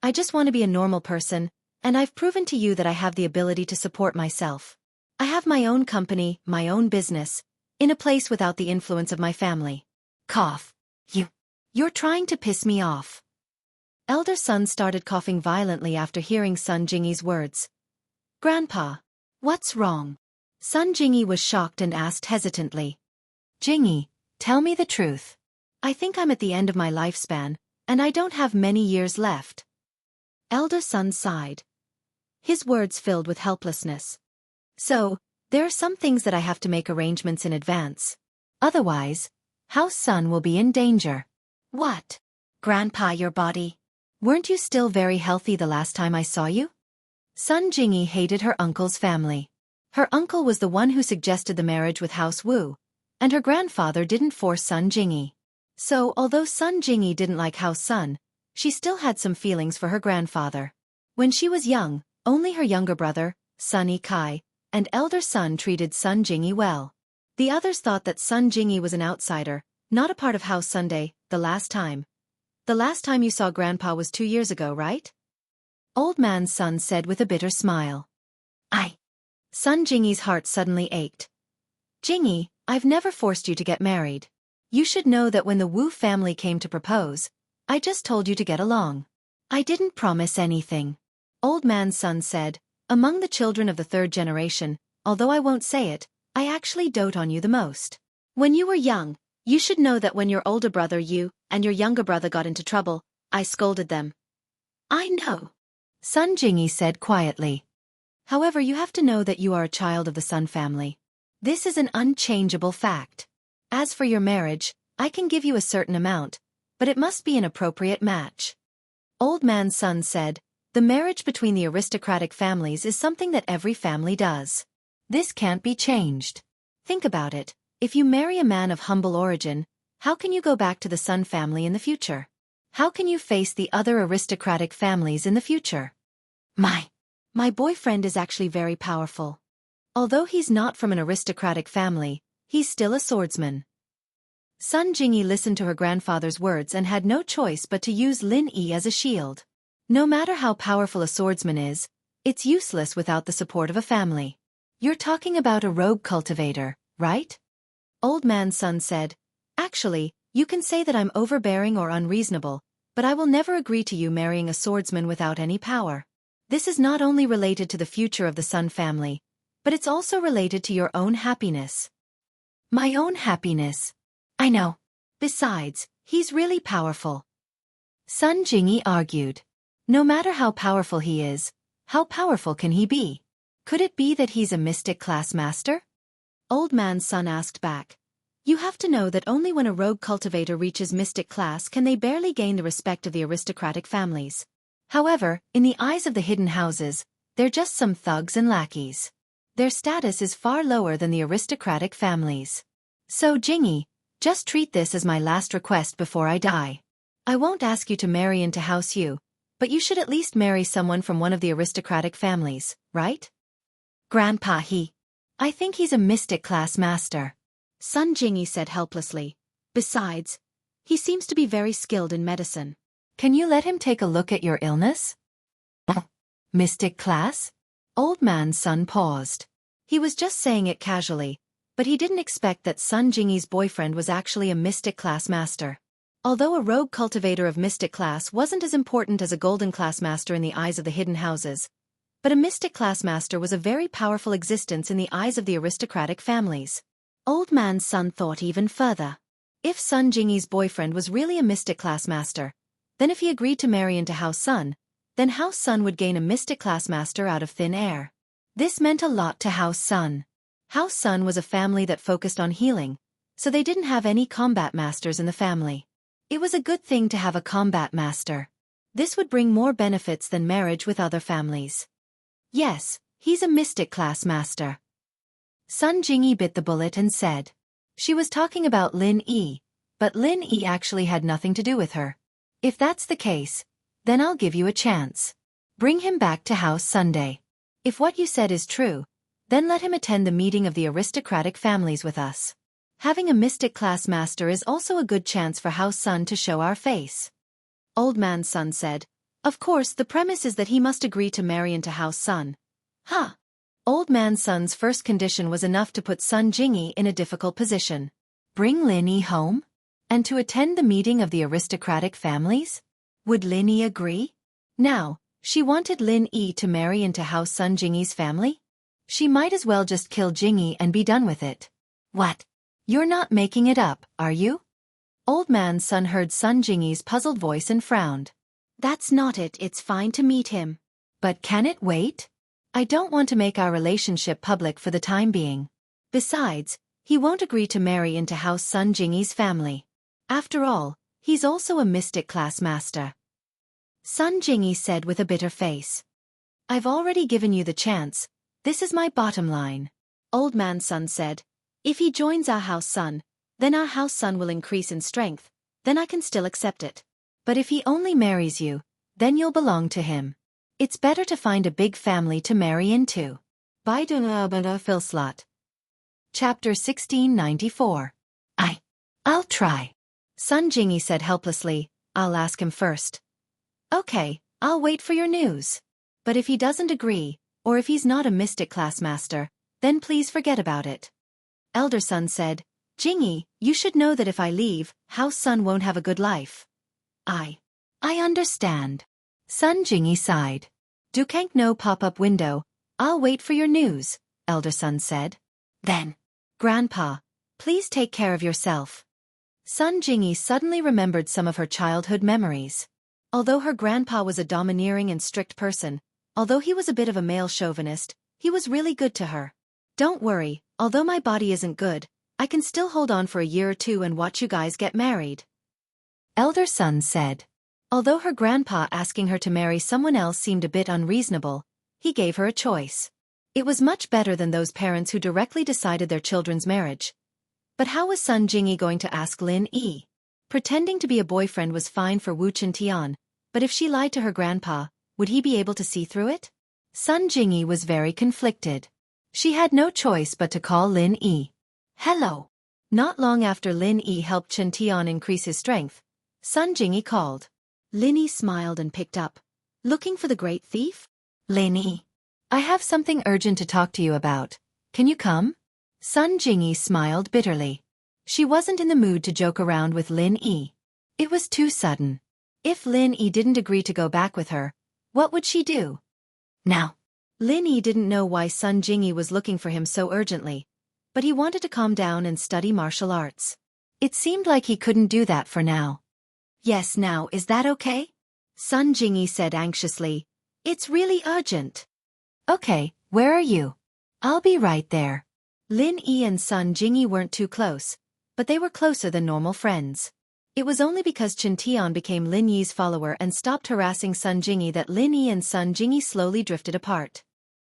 B: I just want to be a normal person, and I've proven to you that I have the ability to support myself. I have my own company, my own business, in a place without the influence of my family. Cough. You're trying to piss me off. Elder Sun started coughing violently after hearing Sun Jingyi's words. Grandpa, what's wrong? Sun Jingyi was shocked and asked hesitantly. Jingyi, tell me the truth. I think I'm at the end of my lifespan, and I don't have many years left. Elder Sun sighed. His words filled with helplessness. So, there are some things that I have to make arrangements in advance. Otherwise, House Sun will be in danger. What? Grandpa, your body. Weren't you still very healthy the last time I saw you? Sun Jingyi hated her uncle's family. Her uncle was the one who suggested the marriage with House Wu, and her grandfather didn't force Sun Jingyi. So, although Sun Jingyi didn't like House Sun, she still had some feelings for her grandfather. When she was young, only her younger brother, Sun Yikai, and elder son treated Sun Jingyi well. The others thought that Sun Jingyi was an outsider, not a part of House Sunday. The last time you saw Grandpa was 2 years ago, right? Old man's son said with a bitter smile. Sun Jingyi's heart suddenly ached. Jingyi, I've never forced you to get married. You should know that when the Wu family came to propose, I just told you to get along. I didn't promise anything. Old man's son said, among the children of the third generation, although I won't say it, I actually dote on you the most. When you were young, you should know that when your older brother you and your younger brother got into trouble, I scolded them. I know, Sun Jingyi said quietly. However, you have to know that you are a child of the Sun family. This is an unchangeable fact. As for your marriage, I can give you a certain amount, but it must be an appropriate match. Old man's son said, the marriage between the aristocratic families is something that every family does. This can't be changed. Think about it, if you marry a man of humble origin, how can you go back to the Sun family in the future? How can you face the other aristocratic families in the future? My boyfriend is actually very powerful. Although he's not from an aristocratic family, he's still a swordsman. Sun Jingyi listened to her grandfather's words and had no choice but to use Lin Yi as a shield. No matter how powerful a swordsman is, it's useless without the support of a family. You're talking about a rogue cultivator, right? Old man's son said, actually, you can say that I'm overbearing or unreasonable, but I will never agree to you marrying a swordsman without any power. This is not only related to the future of the Sun family, but it's also related to your own happiness. My own happiness. I know. Besides, he's really powerful. Sun Jingyi argued. No matter how powerful he is, how powerful can he be? Could it be that he's a mystic class master? Old man's son asked back. You have to know that only when a rogue cultivator reaches mystic class can they barely gain the respect of the aristocratic families. However, in the eyes of the hidden houses, they're just some thugs and lackeys. Their status is far lower than the aristocratic families. So Jingyi, just treat this as my last request before I die. I won't ask you to marry into House Yu, but you should at least marry someone from one of the aristocratic families, right? Grandpa I think he's a mystic class master. Sun Jingyi said helplessly. Besides, he seems to be very skilled in medicine. Can you let him take a look at your illness? Mystic class? Old man's son paused. He was just saying it casually, but he didn't expect that Sun Jingyi's boyfriend was actually a mystic class master. Although a rogue cultivator of mystic class wasn't as important as a golden class master in the eyes of the hidden houses, but a mystic class master was a very powerful existence in the eyes of the aristocratic families. Old man's son thought even further. If Sun Jingyi's boyfriend was really a mystic class master, then if he agreed to marry into House Sun, then House Sun would gain a mystic class master out of thin air. This meant a lot to House Sun. House Sun was a family that focused on healing, so they didn't have any combat masters in the family. It was a good thing to have a combat master. This would bring more benefits than marriage with other families. Yes, he's a mystic class master. Sun Jingyi bit the bullet and said. She was talking about Lin Yi, but Lin Yi actually had nothing to do with her. If that's the case, then I'll give you a chance. Bring him back to House Sunday. If what you said is true, then let him attend the meeting of the aristocratic families with us. Having a mystic class master is also a good chance for House Sun to show our face. Old man's son said, of course the premise is that he must agree to marry into House Sun. Old man's son's first condition was enough to put Sun Jingyi in a difficult position. Bring Lin Yi home? And to attend the meeting of the aristocratic families? Would Lin Yi agree? Now, she wanted Lin Yi to marry into House Sun Jingyi's family? She might as well just kill Jingyi and be done with it. What? You're not making it up, are you? Old man's son heard Sun Jingyi's puzzled voice and frowned. That's not it, it's fine to meet him. But can it wait? I don't want to make our relationship public for the time being. Besides, he won't agree to marry into House Sun Jingyi's family. After all, he's also a mystic class master. Sun Jingyi said with a bitter face. I've already given you the chance. This is my bottom line. Old man Sun said, if he joins our house Sun, then our house Sun will increase in strength, then I can still accept it. But if he only marries you, then you'll belong to him. It's better to find a big family to marry into. Filslot. Chapter 1694. I'll try. Sun Jingyi said helplessly, I'll ask him first. Okay, I'll wait for your news. But if he doesn't agree, or if he's not a mystic class master, then please forget about it. Elder Sun said, Jingyi, you should know that if I leave, House Sun won't have a good life. I understand. Sun Jingyi sighed. Dukank no pop-up window. I'll wait for your news, Elder Sun said. Then. Grandpa, please take care of yourself. Sun Jingyi suddenly remembered some of her childhood memories. Although her grandpa was a domineering and strict person, although he was a bit of a male chauvinist, he was really good to her. Don't worry, although my body isn't good, I can still hold on for a year or two and watch you guys get married. Elder Sun said. Although her grandpa asking her to marry someone else seemed a bit unreasonable, he gave her a choice. It was much better than those parents who directly decided their children's marriage. But how was Sun Jingyi going to ask Lin Yi? Pretending to be a boyfriend was fine for Wu Tian, but if she lied to her grandpa, would he be able to see through it? Sun Jingyi was very conflicted. She had no choice but to call Lin Yi. Hello. Not long after Lin Yi helped Chen Tian increase his strength, Sun Jingyi called. Lin Yi smiled and picked up. Looking for the great thief? Lin Yi. I have something urgent to talk to you about. Can you come? Sun Jingyi smiled bitterly. She wasn't in the mood to joke around with Lin Yi. It was too sudden. If Lin Yi didn't agree to go back with her, what would she do? Now, Lin Yi didn't know why Sun Jingyi was looking for him so urgently, but he wanted to calm down and study martial arts. It seemed like he couldn't do that for now. Yes, now, is that okay? Sun Jingyi said anxiously. It's really urgent. Okay, where are you? I'll be right there. Lin Yi and Sun Jingyi weren't too close, but they were closer than normal friends. It was only because Chen Tian became Lin Yi's follower and stopped harassing Sun Jingyi that Lin Yi and Sun Jingyi slowly drifted apart.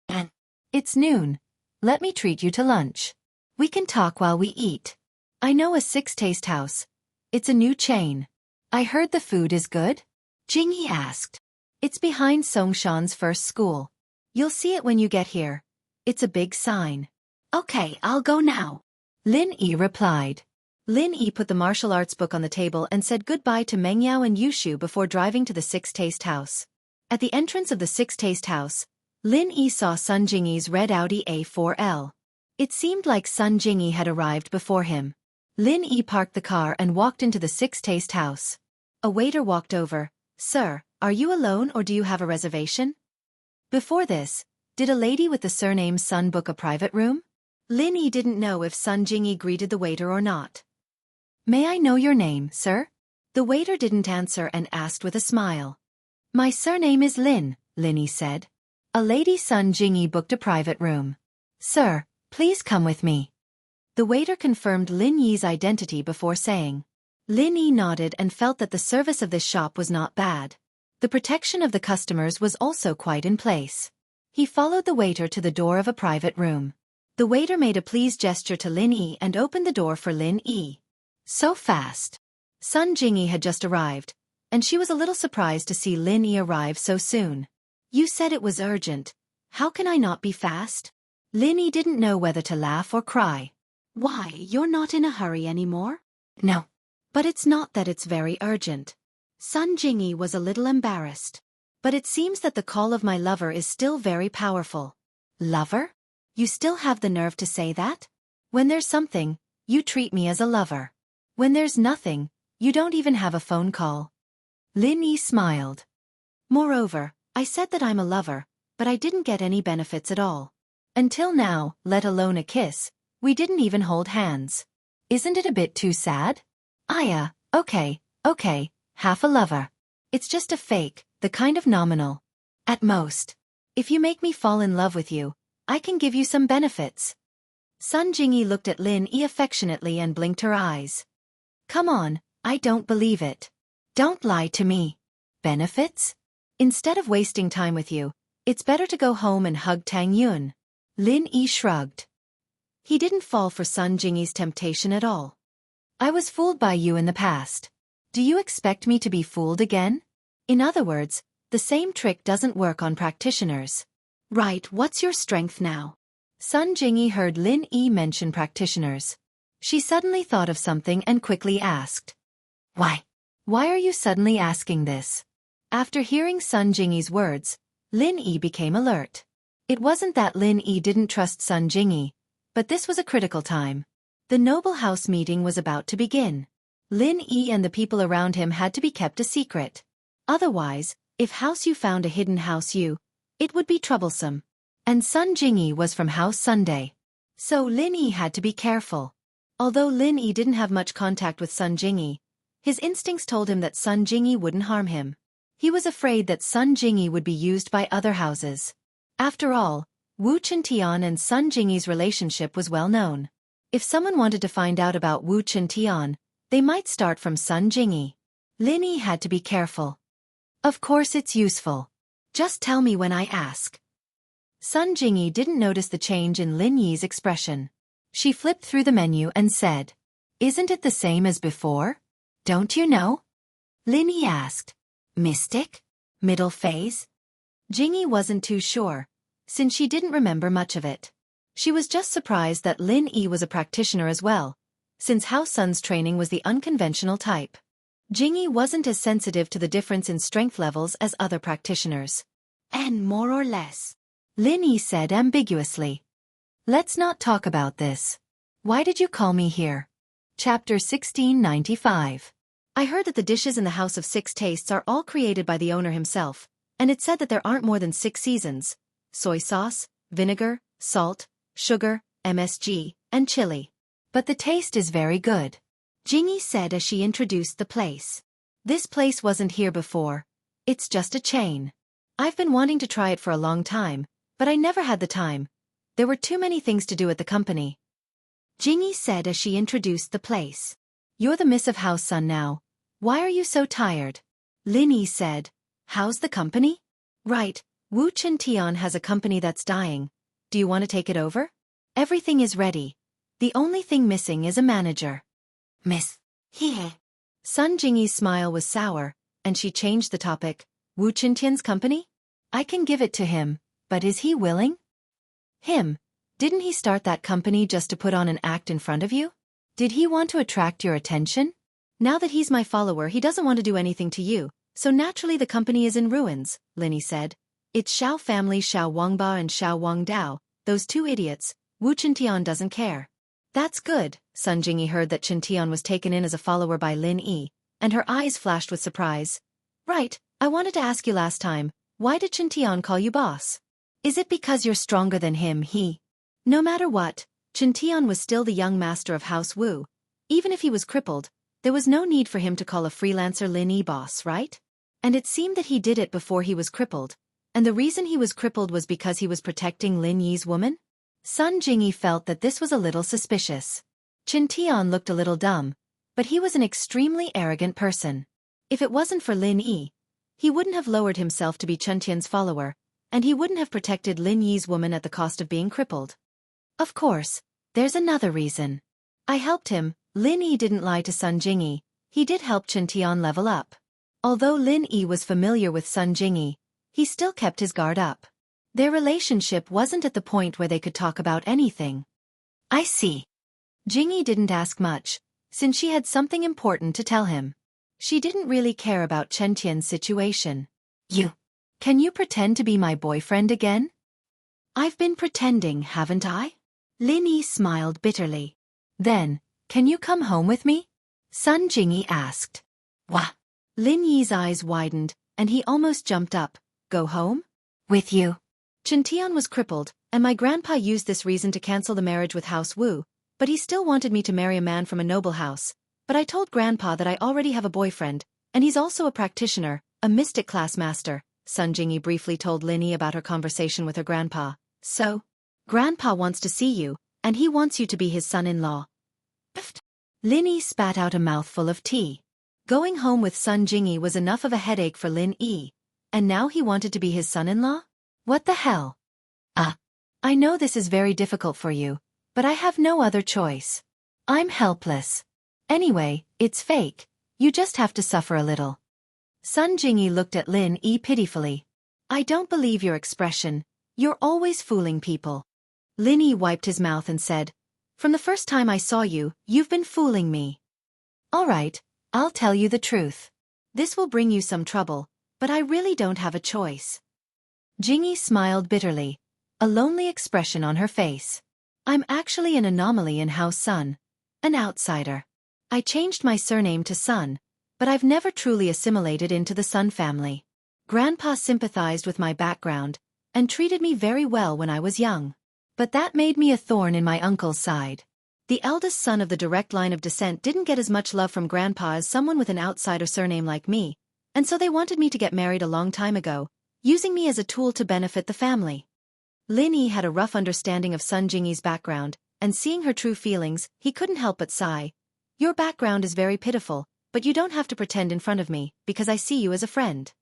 B: And it's noon. Let me treat you to lunch. We can talk while we eat. I know a Six Taste House. It's a new chain. I heard the food is good? Jingyi asked. It's behind Songshan's first school. You'll see it when you get here. It's a big sign. Okay, I'll go now. Lin Yi replied. Lin Yi put the martial arts book on the table and said goodbye to Meng Yao and Yushu before driving to the Six Taste House. At the entrance of the Six Taste House, Lin Yi saw Sun Jingyi's red Audi A4L. It seemed like Sun Jingyi had arrived before him. Lin Yi parked the car and walked into the Six Taste House. A waiter walked over. Sir, are you alone or do you have a reservation? Before this, did a lady with the surname Sun book a private room? Lin Yi didn't know if Sun Jingyi greeted the waiter or not. May I know your name, sir? The waiter didn't answer and asked with a smile. My surname is Lin, Lin Yi said. A lady Sun Jingyi booked a private room. Sir, please come with me. The waiter confirmed Lin Yi's identity before saying. Lin Yi nodded and felt that the service of this shop was not bad. The protection of the customers was also quite in place. He followed the waiter to the door of a private room. The waiter made a pleased gesture to Lin Yi and opened the door for Lin Yi. So fast. Sun Jingyi had just arrived, and she was a little surprised to see Lin Yi arrive so soon. You said it was urgent. How can I not be fast? Lin Yi didn't know whether to laugh or cry. Why, you're not in a hurry anymore? No. But it's not that it's very urgent. Sun Jingyi was a little embarrassed. But it seems that the call of my lover is still very powerful. Lover? You still have the nerve to say that? When there's something, you treat me as a lover. When there's nothing, you don't even have a phone call. Lin Yi smiled. Moreover, I said that I'm a lover, but I didn't get any benefits at all. Until now, let alone a kiss, we didn't even hold hands. Isn't it a bit too sad? Okay, half a lover. It's just a fake, the kind of nominal. At most. If you make me fall in love with you, I can give you some benefits. Sun Jingyi looked at Lin Yi affectionately and blinked her eyes. Come on, I don't believe it. Don't lie to me. Benefits? Instead of wasting time with you, it's better to go home and hug Tang Yun. Lin Yi shrugged. He didn't fall for Sun Jingyi's temptation at all. I was fooled by you in the past. Do you expect me to be fooled again? In other words, the same trick doesn't work on practitioners. Right, what's your strength now? Sun Jingyi heard Lin Yi mention practitioners. She suddenly thought of something and quickly asked. Why? Why are you suddenly asking this? After hearing Sun Jingyi's words, Lin Yi became alert. It wasn't that Lin Yi didn't trust Sun Jingyi, but this was a critical time. The noble house meeting was about to begin. Lin Yi and the people around him had to be kept a secret. Otherwise, if House Yu found a hidden House Yu, it would be troublesome. And Sun Jingyi was from House Sunday. So Lin Yi had to be careful. Although Lin Yi didn't have much contact with Sun Jingyi, his instincts told him that Sun Jingyi wouldn't harm him. He was afraid that Sun Jingyi would be used by other houses. After all, Wu Chintian and Sun Jingyi's relationship was well known. If someone wanted to find out about Wu Chintian, they might start from Sun Jingyi. Lin Yi had to be careful. Of course it's useful. Just tell me when I ask. Sun Jingyi didn't notice the change in Lin Yi's expression. She flipped through the menu and said, Isn't it the same as before? Don't you know? Lin Yi asked. Mystic? Middle phase? Jingyi wasn't too sure, since she didn't remember much of it. She was just surprised that Lin Yi was a practitioner as well, since House Sun's training was the unconventional type. Jingyi wasn't as sensitive to the difference in strength levels as other practitioners. And more or less, Lin Yi said ambiguously. Let's not talk about this. Why did you call me here? Chapter 1695. I heard that the dishes in the House of Six Tastes are all created by the owner himself, and it said that there aren't more than 6 seasons: soy sauce, vinegar, salt, sugar, MSG, and chili. But the taste is very good, Jingyi said as she introduced the place. This place wasn't here before. It's just a chain. I've been wanting to try it for a long time, but I never had the time. There were too many things to do at the company, Jingyi said as she introduced the place. You're the Miss of House Sun now. Why are you so tired? Lin Yi said. How's the company? Right, Wu Chintian has a company that's dying. Do you want to take it over? Everything is ready. The only thing missing is a manager. Miss. Heh. Sun Jingyi's smile was sour, and she changed the topic. Wu Chintian's company? I can give it to him, but is he willing? Him? Didn't he start that company just to put on an act in front of you? Did he want to attract your attention? Now that he's my follower, he doesn't want to do anything to you, so naturally the company is in ruins, Lin Yi said. It's Xiao family, Xiao Wangba and Xiao Wangdao, those 2 idiots. Wu Chintian doesn't care. That's good. Sun Jingyi heard that Chintian was taken in as a follower by Lin Yi, and her eyes flashed with surprise. Right, I wanted to ask you last time, why did Chintian call you boss? Is it because you're stronger than him? No matter what, Chintian was still the young master of House Wu. Even if he was crippled, there was no need for him to call a freelancer Lin Yi boss, right? And it seemed that he did it before he was crippled, and the reason he was crippled was because he was protecting Lin Yi's woman? Sun Jingyi felt that this was a little suspicious. Chintian looked a little dumb, but he was an extremely arrogant person. If it wasn't for Lin Yi, he wouldn't have lowered himself to be Chintian's follower, and he wouldn't have protected Lin Yi's woman at the cost of being crippled. Of course, there's another reason. I helped him. Lin Yi didn't lie to Sun Jingyi. He did help Chintian level up. Although Lin Yi was familiar with Sun Jingyi, he still kept his guard up. Their relationship wasn't at the point where they could talk about anything. I see. Jingyi didn't ask much, since she had something important to tell him. She didn't really care about Chintian's situation. Can you pretend to be my boyfriend again? I've been pretending, haven't I? Lin Yi smiled bitterly. Then, can you come home with me? Sun Jingyi asked. What? Lin Yi's eyes widened, and he almost jumped up. Go home? With you? Chintian was crippled, and my grandpa used this reason to cancel the marriage with House Wu, but he still wanted me to marry a man from a noble house. But I told grandpa that I already have a boyfriend, and he's also a practitioner, a mystic class master. Sun Jingyi briefly told Lin Yi about her conversation with her grandpa. So, grandpa wants to see you, and he wants you to be his son-in-law. Lin Yi spat out a mouthful of tea. Going home with Sun Jingyi was enough of a headache for Lin Yi, and now he wanted to be his son-in-law? What the hell? I know this is very difficult for you, but I have no other choice. I'm helpless. Anyway, it's fake. You just have to suffer a little. Sun Jingyi looked at Lin Yi pitifully. I don't believe your expression. You're always fooling people. Lin Yi wiped his mouth and said, From the first time I saw you, you've been fooling me. All right, I'll tell you the truth. This will bring you some trouble, but I really don't have a choice. Jingyi smiled bitterly, a lonely expression on her face. I'm actually an anomaly in House Sun, an outsider. I changed my surname to Sun, but I've never truly assimilated into the Sun family. Grandpa sympathized with my background and treated me very well when I was young. But that made me a thorn in my uncle's side. The eldest son of the direct line of descent didn't get as much love from Grandpa as someone with an outsider surname like me, and so they wanted me to get married a long time ago, using me as a tool to benefit the family. Lin Yi had a rough understanding of Sun Jingyi's background, and seeing her true feelings, he couldn't help but sigh. Your background is very pitiful, but you don't have to pretend in front of me, because I see you as a friend.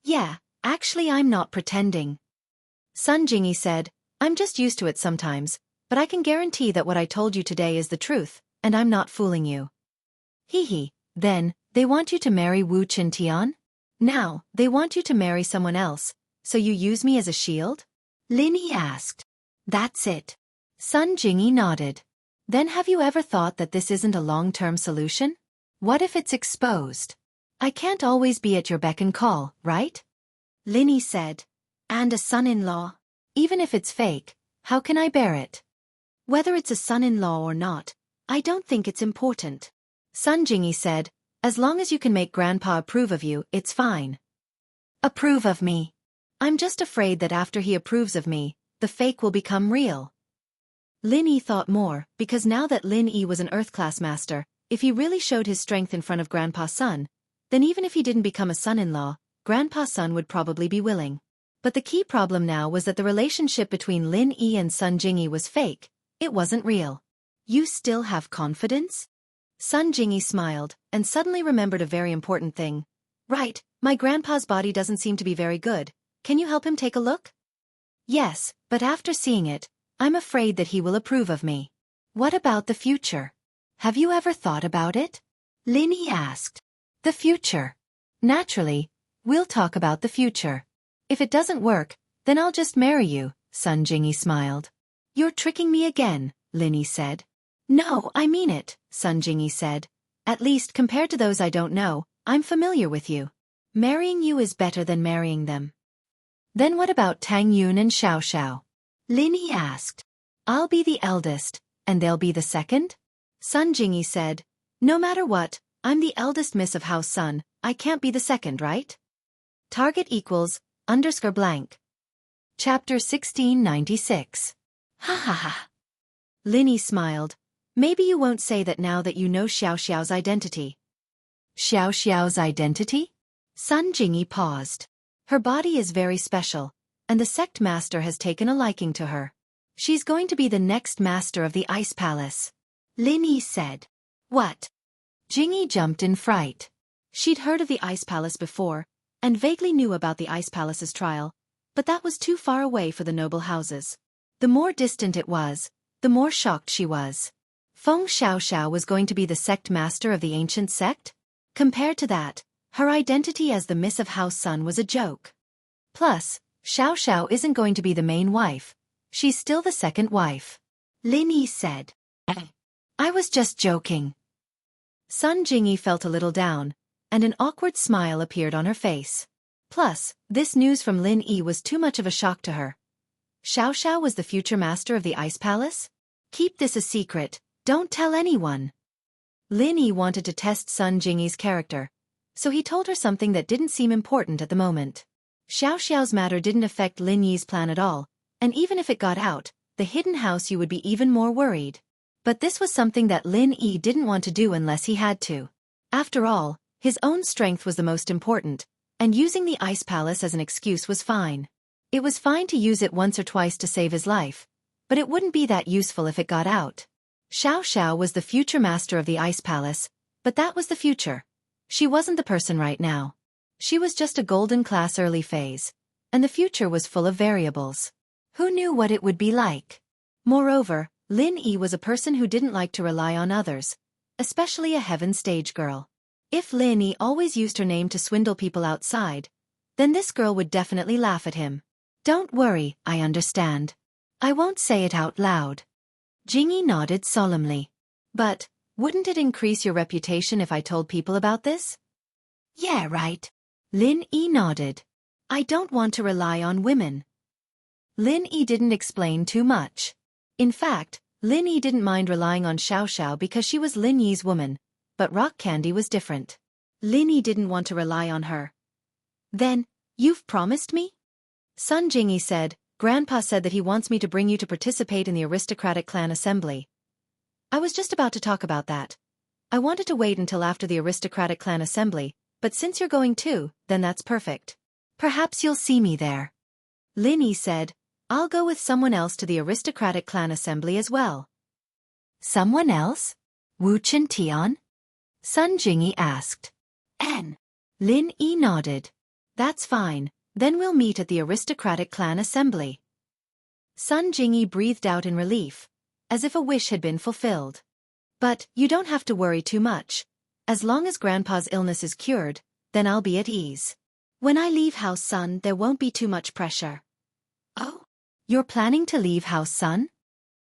B: Yeah, actually I'm not pretending. Sun Jingyi said, I'm just used to it sometimes, but I can guarantee that what I told you today is the truth, and I'm not fooling you. Hee. Then, they want you to marry Wu Qintian? Now, they want you to marry someone else, so you use me as a shield? Lin Yi asked. That's it. Sun Jingyi nodded. Then have you ever thought that this isn't a long-term solution? What if it's exposed? I can't always be at your beck and call, right? Lin Yi said. And a son-in-law? Even if it's fake, how can I bear it? Whether it's a son-in-law or not, I don't think it's important. Sun Jingyi said, as long as you can make Grandpa approve of you, it's fine. Approve of me? I'm just afraid that after he approves of me, the fake will become real. Lin Yi thought more, because now that Lin Yi was an Earth-class master, if he really showed his strength in front of Grandpa Sun, then even if he didn't become a son-in-law, Grandpa Sun would probably be willing. But the key problem now was that the relationship between Lin Yi and Sun Jingyi was fake, it wasn't real. You still have confidence? Sun Jingyi smiled, and suddenly remembered a very important thing. Right, my grandpa's body doesn't seem to be very good. Can you help him take a look? Yes, but after seeing it, I'm afraid that he will approve of me. What about the future? Have you ever thought about it? Lin Yi asked. The future? Naturally, we'll talk about the future. If it doesn't work, then I'll just marry you, Sun Jingyi smiled. You're tricking me again, Lin Yi said. No, I mean it, Sun Jingyi said. At least compared to those I don't know, I'm familiar with you. Marrying you is better than marrying them. Then what about Tang Yun and Xiao? Lin Yi asked. I'll be the eldest, and they'll be the second? Sun Jingyi said, no matter what, I'm the eldest miss of House Sun, I can't be the second, right? Target equals, _blank. Chapter 1696. Ha ha ha. Lin Yi smiled. Maybe you won't say that now that you know Xiaoxiao's identity. Xiaoxiao's identity? Sun Jingyi paused. Her body is very special, and the sect master has taken a liking to her. She's going to be the next master of the Ice Palace. Lin Yi said. What? Jingyi jumped in fright. She'd heard of the Ice Palace before, and vaguely knew about the Ice Palace's trial, but that was too far away for the noble houses. The more distant it was, the more shocked she was. Feng Xiaoxiao was going to be the sect master of the ancient sect? Compared to that, her identity as the Miss of House Sun was a joke. Plus, Xiaoxiao isn't going to be the main wife. She's still the second wife. Lin Yi said. I was just joking. Sun Jingyi felt a little down, and an awkward smile appeared on her face. Plus, this news from Lin Yi was too much of a shock to her. Xiaoxiao was the future master of the Ice Palace? Keep this a secret, don't tell anyone. Lin Yi wanted to test Sun Jingyi's character, so he told her something that didn't seem important at the moment. Xiaoxiao's matter didn't affect Lin Yi's plan at all, and even if it got out, the hidden house you would be even more worried. But this was something that Lin Yi didn't want to do unless he had to. After all, his own strength was the most important, and using the Ice Palace as an excuse was fine. It was fine to use it once or twice to save his life, but it wouldn't be that useful if it got out. Xiaoxiao was the future master of the Ice Palace, but that was the future. She wasn't the person right now. She was just a golden class early phase, and the future was full of variables. Who knew what it would be like? Moreover, Lin Yi was a person who didn't like to rely on others, especially a heaven stage girl. If Lin Yi always used her name to swindle people outside, then this girl would definitely laugh at him. Don't worry, I understand. I won't say it out loud. Jingyi nodded solemnly. But, wouldn't it increase your reputation if I told people about this? Yeah, right. Lin Yi nodded. I don't want to rely on women. Lin Yi didn't explain too much. In fact, Lin Yi didn't mind relying on Xiaoxiao because she was Lin Yi's woman, but Rock Candy was different. Lin Yi didn't want to rely on her. Then, you've promised me? Sun Jingyi said, Grandpa said that he wants me to bring you to participate in the aristocratic clan assembly. I was just about to talk about that. I wanted to wait until after the aristocratic clan assembly, but since you're going too, then that's perfect. Perhaps you'll see me there. Lin Yi said, I'll go with someone else to the aristocratic clan assembly as well. Someone else? Wu Tian? Sun Jingyi asked. N. Lin Yi nodded. That's fine, then we'll meet at the aristocratic clan assembly. Sun Jingyi breathed out in relief, as if a wish had been fulfilled. But you don't have to worry too much. As long as Grandpa's illness is cured, then I'll be at ease. When I leave House Sun, there won't be too much pressure. Oh? You're planning to leave House Sun?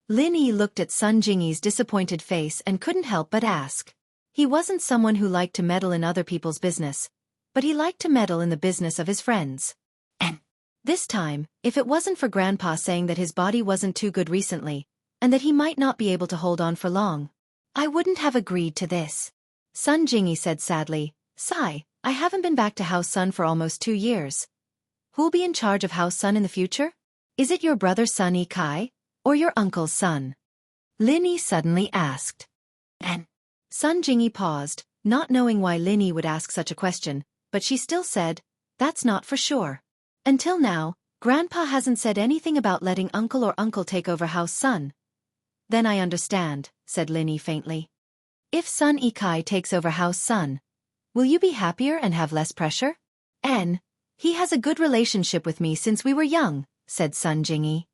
B: Lin Yi looked at Sun Jingyi's disappointed face and couldn't help but ask. He wasn't someone who liked to meddle in other people's business, but he liked to meddle in the business of his friends. And this time, if it wasn't for Grandpa saying that his body wasn't too good recently, and that he might not be able to hold on for long, I wouldn't have agreed to this. Sun Jingyi said sadly, Sigh, I haven't been back to House Sun for almost 2 years. Who'll be in charge of House Sun in the future? Is it your brother Sun Yikai, or your uncle's son? Lin Yi suddenly asked. And Sun Jingyi paused, not knowing why Lin Yi would ask such a question, but she still said, That's not for sure. Until now, Grandpa hasn't said anything about letting uncle take over House Sun. Then I understand, said Lin Yi faintly. If Sun Yikai takes over House Sun, will you be happier and have less pressure? He has a good relationship with me since we were young, said Sun Jingyi.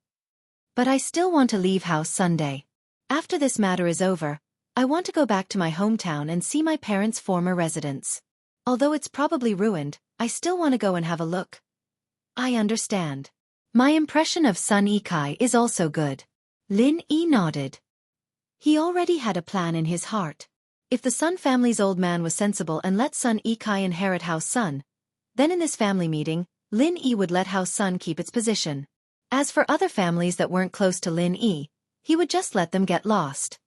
B: But I still want to leave House Sunday. After this matter is over, I want to go back to my hometown and see my parents' former residence. Although it's probably ruined, I still want to go and have a look. I understand. My impression of Sun Yikai is also good. Lin Yi nodded. He already had a plan in his heart. If the Sun family's old man was sensible and let Sun Yikai inherit House Sun, then in this family meeting, Lin Yi would let House Sun keep its position. As for other families that weren't close to Lin Yi, he would just let them get lost.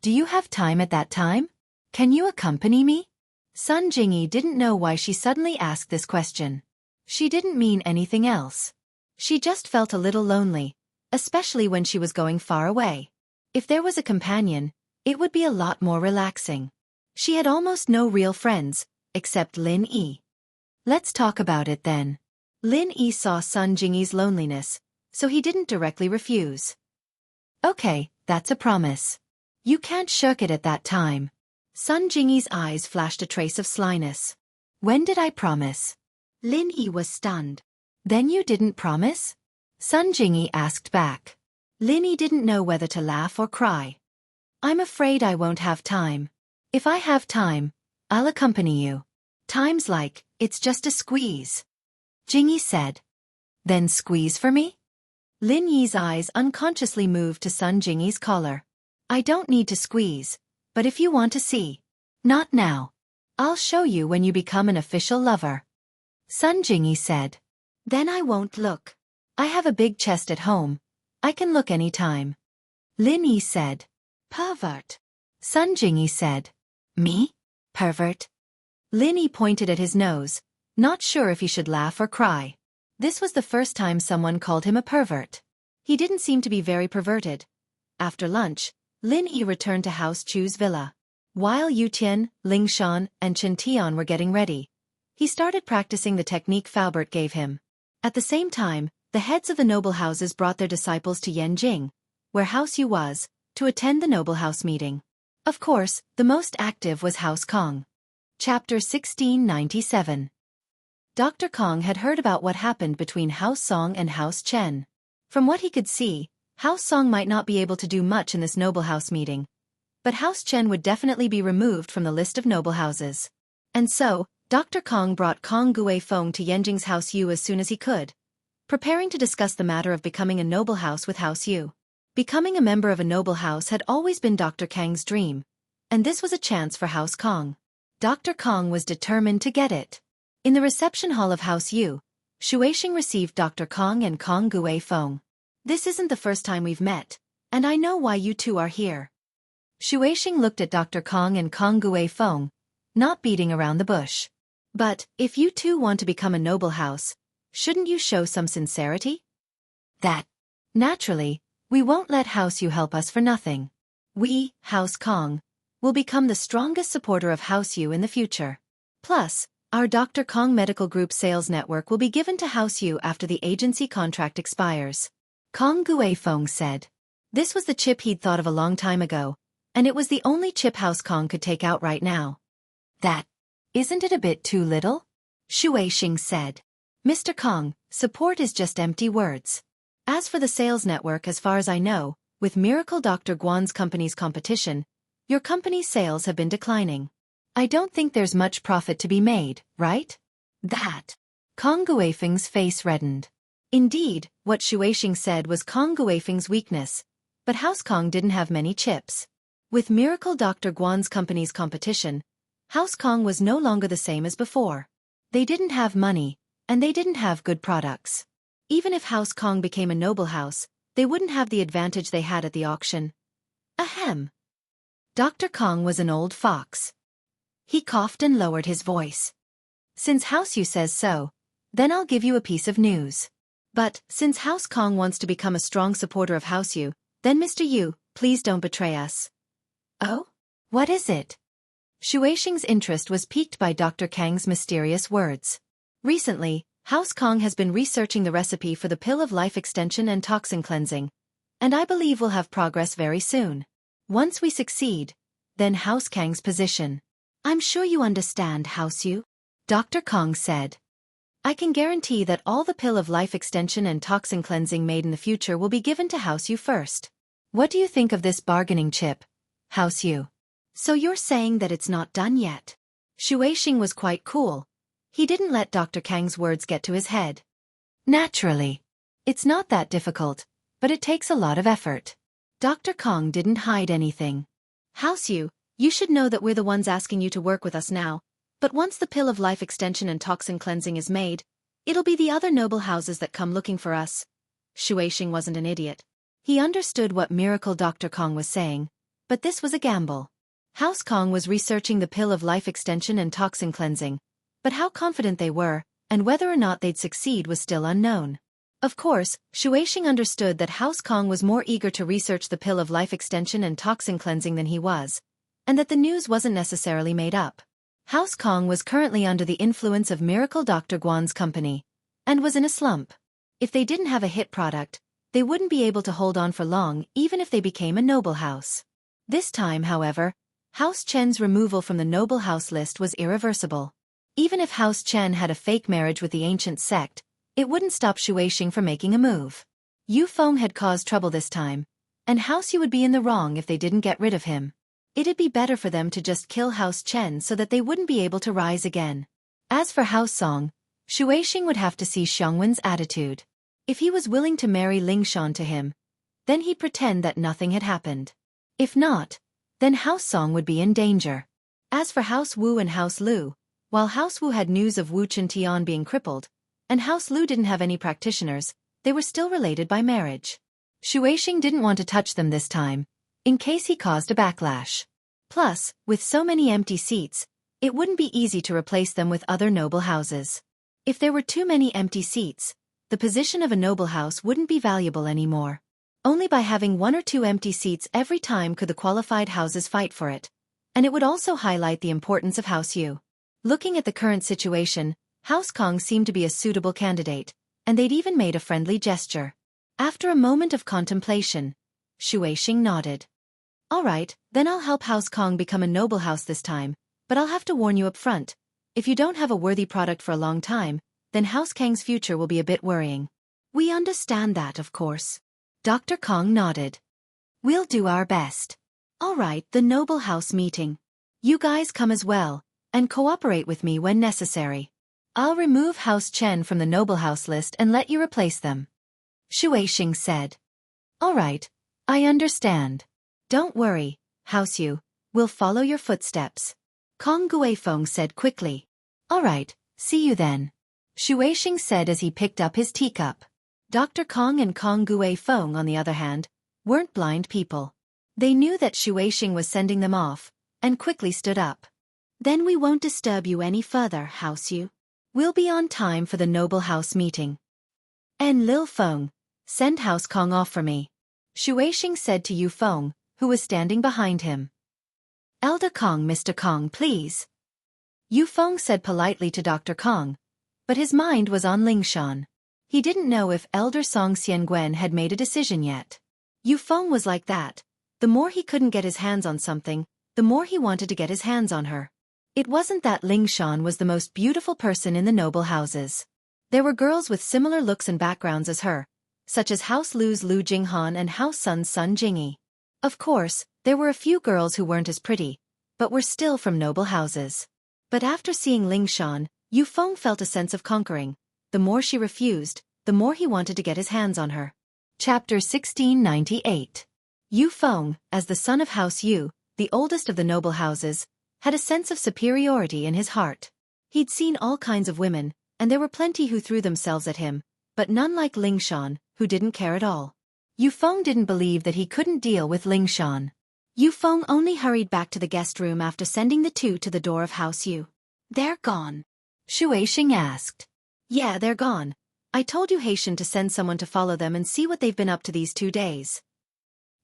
B: Do you have time at that time? Can you accompany me? Sun Jingyi didn't know why she suddenly asked this question. She didn't mean anything else. She just felt a little lonely, especially when she was going far away. If there was a companion, it would be a lot more relaxing. She had almost no real friends, except Lin Yi. Let's talk about it then. Lin Yi saw Sun Jingyi's loneliness, so he didn't directly refuse. Okay, that's a promise. You can't shirk it at that time. Sun Jingyi's eyes flashed a trace of slyness. When did I promise? Lin Yi was stunned. Then you didn't promise? Sun Jingyi asked back. Lin Yi didn't know whether to laugh or cry. I'm afraid I won't have time. If I have time, I'll accompany you. Time's like, it's just a squeeze. Jingyi said. Then squeeze for me? Lin Yi's eyes unconsciously moved to Sun Jingyi's collar. I don't need to squeeze, but if you want to see. Not now. I'll show you when you become an official lover. Sun Jingyi said. Then I won't look. I have a big chest at home. I can look any time. Lin Yi said. Pervert. Sun Jingyi said. Me? Pervert? Lin Yi pointed at his nose, not sure if he should laugh or cry. This was the first time someone called him a pervert. He didn't seem to be very perverted. After lunch, Lin Yi returned to House Chu's villa. While Yu Tian, Ling Shan, and Chen Tian were getting ready, he started practicing the technique Faubert gave him. At the same time, the heads of the noble houses brought their disciples to Yanjing, where House Yu was, to attend the noble house meeting. Of course, the most active was House Kong. Chapter 1697. Dr. Kong had heard about what happened between House Song and House Chen. From what he could see, House Song might not be able to do much in this noble house meeting, but House Chen would definitely be removed from the list of noble houses. And so, Dr. Kong brought Kong Guifeng to Yanjing's House Yu as soon as he could, preparing to discuss the matter of becoming a noble house with House Yu. Becoming a member of a noble house had always been Dr. Kang's dream, and this was a chance for House Kong. Dr. Kong was determined to get it. In the reception hall of House Yu, Shuixing received Dr. Kong and Kong Guifeng. "This isn't the first time we've met, and I know why you two are here." Shuixing looked at Dr. Kong and Kong Guifeng, not beating around the bush. "But, if you two want to become a noble house, shouldn't you show some sincerity?" "That. Naturally, we won't let House Yu help us for nothing. We, House Kong, will become the strongest supporter of House Yu in the future. Plus, our Dr. Kong Medical Group sales network will be given to House Yu after the agency contract expires," Kong Guifeng said. This was the chip he'd thought of a long time ago, and it was the only chip House Kong could take out right now. "That. Isn't it a bit too little?" Shuixing said. "Mr. Kong, support is just empty words. As for the sales network, as far as I know, with Miracle Dr. Guan's company's competition, your company's sales have been declining. I don't think there's much profit to be made, right?" "That." Kong Guifeng's face reddened. Indeed, what Shuixing said was Kong Guifeng's weakness, but House Kong didn't have many chips. With Miracle Dr. Guan's company's competition, House Kong was no longer the same as before. They didn't have money, and they didn't have good products. Even if House Kong became a noble house, they wouldn't have the advantage they had at the auction. Ahem. Dr. Kong was an old fox. He coughed and lowered his voice. "Since House Yu says so, then I'll give you a piece of news. But, since House Kong wants to become a strong supporter of House Yu, then Mr. Yu, please don't betray us." "Oh? What is it?" Shuixing's interest was piqued by Dr. Kang's mysterious words. "Recently, House Kong has been researching the recipe for the pill of life extension and toxin cleansing, and I believe we'll have progress very soon. Once we succeed, then House Kang's position." "I'm sure you understand, House Yu," Dr. Kong said. "I can guarantee that all the pill of life extension and toxin cleansing made in the future will be given to House Yu first. What do you think of this bargaining chip, House Yu?" "So you're saying that it's not done yet?" Shuixing was quite cool. He didn't let Dr. Kang's words get to his head. "Naturally. It's not that difficult, but it takes a lot of effort." Dr. Kong didn't hide anything. "House Yu, you should know that we're the ones asking you to work with us now, but once the pill of life extension and toxin cleansing is made, it'll be the other noble houses that come looking for us." Shuixing wasn't an idiot. He understood what Miracle Dr. Kong was saying, but this was a gamble. House Kong was researching the pill of life extension and toxin cleansing, but how confident they were, and whether or not they'd succeed was still unknown. Of course, Shuixing understood that House Kong was more eager to research the pill of life extension and toxin cleansing than he was, and that the news wasn't necessarily made up. House Kong was currently under the influence of Miracle Dr. Guan's company, and was in a slump. If they didn't have a hit product, they wouldn't be able to hold on for long even if they became a noble house. This time, however, House Chen's removal from the noble house list was irreversible. Even if House Chen had a fake marriage with the ancient sect, it wouldn't stop Shuixing from making a move. Yu Feng had caused trouble this time, and House Yu would be in the wrong if they didn't get rid of him. It'd be better for them to just kill House Chen so that they wouldn't be able to rise again. As for House Song, Shuixing would have to see Xiangwen's attitude. If he was willing to marry Ling Shan to him, then he'd pretend that nothing had happened. If not, then House Song would be in danger. As for House Wu and House Lu, while House Wu had news of Wu Chuntian being crippled, and House Lu didn't have any practitioners, they were still related by marriage. Shuixing didn't want to touch them this time, in case he caused a backlash. Plus, with so many empty seats, it wouldn't be easy to replace them with other noble houses. If there were too many empty seats, the position of a noble house wouldn't be valuable anymore. Only by having one or two empty seats every time could the qualified houses fight for it, and it would also highlight the importance of House Yu. Looking at the current situation, House Kong seemed to be a suitable candidate, and they'd even made a friendly gesture. After a moment of contemplation, Shuixing nodded. "All right, then I'll help House Kong become a noble house this time, but I'll have to warn you up front. If you don't have a worthy product for a long time, then House Kang's future will be a bit worrying. We understand that, of course. Dr. Kong nodded. We'll do our best. All right, the Noble House meeting. You guys come as well, and cooperate with me when necessary. I'll remove House Chen from the Noble House list and let you replace them. Shueishing said. All right, I understand. Don't worry, House Yu, we'll follow your footsteps. Kong Guifeng said quickly. All right, see you then. Shueishing said as he picked up his teacup. Dr. Kong and Kong Guifeng, on the other hand, weren't blind people. They knew that Shueishing was sending them off, and quickly stood up. Then we won't disturb you any further, House Yu. We'll be on time for the Noble House meeting. And Lil Feng, send House Kong off for me. Shueishing said to Yu Feng, who was standing behind him. Elder Kong, Mr. Kong, please. Yu Feng said politely to Dr. Kong, but his mind was on Lingshan. He didn't know if Elder Song Xiangwen had made a decision yet. Yu Feng was like that. The more he couldn't get his hands on something, the more he wanted to get his hands on her. It wasn't that Lingshan was the most beautiful person in the noble houses. There were girls with similar looks and backgrounds as her, such as House Lu's Lu Jinghan and House Sun's Sun Jingyi. Of course, there were a few girls who weren't as pretty, but were still from noble houses. But after seeing Lingshan, Yu Feng felt a sense of conquering. The more she refused, the more he wanted to get his hands on her. Chapter 1698. Yu Feng, as the son of House Yu, the oldest of the noble houses, had a sense of superiority in his heart. He'd seen all kinds of women, and there were plenty who threw themselves at him, but none like Lingshan, who didn't care at all. Yu Feng didn't believe that he couldn't deal with Lingshan. Yu Feng only hurried back to the guest room after sending the two to the door of House Yu. They're gone. Shueishing asked. Yeah, they're gone. I told Yu Haitian to send someone to follow them and see what they've been up to these 2 days.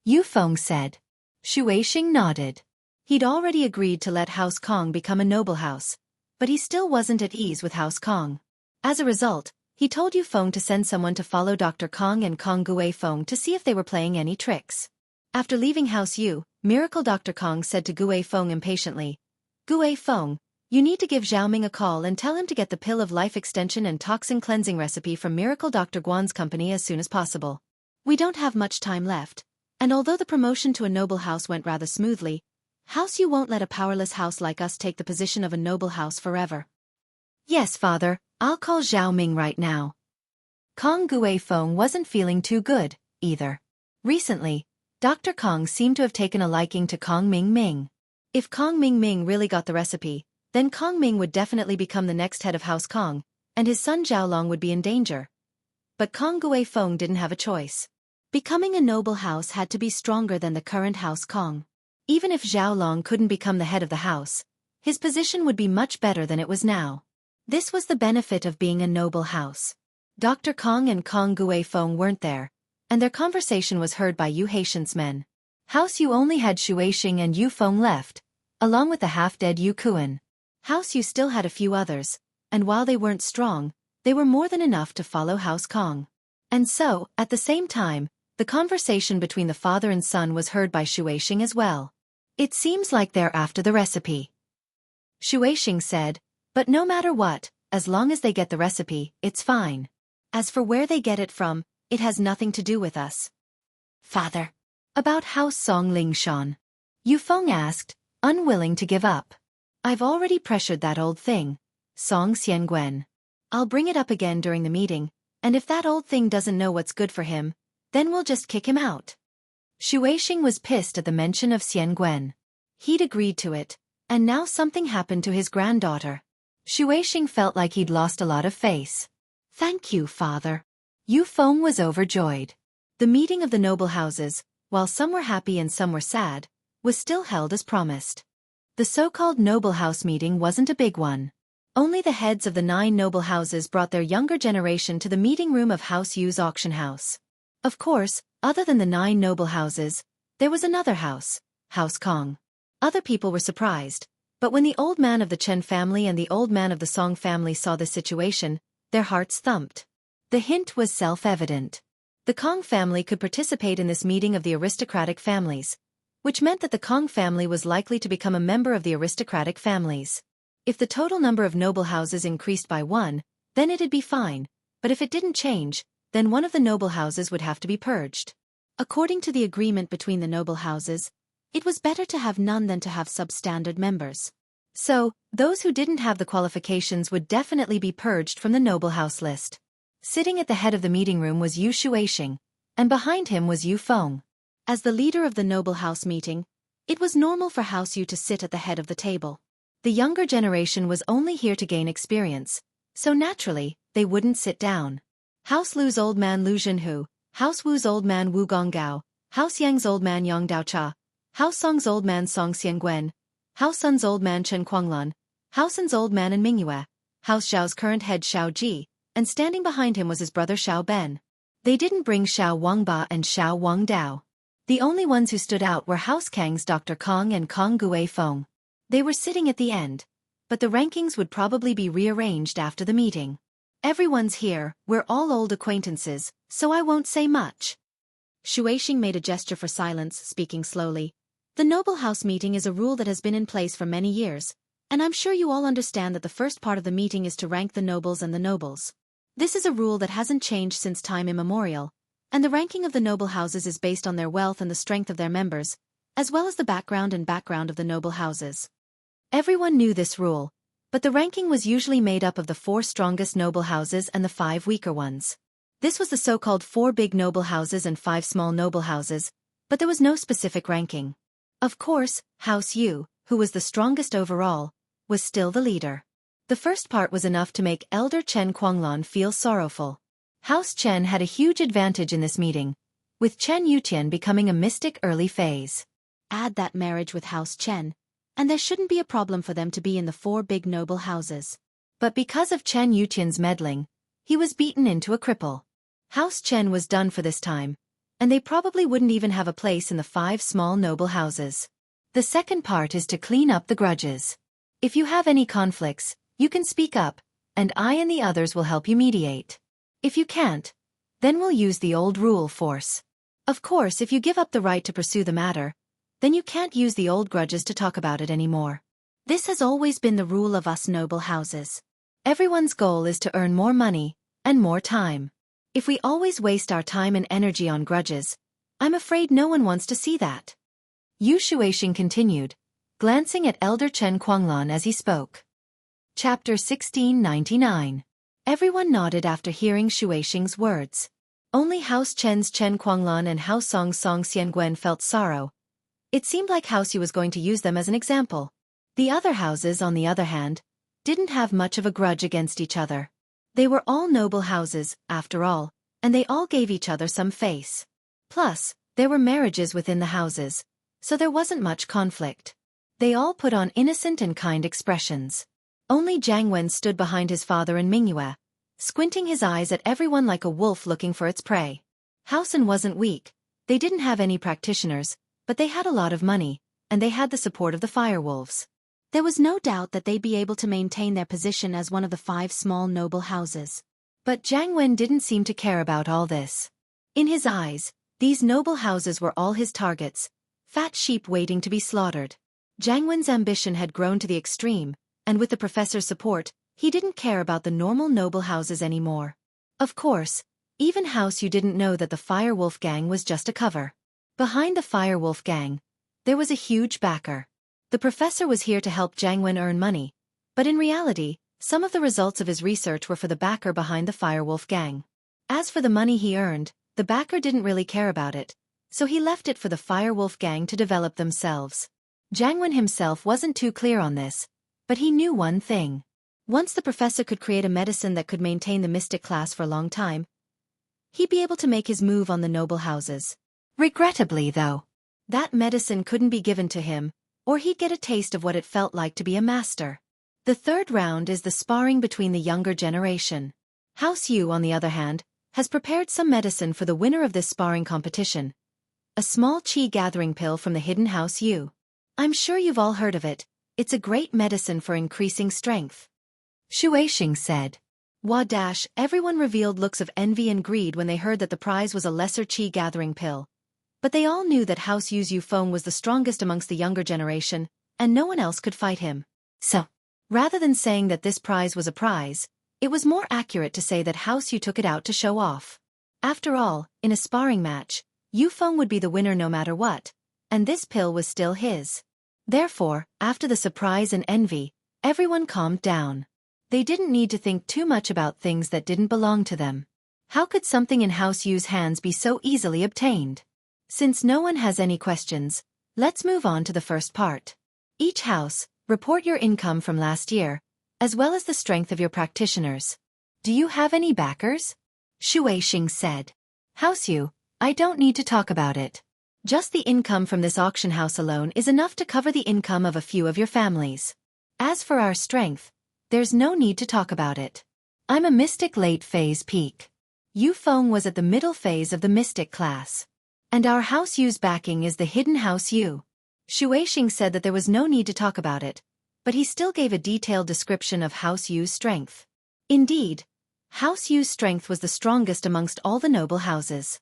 B: Yu Feng said. Shueishing nodded. He'd already agreed to let House Kong become a noble house, but he still wasn't at ease with House Kong. As a result, he told Yu Feng to send someone to follow Dr. Kong and Kong Guifeng to see if they were playing any tricks. After leaving House Yu, Miracle Dr. Kong said to Guifeng impatiently, Guifeng, you need to give Xiaoming a call and tell him to get the pill of life extension and toxin cleansing recipe from Miracle Dr. Guan's company as soon as possible. We don't have much time left, and although the promotion to a noble house went rather smoothly, House Yu won't let a powerless house like us take the position of a noble house forever. Yes, father, I'll call Xiaoming right now. Kong Guifeng wasn't feeling too good, either. Recently, Dr. Kong seemed to have taken a liking to Kong Ming Ming. If Kong Ming Ming really got the recipe, then Kong Ming would definitely become the next head of House Kong, and his son Zhaolong would be in danger. But Kong Guifeng didn't have a choice. Becoming a noble house had to be stronger than the current House Kong. Even if Zhaolong couldn't become the head of the house, his position would be much better than it was now. This was the benefit of being a noble house. Dr. Kong and Kong Guifeng weren't there, and their conversation was heard by Yu Haitian's men. House Yu only had Shueishing and Yu Feng left, along with the half-dead Yu Kuan. House Yu still had a few others, and while they weren't strong, they were more than enough to follow House Kong. And so, at the same time, the conversation between the father and son was heard by Shueishing as well. It seems like they're after the recipe. Shueishing said, but no matter what, as long as they get the recipe, it's fine. As for where they get it from, it has nothing to do with us. Father. About House Song Lingshan. Yu Feng asked, unwilling to give up. I've already pressured that old thing, Song Xiangwen. I'll bring it up again during the meeting, and if that old thing doesn't know what's good for him, then we'll just kick him out. Shueishing was pissed at the mention of Xiangwen. He'd agreed to it, and now something happened to his granddaughter. Shueishing felt like he'd lost a lot of face. Thank you, father. Yu Feng was overjoyed. The meeting of the noble houses, while some were happy and some were sad, was still held as promised. The so-called noble house meeting wasn't a big one. Only the heads of the 9 noble houses brought their younger generation to the meeting room of House Yu's auction house. Of course, other than the 9 noble houses, there was another house, House Kong. Other people were surprised, but when the old man of the Chen family and the old man of the Song family saw this situation, their hearts thumped. The hint was self-evident. The Kong family could participate in this meeting of the aristocratic families, which meant that the Kong family was likely to become a member of the aristocratic families. If the total number of noble houses increased by 1, then it'd be fine, but if it didn't change, then one of the noble houses would have to be purged. According to the agreement between the noble houses, it was better to have none than to have substandard members. So, those who didn't have the qualifications would definitely be purged from the noble house list. Sitting at the head of the meeting room was Yu Shuixing, and behind him was Yu Feng. As the leader of the noble house meeting, it was normal for House Yu to sit at the head of the table. The younger generation was only here to gain experience, so naturally, they wouldn't sit down. House Lu's old man Lu Jianghu, House Wu's old man Wu Gonggao, House Yang's old man Yang Daocha, House Song's old man Song Xiangwen, House Sun's old man Chen Quanglan, House An's old man and Mingyue, House Xiao's current head Xiao Ji, and standing behind him was his brother Xiao Ben. They didn't bring Xiao Wangba and Xiao Wang Dao. The only ones who stood out were House Kang's Dr. Kong and Kong Gue Feng. They were sitting at the end, but the rankings would probably be rearranged after the meeting. Everyone's here, we're all old acquaintances, so I won't say much. Shuixing made a gesture for silence, speaking slowly. The noble house meeting is a rule that has been in place for many years, and I'm sure you all understand that the first part of the meeting is to rank the nobles and the nobles. This is a rule that hasn't changed since time immemorial, and the ranking of the noble houses is based on their wealth and the strength of their members, as well as the background of the noble houses. Everyone knew this rule, but the ranking was usually made up of the 4 strongest noble houses and the 5 weaker ones. This was the so-called 4 big noble houses and 5 small noble houses, but there was no specific ranking. Of course, House Yu, who was the strongest overall, was still the leader. The first part was enough to make Elder Chen Quanglan feel sorrowful. House Chen had a huge advantage in this meeting, with Chen Yutian becoming a mystic early phase. Add that marriage with House Chen, and there shouldn't be a problem for them to be in the 4 big noble houses. But because of Chen Yutian's meddling, he was beaten into a cripple. House Chen was done for this time, and they probably wouldn't even have a place in the 5 small noble houses. The second part is to clean up the grudges. If you have any conflicts, you can speak up, and I and the others will help you mediate. If you can't, then we'll use the old rule force. Of course, if you give up the right to pursue the matter, then you can't use the old grudges to talk about it anymore. This has always been the rule of us noble houses. Everyone's goal is to earn more money, and more time. If we always waste our time and energy on grudges, I'm afraid no one wants to see that. Yu Shuixing continued, glancing at Elder Chen Quanglan as he spoke. Chapter 1699. Everyone nodded after hearing Shuixing's words. Only House Chen's Chen Quanglan and House Song's Song Xiangwen felt sorrow. It seemed like House Yu was going to use them as an example. The other houses, on the other hand, didn't have much of a grudge against each other. They were all noble houses, after all, and they all gave each other some face. Plus, there were marriages within the houses, so there wasn't much conflict. They all put on innocent and kind expressions. Only Jiang Wen stood behind his father and Mingyue, squinting his eyes at everyone like a wolf looking for its prey. House An wasn't weak, they didn't have any practitioners, but they had a lot of money, and they had the support of the firewolves. There was no doubt that they'd be able to maintain their position as one of the 5 small noble houses. But Jiang Wen didn't seem to care about all this. In his eyes, these noble houses were all his targets, fat sheep waiting to be slaughtered. Jiang Wen's ambition had grown to the extreme, and with the professor's support, he didn't care about the normal noble houses anymore. Of course, even House Yu didn't know that the Firewolf gang was just a cover. Behind the Firewolf gang, there was a huge backer. The professor was here to help Jiang Wen earn money, but in reality, some of the results of his research were for the backer behind the Firewolf gang. As for the money he earned, the backer didn't really care about it, so he left it for the Firewolf gang to develop themselves. Jiang Wen himself wasn't too clear on this, but he knew one thing. Once the professor could create a medicine that could maintain the mystic class for a long time, he'd be able to make his move on the noble houses. Regrettably, though, that medicine couldn't be given to him, or he'd get a taste of what it felt like to be a master. The third round is the sparring between the younger generation. House Yu, on the other hand, has prepared some medicine for the winner of this sparring competition. A small qi gathering pill from the hidden House Yu. I'm sure you've all heard of it. It's a great medicine for increasing strength. Shuixing said. Everyone revealed looks of envy and greed when they heard that the prize was a lesser qi gathering pill. But they all knew that House Yu's Yu Feng was the strongest amongst the younger generation, and no one else could fight him. So, Rather than saying that this prize was a prize, it was more accurate to say that House Yu took it out to show off. After all, in a sparring match, Yu Feng would be the winner no matter what, and this pill was still his. Therefore, after the surprise and envy, everyone calmed down. They didn't need to think too much about things that didn't belong to them. How could something in House Yu's hands be so easily obtained? Since no one has any questions, let's move on to the first part. Each house, report your income from last year, as well as the strength of your practitioners. Do you have any backers? Shuixing said. House Yu, I don't need to talk about it. Just the income from this auction house alone is enough to cover the income of a few of your families. As for our strength, there's no need to talk about it. I'm a mystic late phase peak. Yu Feng was at the middle phase of the mystic class. And our House Yu's backing is the hidden House Yu. Shuixing said that there was no need to talk about it, but he still gave a detailed description of House Yu's strength. Indeed, House Yu's strength was the strongest amongst all the noble houses.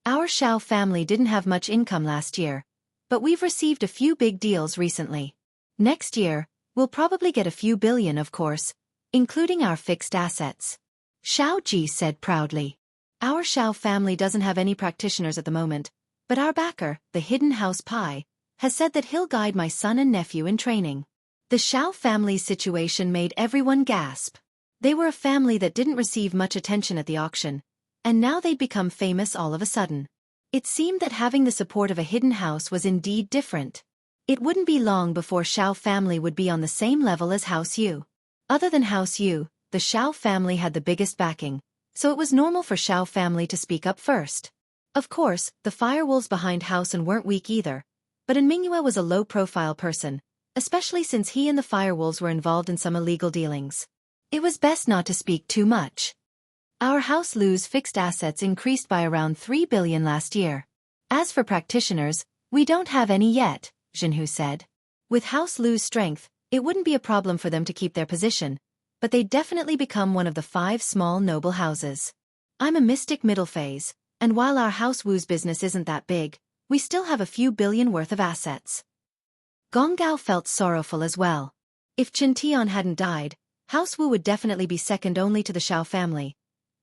B: Our Shao family didn't have much income last year, but we've received a few big deals recently. Next year, we'll probably get a few billion, of course, including our fixed assets. Shao Ji said proudly. Our Shao family doesn't have any practitioners at the moment, but our backer, the hidden House Pai, has said that he'll guide my son and nephew in training. The Shao family's situation made everyone gasp. They were a family that didn't receive much attention at the auction, and now they'd become famous all of a sudden. It seemed that having the support of a hidden house was indeed different. It wouldn't be long before Shao family would be on the same level as House Yu. Other than House Yu, the Shao family had the biggest backing, so it was normal for Shao family to speak up first. Of course, the firewolves behind House An weren't weak either, but Mingyu was a low-profile person, especially since he and the firewolves were involved in some illegal dealings. It was best not to speak too much. Our House Lu's fixed assets increased by around 3 billion last year. As for practitioners, we don't have any yet, Jianghu said. With House Lu's strength, it wouldn't be a problem for them to keep their position, but they'd definitely become one of the 5 small noble houses. I'm a mystic middle phase, and while our House Wu's business isn't that big, we still have a few billion worth of assets. Gong Gao felt sorrowful as well. If Chen Tian hadn't died, House Wu would definitely be second only to the Shao family.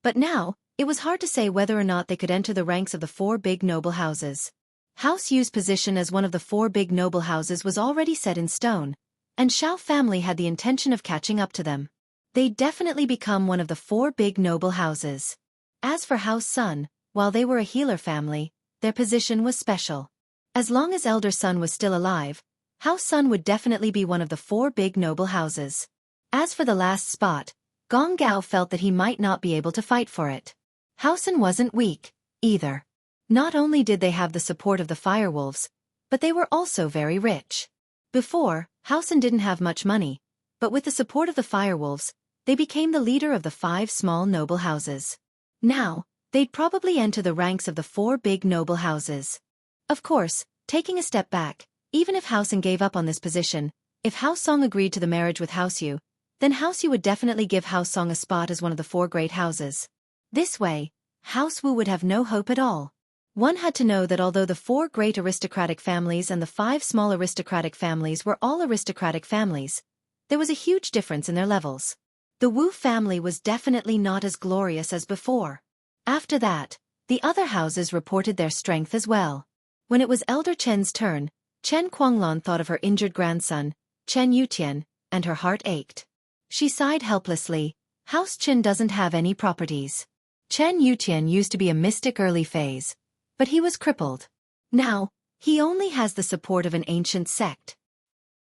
B: But now, it was hard to say whether or not they could enter the ranks of the 4 big noble houses. House Yu's position as one of the 4 big noble houses was already set in stone, and Shao family had the intention of catching up to them. They'd definitely become one of the 4 big noble houses. As for House Sun, while they were a healer family, their position was special. As long as Elder Sun was still alive, House Sun would definitely be one of the 4 big noble houses. As for the last spot, Gong Gao felt that he might not be able to fight for it. House An wasn't weak, either. Not only did they have the support of the firewolves, but they were also very rich. Before, House An didn't have much money, but with the support of the firewolves, they became the leader of the 5 small noble houses. Now, they'd probably enter the ranks of the 4 big noble houses. Of course, taking a step back, even if House An gave up on this position, if House Song agreed to the marriage with House Yu, then House Yu would definitely give House Song a spot as one of the 4 great houses. This way, House Wu would have no hope at all. One had to know that although the 4 great aristocratic families and the 5 small aristocratic families were all aristocratic families, there was a huge difference in their levels. The Wu family was definitely not as glorious as before. After that, the other houses reported their strength as well. When it was Elder Chen's turn, Chen Guanglan thought of her injured grandson, Chen Yutian, and her heart ached. She sighed helplessly. House Chen doesn't have any properties. Chen Yutian used to be a mystic early phase, but he was crippled. Now, he only has the support of an ancient sect.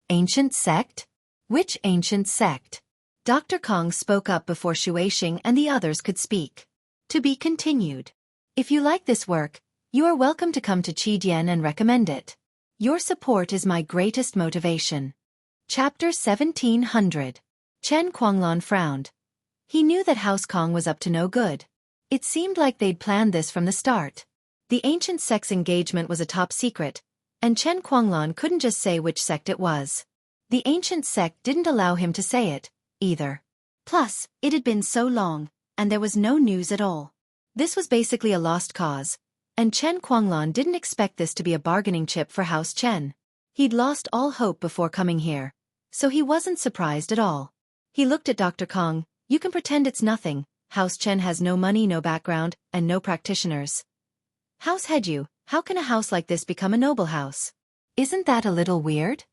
B: Ancient sect? Which ancient sect? Dr. Kong spoke up before Shuixing and the others could speak. To be continued. If you like this work, you are welcome to come to Qidian and recommend it. Your support is my greatest motivation. Chapter 1700. Chen Guanglan frowned. He knew that House Kong was up to no good. It seemed like they'd planned this from the start. The ancient sect's engagement was a top secret, and Chen Guanglan couldn't just say which sect it was. The ancient sect didn't allow him to say it, either. Plus, it had been so long, and there was no news at all. This was basically a lost cause, and Chen Guanglan didn't expect this to be a bargaining chip for House Chen. He'd lost all hope before coming here, so he wasn't surprised at all. He looked at Dr. Kong. You can pretend it's nothing. House Chen has no money, no background, and no practitioners. House Heju, how can a house like this become a noble house? Isn't that a little weird?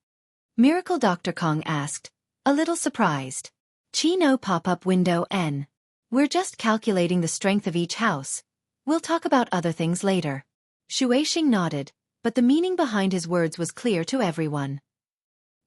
B: Miracle Dr. Kong asked, a little surprised. Chino pop-up window N. We're just calculating the strength of each house. We'll talk about other things later. Shueishing nodded, but the meaning behind his words was clear to everyone.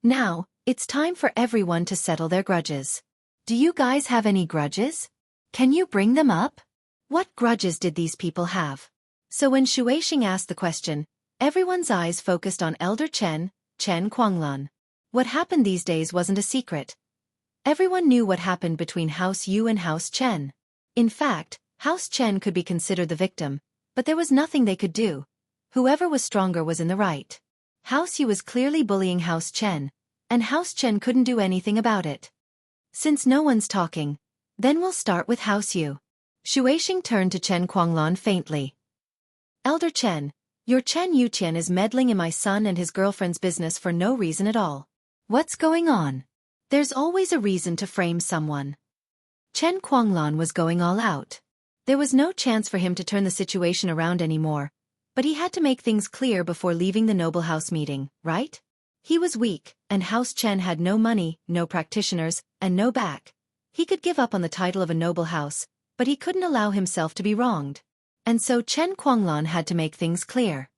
B: Now, it's time for everyone to settle their grudges. Do you guys have any grudges? Can you bring them up? What grudges did these people have? So when Shueishing asked the question, everyone's eyes focused on Elder Chen Kuanglan. What happened these days wasn't a secret. Everyone knew what happened between House Yu and House Chen. In fact, House Chen could be considered the victim, but there was nothing they could do. Whoever was stronger was in the right. House Yu was clearly bullying House Chen, and House Chen couldn't do anything about it. Since no one's talking, then we'll start with House Yu. Shueishing turned to Chen Kuanglan faintly. Elder Chen, your Chen Yuqian is meddling in my son and his girlfriend's business for no reason at all. What's going on? There's always a reason to frame someone. Chen Kuanglan was going all out. There was no chance for him to turn the situation around anymore, but he had to make things clear before leaving the noble house meeting, right? He was weak, and House Chen had no money, no practitioners, and no back. He could give up on the title of a noble house, but he couldn't allow himself to be wronged. And so Chen Kuanglan had to make things clear.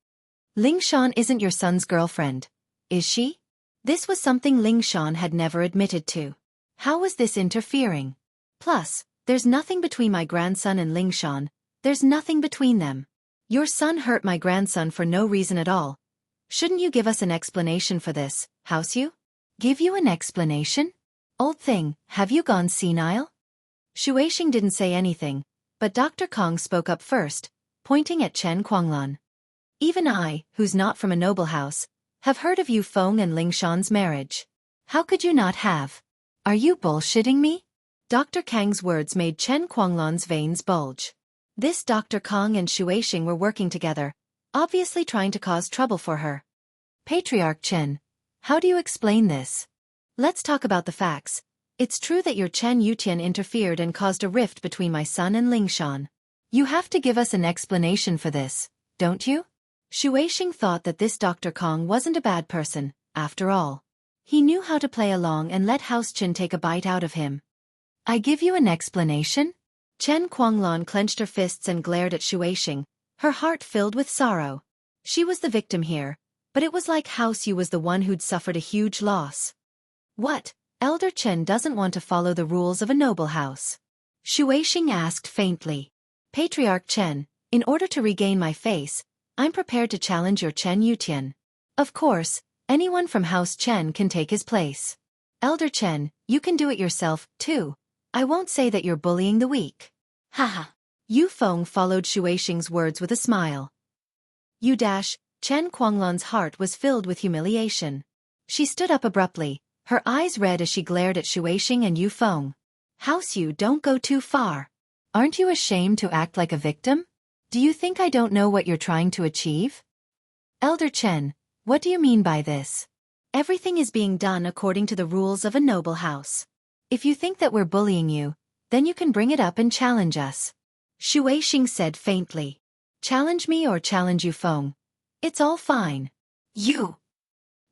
B: Ling Shan isn't your son's girlfriend, is she? This was something Ling Shan had never admitted to. How was this interfering? Plus, there's nothing between my grandson and Ling Shan. There's nothing between them. Your son hurt my grandson for no reason at all. Shouldn't you give us an explanation for this, House Yu? Give you an explanation? Old thing, have you gone senile? Shueishing didn't say anything, but Dr. Kong spoke up first, pointing at Chen Kuanglan. Even I, who's not from a noble house, have heard of Yu Feng and Ling Shan's marriage. How could you not have? Are you bullshitting me? Dr. Kang's words made Chen Kuanglan's veins bulge. This Dr. Kong and Shueishing were working together, obviously trying to cause trouble for her. Patriarch Chen, how do you explain this? Let's talk about the facts. It's true that your Chen Yuqian interfered and caused a rift between my son and Ling Shan. You have to give us an explanation for this, don't you? Shueishing thought that this Dr. Kong wasn't a bad person, after all. He knew how to play along and let House Chen take a bite out of him. I give you an explanation? Chen Kuanglan clenched her fists and glared at Shueishing, her heart filled with sorrow. She was the victim here, but it was like House Yu was the one who'd suffered a huge loss. What? Elder Chen doesn't want to follow the rules of a noble house. Shueishing asked faintly. Patriarch Chen, in order to regain my face, I'm prepared to challenge your Chen Yuqian. Of course, anyone from House Chen can take his place. Elder Chen, you can do it yourself, too. I won't say that you're bullying the weak. Haha. Yu Feng followed Shueishing's words with a smile. Chen Kuanglan's heart was filled with humiliation. She stood up abruptly, her eyes red as she glared at Shueishing and Yu Feng. House Yu, don't go too far. Aren't you ashamed to act like a victim? Do you think I don't know what you're trying to achieve? Elder Chen, what do you mean by this? Everything is being done according to the rules of a noble house. If you think that we're bullying you, then you can bring it up and challenge us. Shueishing said faintly. Challenge me or challenge Yu Feng. It's all fine. You.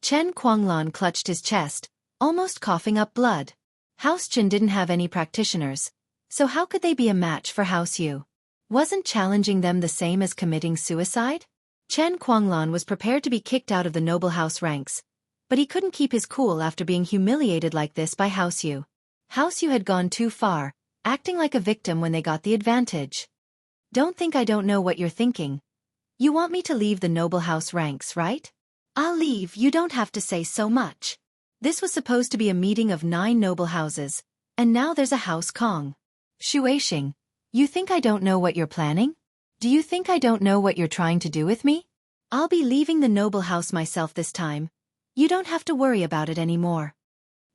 B: Chen Kuanglan clutched his chest, almost coughing up blood. House Chen didn't have any practitioners, so how could they be a match for House Yu? Wasn't challenging them the same as committing suicide? Chen Kuanglan was prepared to be kicked out of the noble house ranks, but he couldn't keep his cool after being humiliated like this by House Yu. House Yu had gone too far, acting like a victim when they got the advantage. Don't think I don't know what you're thinking. You want me to leave the noble house ranks, right? I'll leave, you don't have to say so much. This was supposed to be a meeting of 9 noble houses, and now there's a House Kong. Shueishing, you think I don't know what you're planning? Do you think I don't know what you're trying to do with me? I'll be leaving the noble house myself this time. You don't have to worry about it anymore.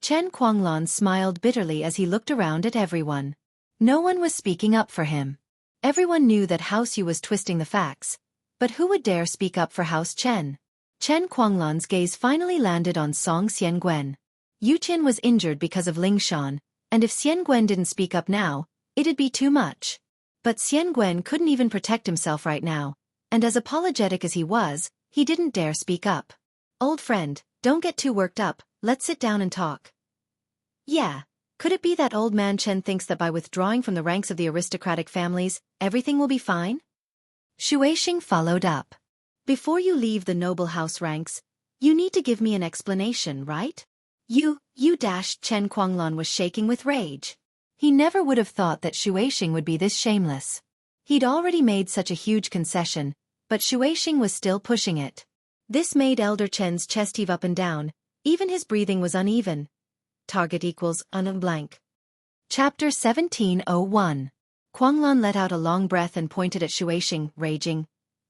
B: Chen Kuanglan smiled bitterly as he looked around at everyone. No one was speaking up for him. Everyone knew that House Yu was twisting the facts, but who would dare speak up for House Chen? Chen Kuanglan's gaze finally landed on Song Xiangwen. Yu Qin was injured because of Ling Shan, and if Xian Guen didn't speak up now, it'd be too much. But Xian Guen couldn't even protect himself right now, and as apologetic as he was, he didn't dare speak up. Old friend, don't get too worked up, let's sit down and talk. Yeah. Could it be that old man Chen thinks that by withdrawing from the ranks of the aristocratic families, everything will be fine? Xu Weixing followed up. Before you leave the noble house ranks, you need to give me an explanation, right? You Chen Guanglan was shaking with rage. He never would have thought that Xu Weixing would be this shameless. He'd already made such a huge concession, but Xu Weixing was still pushing it. This made Elder Chen's chest heave up and down, even his breathing was uneven. Target equals blank. Chapter 1701. Guanglan let out a long breath and pointed at Xu Weixing, raging.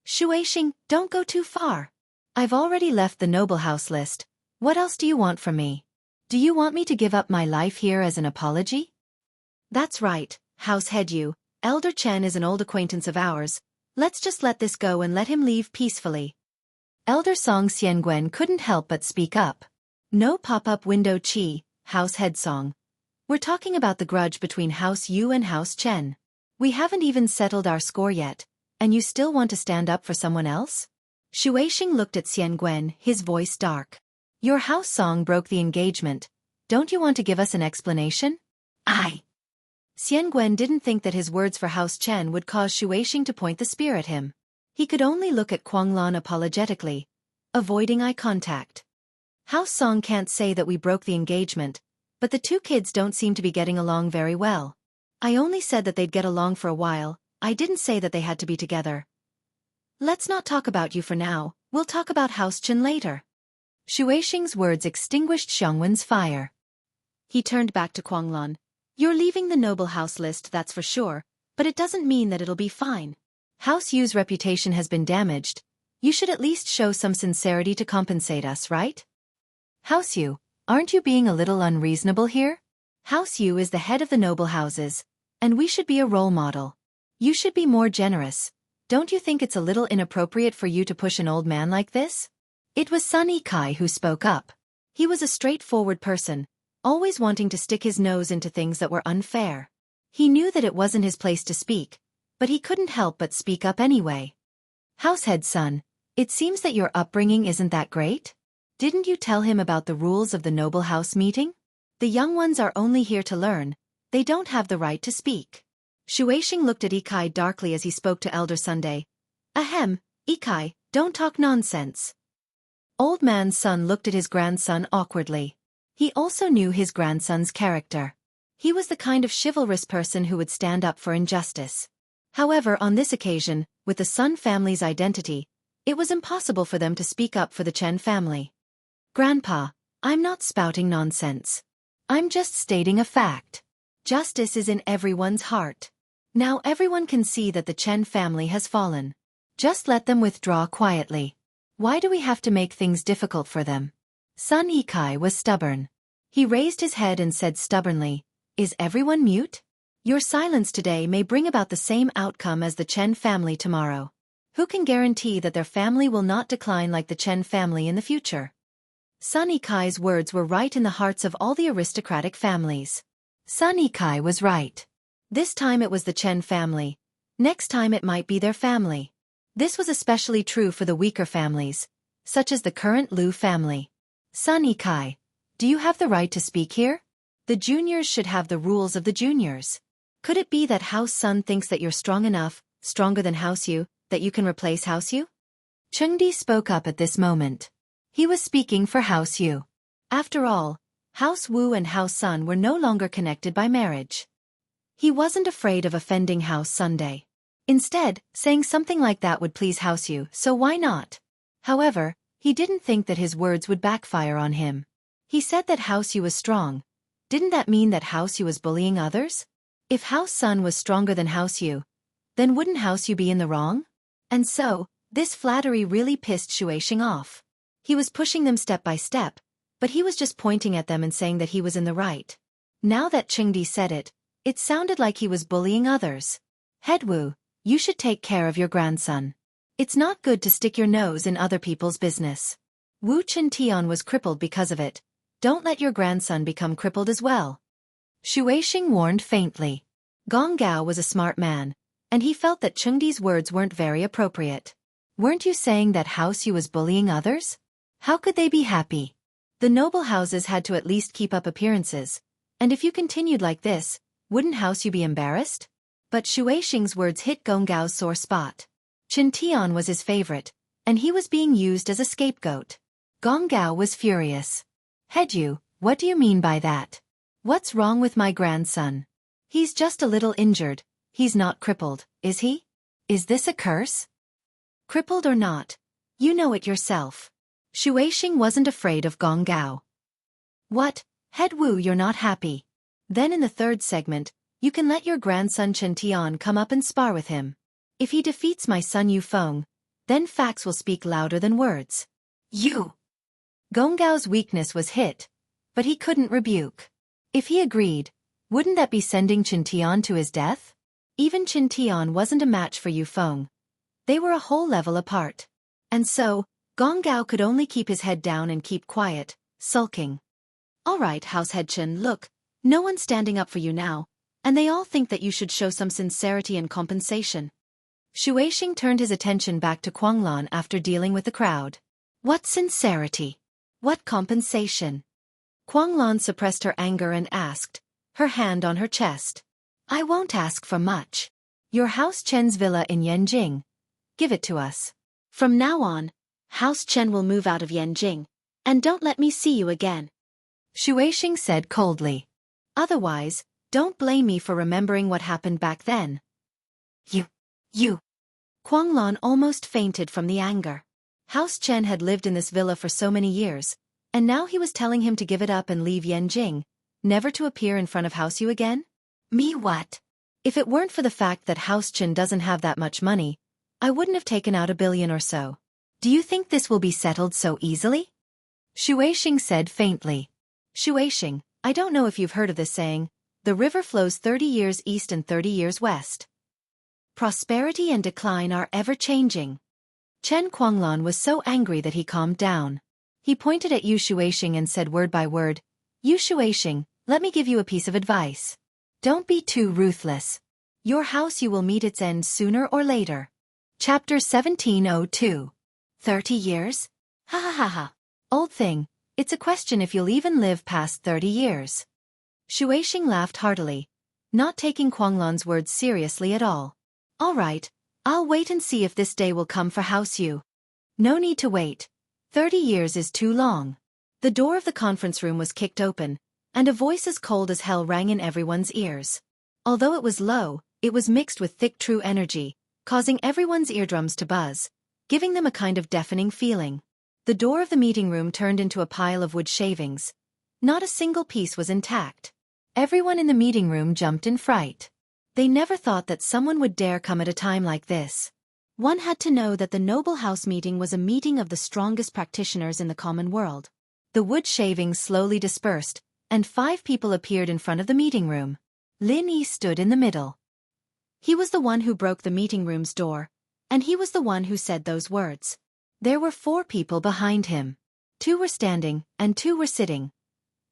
B: Xu Weixing, don't go too far. I've already left the noble house list. What else do you want from me? Do you want me to give up my life here as an apology? That's right, House Head Yu. Elder Chen is an old acquaintance of ours. Let's just let this go and let him leave peacefully. Elder Song Xianguen couldn't help but speak up. No pop-up window Qi, House Head Song. We're talking about the grudge between House Yu and House Chen. We haven't even settled our score yet, and you still want to stand up for someone else? Xu Weixing looked at Xianguen, his voice dark. Your House Song broke the engagement. Don't you want to give us an explanation? Xianguen didn't think that his words for House Chen would cause Xu Weixing to point the spear at him. He could only look at Guanglan apologetically, avoiding eye contact. House Song can't say that we broke the engagement, but the two kids don't seem to be getting along very well. I only said that they'd get along for a while, I didn't say that they had to be together. Let's not talk about you for now, we'll talk about House Chen later. Xu Weixing's words extinguished Xiangwen's fire. He turned back to Guanglan. You're leaving the noble house list, that's for sure, but it doesn't mean that it'll be fine. House Yu's reputation has been damaged. You should at least show some sincerity to compensate us, right? House Yu, aren't you being a little unreasonable here? House Yu is the head of the noble houses, and we should be a role model. You should be more generous. Don't you think it's a little inappropriate for you to push an old man like this? It was Sun Yikai who spoke up. He was a straightforward person, always wanting to stick his nose into things that were unfair. He knew that it wasn't his place to speak, but he couldn't help but speak up anyway. Househead son, it seems that your upbringing isn't that great? Didn't you tell him about the rules of the noble house meeting? The young ones are only here to learn. They don't have the right to speak. Xu Weixing looked at Yikai darkly as he spoke to Elder Sunday. Ahem, Yikai, don't talk nonsense. Old man's son looked at his grandson awkwardly. He also knew his grandson's character. He was the kind of chivalrous person who would stand up for injustice. However, on this occasion, with the Sun family's identity, it was impossible for them to speak up for the Chen family. Grandpa, I'm not spouting nonsense. I'm just stating a fact. Justice is in everyone's heart. Now everyone can see that the Chen family has fallen. Just let them withdraw quietly. Why do we have to make things difficult for them? Sun Yikai was stubborn. He raised his head and said stubbornly, Is everyone mute? Your silence today may bring about the same outcome as the Chen family tomorrow. Who can guarantee that their family will not decline like the Chen family in the future? Sun Yikai's words were right in the hearts of all the aristocratic families. Sun Yikai was right. This time it was the Chen family. Next time it might be their family. This was especially true for the weaker families, such as the current Lu family. Sun Yikai, do you have the right to speak here? The juniors should have the rules of the juniors. Could it be that House Sun thinks that you're strong enough, stronger than House Yu, that you can replace House Yu? Chengdi spoke up at this moment. He was speaking for House Yu. After all, House Wu and House Sun were no longer connected by marriage. He wasn't afraid of offending House Sunday. Instead, saying something like that would please House Yu, so why not? However, he didn't think that his words would backfire on him. He said that House Yu was strong. Didn't that mean that House Yu was bullying others? If House Sun was stronger than House Yu, then wouldn't House Yu be in the wrong? And so, this flattery really pissed Xu Weixing off. He was pushing them step by step, but he was just pointing at them and saying that he was in the right. Now that Chengdi said it, it sounded like he was bullying others. Headwu, you should take care of your grandson. It's not good to stick your nose in other people's business. Wu Chen Tian was crippled because of it, Don't let your grandson become crippled as well. Xu Weixing warned faintly. Gong Gao was a smart man, and he felt that Chengdi's words weren't very appropriate. Weren't you saying that House Yu was bullying others? How could they be happy? The noble houses had to at least keep up appearances, and if you continued like this, wouldn't House Yu be embarrassed? But Xu Weixing's words hit Gong Gao's sore spot. Qin Tian was his favorite, and he was being used as a scapegoat. Gong Gao was furious. Head Yu, what do you mean by that? What's wrong with my grandson? He's just a little injured, he's not crippled, is he? Is this a curse? Crippled or not, you know it yourself. Xu Weixing wasn't afraid of Gong Gao. What, Head Wu, you're not happy? Then in the third segment, you can let your grandson Chen Tian come up and spar with him. If he defeats my son Yu Feng, then facts will speak louder than words. You! Gong Gao's weakness was hit, but he couldn't rebuke. If he agreed, wouldn't that be sending Chen Tian to his death? Even Chen Tian wasn't a match for Yu Feng. They were a whole level apart. And so, Gong Gao could only keep his head down and keep quiet, sulking. All right, Househead Chen, look, no one's standing up for you now, and they all think that you should show some sincerity and compensation. Xu Weixing turned his attention back to Guanglan after dealing with the crowd. What sincerity? What compensation? Guanglan suppressed her anger and asked, her hand on her chest. I won't ask for much. Your House Chen's villa in Yanjing. Give it to us. From now on, House Chen will move out of Yanjing, and don't let me see you again. Xu Weixing said coldly. Otherwise, don't blame me for remembering what happened back then. You. Guanglan almost fainted from the anger. House Chen had lived in this villa for so many years, and now he was telling him to give it up and leave Yanjing, never to appear in front of House Yu again? Me what? If it weren't for the fact that House Chen doesn't have that much money, I wouldn't have taken out $1 billion or so. Do you think this will be settled so easily? Xu Weixing said faintly. Xu Weixing, I don't know if you've heard of this saying, the river flows 30 years east and 30 years west. Prosperity and decline are ever-changing. Chen Guanglan was so angry that he calmed down. He pointed at Yu Xu Weixing and said word by word, Yu Xu Weixing, let me give you a piece of advice. Don't be too ruthless. Your House Yu will meet its end sooner or later. Chapter 1702. 30 years? Ha ha ha ha. Old thing, it's a question if you'll even live past 30 years. Xu Weixing laughed heartily, not taking Guanglan's words seriously at all. All right, I'll wait and see if this day will come for House Yu. No need to wait. 30 years is too long. The door of the conference room was kicked open, and a voice as cold as hell rang in everyone's ears. Although it was low, it was mixed with thick true energy, causing everyone's eardrums to buzz, giving them a kind of deafening feeling. The door of the meeting room turned into a pile of wood shavings. Not a single piece was intact. Everyone in the meeting room jumped in fright. They never thought that someone would dare come at a time like this. One had to know that the Noble House meeting was a meeting of the strongest practitioners in the common world. The wood shavings slowly dispersed, and 5 people appeared in front of the meeting room. Lin Yi stood in the middle. He was the one who broke the meeting room's door, and he was the one who said those words. There were 4 people behind him. 2 were standing, and 2 were sitting.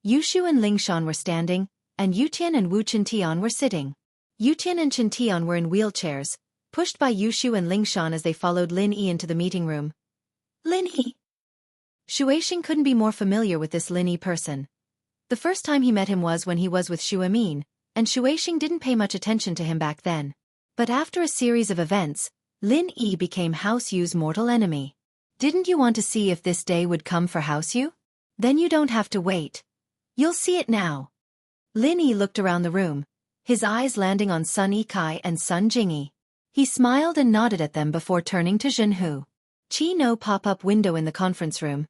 B: Yushu and Lingshan were standing, and Yutian and Wu Qintian were sitting. Yutian and Qintian were in wheelchairs, pushed by Yushu and Lingshan as they followed Lin Yi into the meeting room. Lin Yi. Xu Weixing couldn't be more familiar with this Lin Yi person. The first time he met him was when he was with Xu Amin, and Xu Weixing didn't pay much attention to him back then. But after a series of events, Lin Yi became House Yu's mortal enemy. Didn't you want to see if this day would come for House Yu? Then you don't have to wait. You'll see it now. Lin Yi looked around the room, his eyes landing on Sun Yikai and Sun Jingyi. He smiled and nodded at them before turning to Jianghu. No pop-up window in the conference room.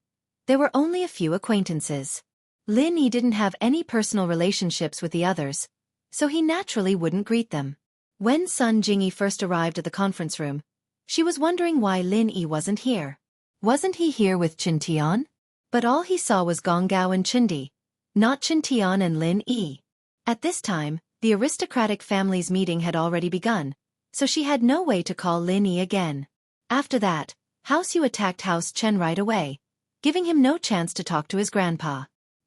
B: There were only a few acquaintances. Lin Yi didn't have any personal relationships with the others, so he naturally wouldn't greet them. When Sun Jingyi first arrived at the conference room, she was wondering why Lin Yi wasn't here. Wasn't he here with Qintian? But all he saw was Gong Gao and Qindi, not Qintian and Lin Yi. At this time, the aristocratic family's meeting had already begun, so she had no way to call Lin Yi again. After that, House Yu attacked House Chen right away, giving him no chance to talk to his grandpa.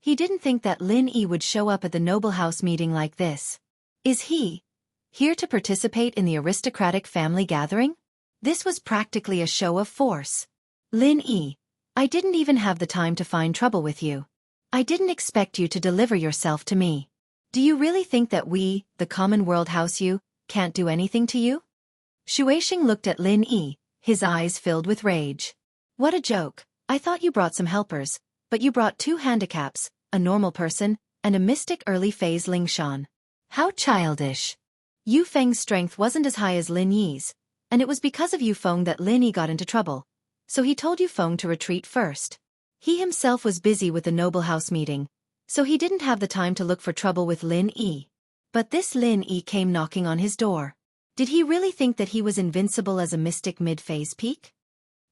B: He didn't think that Lin Yi would show up at the noble house meeting like this. Is he here to participate in the aristocratic family gathering? This was practically a show of force. Lin Yi, I didn't even have the time to find trouble with you. I didn't expect you to deliver yourself to me. Do you really think that we, the common world house you, can't do anything to you? Shuixing looked at Lin Yi, his eyes filled with rage. What a joke. I thought you brought some helpers, but you brought 2 handicaps, a normal person, and a mystic early phase Lingshan. How childish. Yu Feng's strength wasn't as high as Lin Yi's, and it was because of Yu Feng that Lin Yi got into trouble, so he told Yu Feng to retreat first. He himself was busy with the noble house meeting, so he didn't have the time to look for trouble with Lin Yi. But this Lin Yi came knocking on his door. Did he really think that he was invincible as a mystic mid-phase peak?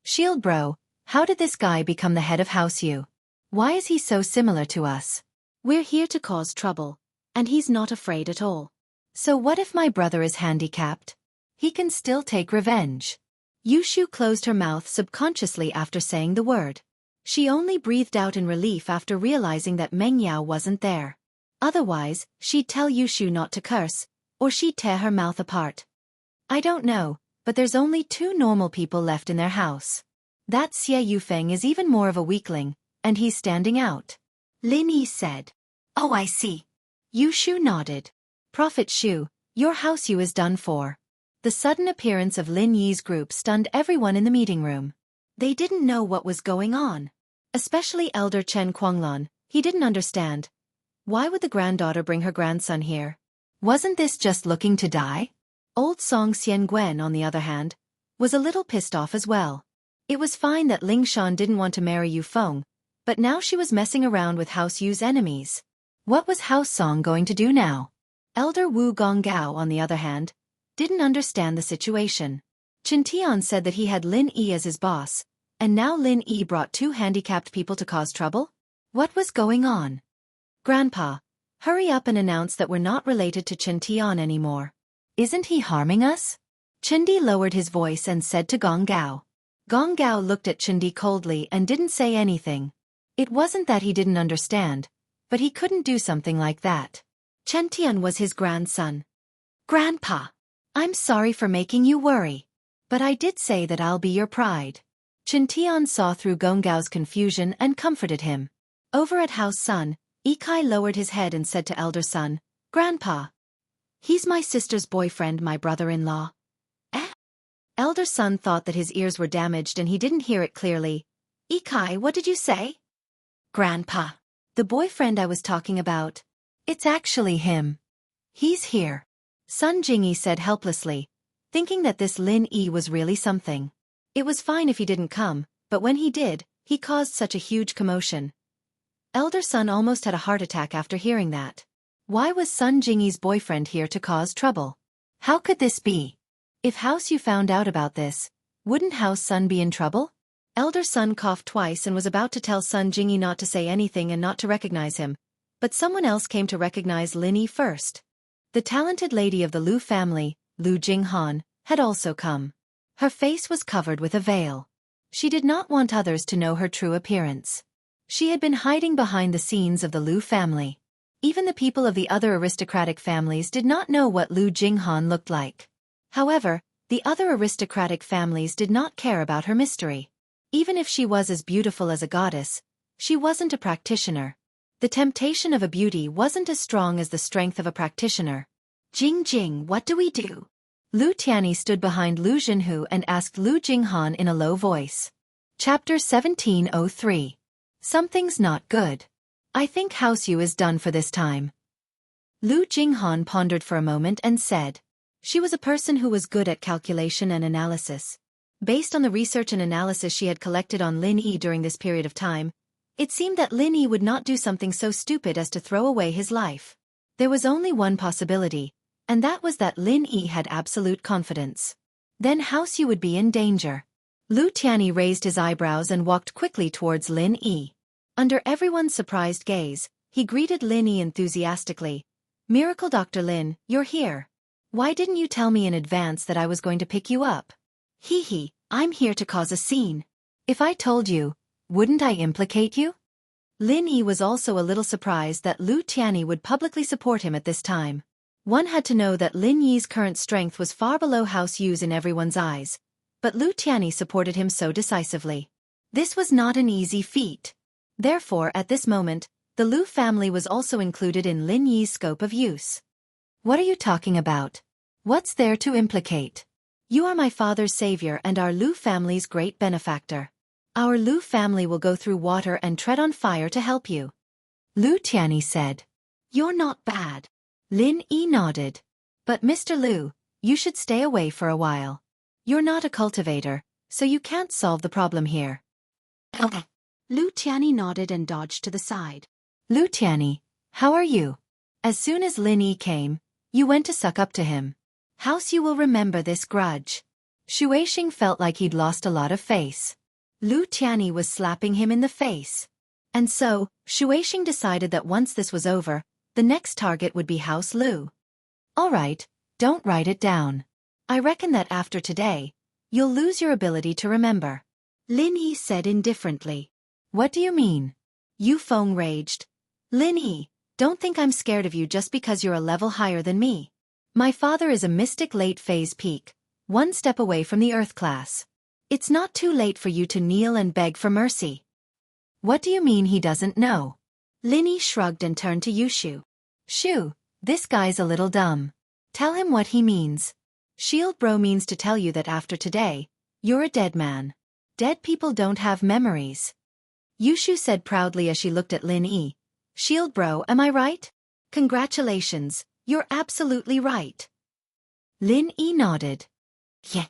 B: Shield bro, how did this guy become the head of House Yu? Why is he so similar to us? We're here to cause trouble, and he's not afraid at all. So what if my brother is handicapped? He can still take revenge. Yushu closed her mouth subconsciously after saying the word. She only breathed out in relief after realizing that Meng Yao wasn't there. Otherwise, she'd tell Yushu not to curse, or she'd tear her mouth apart. I don't know, but there's only 2 normal people left in their house. That Xie Yufeng is even more of a weakling, and he's standing out. Lin Yi said. Oh, I see. Yushu nodded. Prophet Shu, your house Yu is done for. The sudden appearance of Lin Yi's group stunned everyone in the meeting room. They didn't know what was going on. Especially Elder Chen Kuanglan, he didn't understand. Why would the granddaughter bring her grandson here? Wasn't this just looking to die? Old Song Xian Gwen, on the other hand, was a little pissed off as well. It was fine that Ling Shan didn't want to marry Yu Feng, but now she was messing around with House Yu's enemies. What was House Song going to do now? Elder Wu Gonggao, on the other hand, didn't understand the situation. Chen Tian said that he had Lin Yi as his boss, and now Lin Yi brought 2 handicapped people to cause trouble? What was going on? Grandpa, hurry up and announce that we're not related to Chen Tian anymore. Isn't he harming us? Chendi lowered his voice and said to Gonggao. Gonggao looked at Chendi coldly and didn't say anything. It wasn't that he didn't understand, but he couldn't do something like that. Chen Tian was his grandson. Grandpa, I'm sorry for making you worry, but I did say that I'll be your pride. Chen Tian saw through Gonggao's confusion and comforted him. Over at House Sun, Ikai lowered his head and said to Elder Son, Grandpa, he's my sister's boyfriend, my brother-in-law. Eh? Elder Son thought that his ears were damaged and he didn't hear it clearly. Ikai, what did you say? Grandpa, the boyfriend I was talking about. It's actually him. He's here. Sun Jingyi said helplessly, thinking that this Lin Yi was really something. It was fine if he didn't come, but when he did, he caused such a huge commotion. Elder Sun almost had a heart attack after hearing that. Why was Sun Jingyi's boyfriend here to cause trouble? How could this be? If House Yu found out about this, wouldn't House Sun be in trouble? Elder Sun coughed twice and was about to tell Sun Jingyi not to say anything and not to recognize him, but someone else came to recognize Lin Yi first. The talented lady of the Lu family, Lu Jinghan, had also come. Her face was covered with a veil. She did not want others to know her true appearance. She had been hiding behind the scenes of the Lu family. Even the people of the other aristocratic families did not know what Lu Jinghan looked like. However, the other aristocratic families did not care about her mystery. Even if she was as beautiful as a goddess, she wasn't a practitioner. The temptation of a beauty wasn't as strong as the strength of a practitioner. Jing, what do we do? Lu Tianyi stood behind Lu Jinhu and asked Lu Jinghan in a low voice. Chapter 1703. Something's not good. I think House Yu is done for this time. Lu Jinghan pondered for a moment and said. She was a person who was good at calculation and analysis. Based on the research and analysis she had collected on Lin Yi during this period of time, it seemed that Lin Yi would not do something so stupid as to throw away his life. There was only one possibility, and that was that Lin Yi had absolute confidence. Then House Yu would be in danger. Lu Tianyi raised his eyebrows and walked quickly towards Lin Yi. Under everyone's surprised gaze, he greeted Lin Yi enthusiastically. Miracle Dr. Lin, you're here. Why didn't you tell me in advance that I was going to pick you up? Hee, I'm here to cause a scene. If I told you, wouldn't I implicate you? Lin Yi was also a little surprised that Lu Tianyi would publicly support him at this time. One had to know that Lin Yi's current strength was far below House Yu's in everyone's eyes, but Lu Tianyi supported him so decisively. This was not an easy feat. Therefore, at this moment, the Lu family was also included in Lin Yi's scope of use. What are you talking about? What's there to implicate? You are my father's savior and our Lu family's great benefactor. Our Lu family will go through water and tread on fire to help you. Lu Tianyi said. You're not bad. Lin Yi nodded. But Mr. Lu, you should stay away for a while. You're not a cultivator, so you can't solve the problem here. Lu Tianyi nodded and dodged to the side. Lu Tianyi, how are you? As soon as Lin Yi came, you went to suck up to him. House you will remember this grudge. Xuexing felt like he'd lost a lot of face. Lu Tianyi was slapping him in the face. And so, Xuexing decided that once this was over, the next target would be House Lu. Alright, don't write it down. I reckon that after today, you'll lose your ability to remember. Lin Yi said indifferently. What do you mean? Yu Feng raged. Lin Yi, don't think I'm scared of you just because you're a level higher than me. My father is a mystic late phase peak, one step away from the Earth class. It's not too late for you to kneel and beg for mercy. What do you mean he doesn't know? Lin Yi shrugged and turned to Yushu. Shu, this guy's a little dumb. Tell him what he means. Shield Bro means to tell you that after today, you're a dead man. Dead people don't have memories. Yushu said proudly as she looked at Lin Yi. Shield Bro, am I right? Congratulations, you're absolutely right. Lin Yi nodded. Yeah.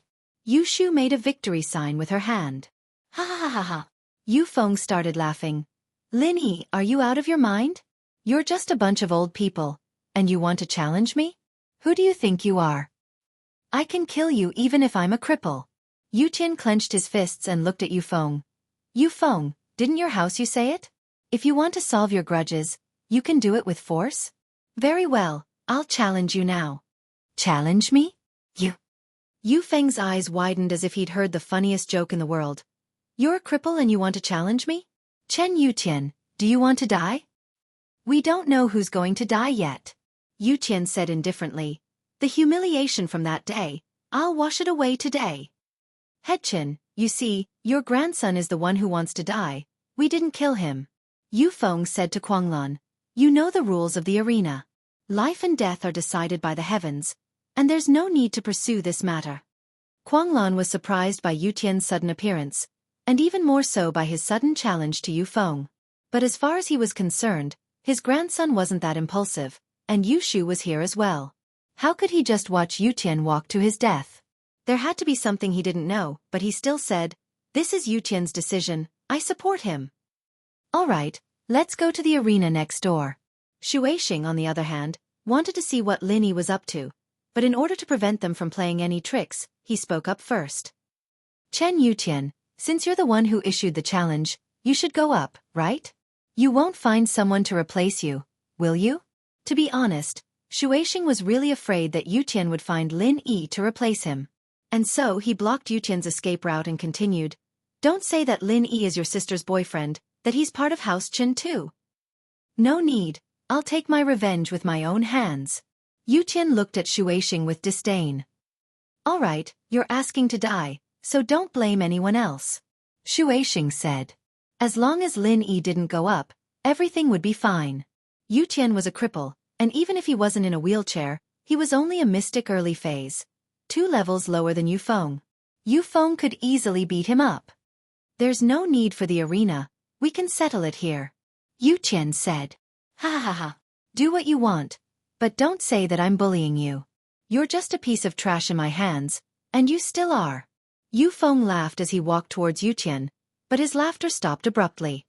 B: Yushu made a victory sign with her hand. Ha ha ha ha ha. Yu Feng started laughing. Lin Yi, are you out of your mind? You're just a bunch of old people, and you want to challenge me? Who do you think you are? I can kill you even if I'm a cripple. Yu Qin clenched his fists and looked at Yu Feng. Yu Feng, didn't your house you say it? If you want to solve your grudges, you can do it with force? Very well, I'll challenge you now. Challenge me? Yu Feng's eyes widened as if he'd heard the funniest joke in the world. You're a cripple and you want to challenge me? Chen Yutian, do you want to die? We don't know who's going to die yet. Yutian said indifferently. The humiliation from that day, I'll wash it away today. Headchin, you see, your grandson is the one who wants to die. We didn't kill him. Yu Feng said to Kuanglan. You know the rules of the arena. Life and death are decided by the heavens, and there's no need to pursue this matter. Kuanglan was surprised by Yu Tian's sudden appearance, and even more so by his sudden challenge to Yu Feng. But as far as he was concerned, his grandson wasn't that impulsive, and Yu Shu was here as well. How could he just watch Yu Tian walk to his death? There had to be something he didn't know, but he still said, This is Yu Tian's decision, I support him. Alright, let's go to the arena next door. Xuexing, on the other hand, wanted to see what Lin Yi was up to, but in order to prevent them from playing any tricks, he spoke up first. Chen Yutian, since you're the one who issued the challenge, you should go up, right? You won't find someone to replace you, will you? To be honest, Xuexing was really afraid that Yutian would find Lin Yi to replace him. And so he blocked Yutian's escape route and continued, Don't say that Lin Yi is your sister's boyfriend, that he's part of House Chen too. No need, I'll take my revenge with my own hands. Yutian looked at Xuexing with disdain. Alright, you're asking to die, so don't blame anyone else. Xuexing said. As long as Lin Yi didn't go up, everything would be fine. Yutian was a cripple, and even if he wasn't in a wheelchair, he was only a mystic early phase. 2 levels lower than Yu Feng. Yu Feng could easily beat him up. There's no need for the arena, we can settle it here. Yutian said. Ha ha ha. Do what you want, but don't say that I'm bullying you. You're just a piece of trash in my hands, and you still are. Yu Feng laughed as he walked towards Yutian, but his laughter stopped abruptly.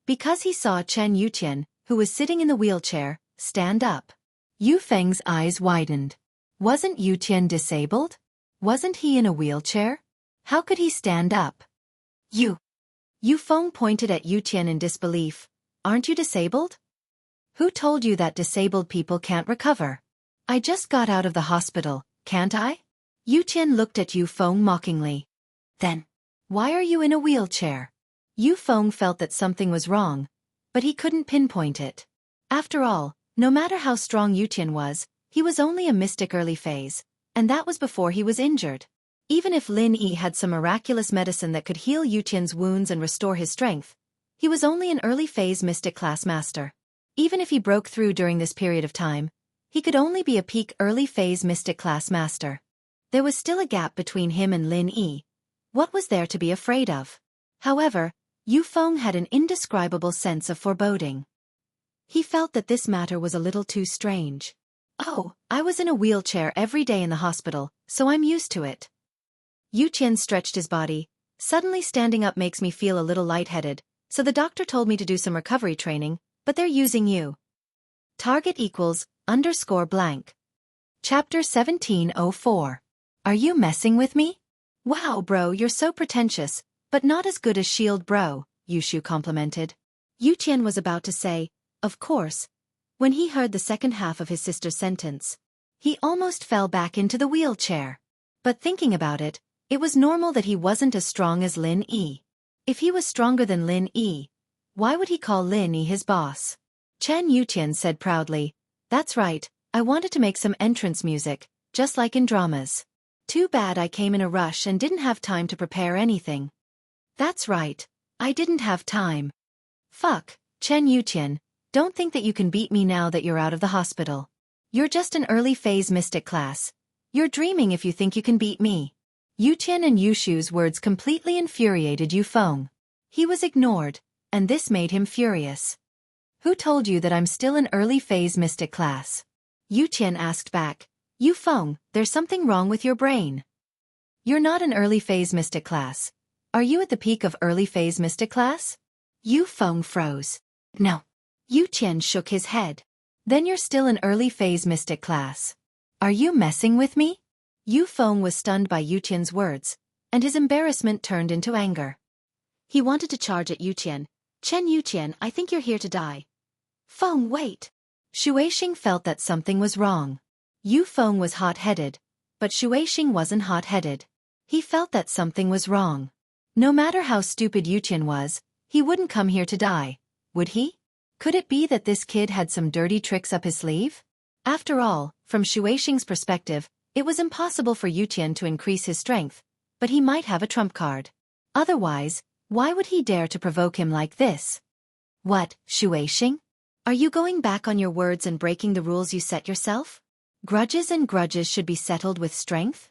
B: Because he saw Chen Yutian, who was sitting in the wheelchair, stand up. Yu Feng's eyes widened. Wasn't Yutian disabled? Wasn't he in a wheelchair? How could he stand up? Yu Feng pointed at Yutian in disbelief. Aren't you disabled? Who told you that disabled people can't recover? I just got out of the hospital, can't I? Yutian looked at Yu Feng mockingly. Then, why are you in a wheelchair? Yu Feng felt that something was wrong, but he couldn't pinpoint it. After all, no matter how strong Yu Tian was, he was only a mystic early phase, and that was before he was injured. Even if Lin Yi had some miraculous medicine that could heal Yu Tian's wounds and restore his strength, he was only an early phase mystic class master. Even if he broke through during this period of time, he could only be a peak early phase mystic class master. There was still a gap between him and Lin Yi. What was there to be afraid of? However, Yu Feng had an indescribable sense of foreboding. He felt that this matter was a little too strange. Oh, I was in a wheelchair every day in the hospital, so I'm used to it. Yu Tian stretched his body. Suddenly standing up makes me feel a little lightheaded, so the doctor told me to do some recovery training, but they're using you. Target equals _blank. Chapter 1704. Are you messing with me? Wow bro, you're so pretentious, but not as good as Shield bro, Yushu complimented. Yu Tian was about to say, of course, when he heard the second half of his sister's sentence. He almost fell back into the wheelchair. But thinking about it, it was normal that he wasn't as strong as Lin Yi. If he was stronger than Lin Yi, why would he call Lin Yi his boss? Chen Yutian said proudly, that's right, I wanted to make some entrance music, just like in dramas. Too bad I came in a rush and didn't have time to prepare anything. That's right, I didn't have time. Fuck, Chen Yutian, don't think that you can beat me now that you're out of the hospital. You're just an early phase mystic class. You're dreaming if you think you can beat me. Yutian and Yushu's words completely infuriated Yu Feng. He was ignored, and this made him furious. Who told you that I'm still an early phase mystic class? Yutian asked back. Yu Feng, there's something wrong with your brain. You're not an early phase mystic class. Are you at the peak of early phase mystic class? Yu Feng froze. No. Yutian shook his head. Then you're still an early phase mystic class. Are you messing with me? Yu Feng was stunned by Yutian's words, and his embarrassment turned into anger. He wanted to charge at Yutian. Chen Yutian, I think you're here to die. Feng, wait. Shueixing felt that something was wrong. Yu Feng was hot-headed, but Shueixing wasn't hot-headed. He felt that something was wrong. No matter how stupid Yutian was, he wouldn't come here to die, would he? Could it be that this kid had some dirty tricks up his sleeve? After all, from Shueixing's perspective, it was impossible for Yutian to increase his strength, but he might have a trump card. Otherwise, why would he dare to provoke him like this? What, Shueixing? Are you going back on your words and breaking the rules you set yourself? Grudges and grudges should be settled with strength?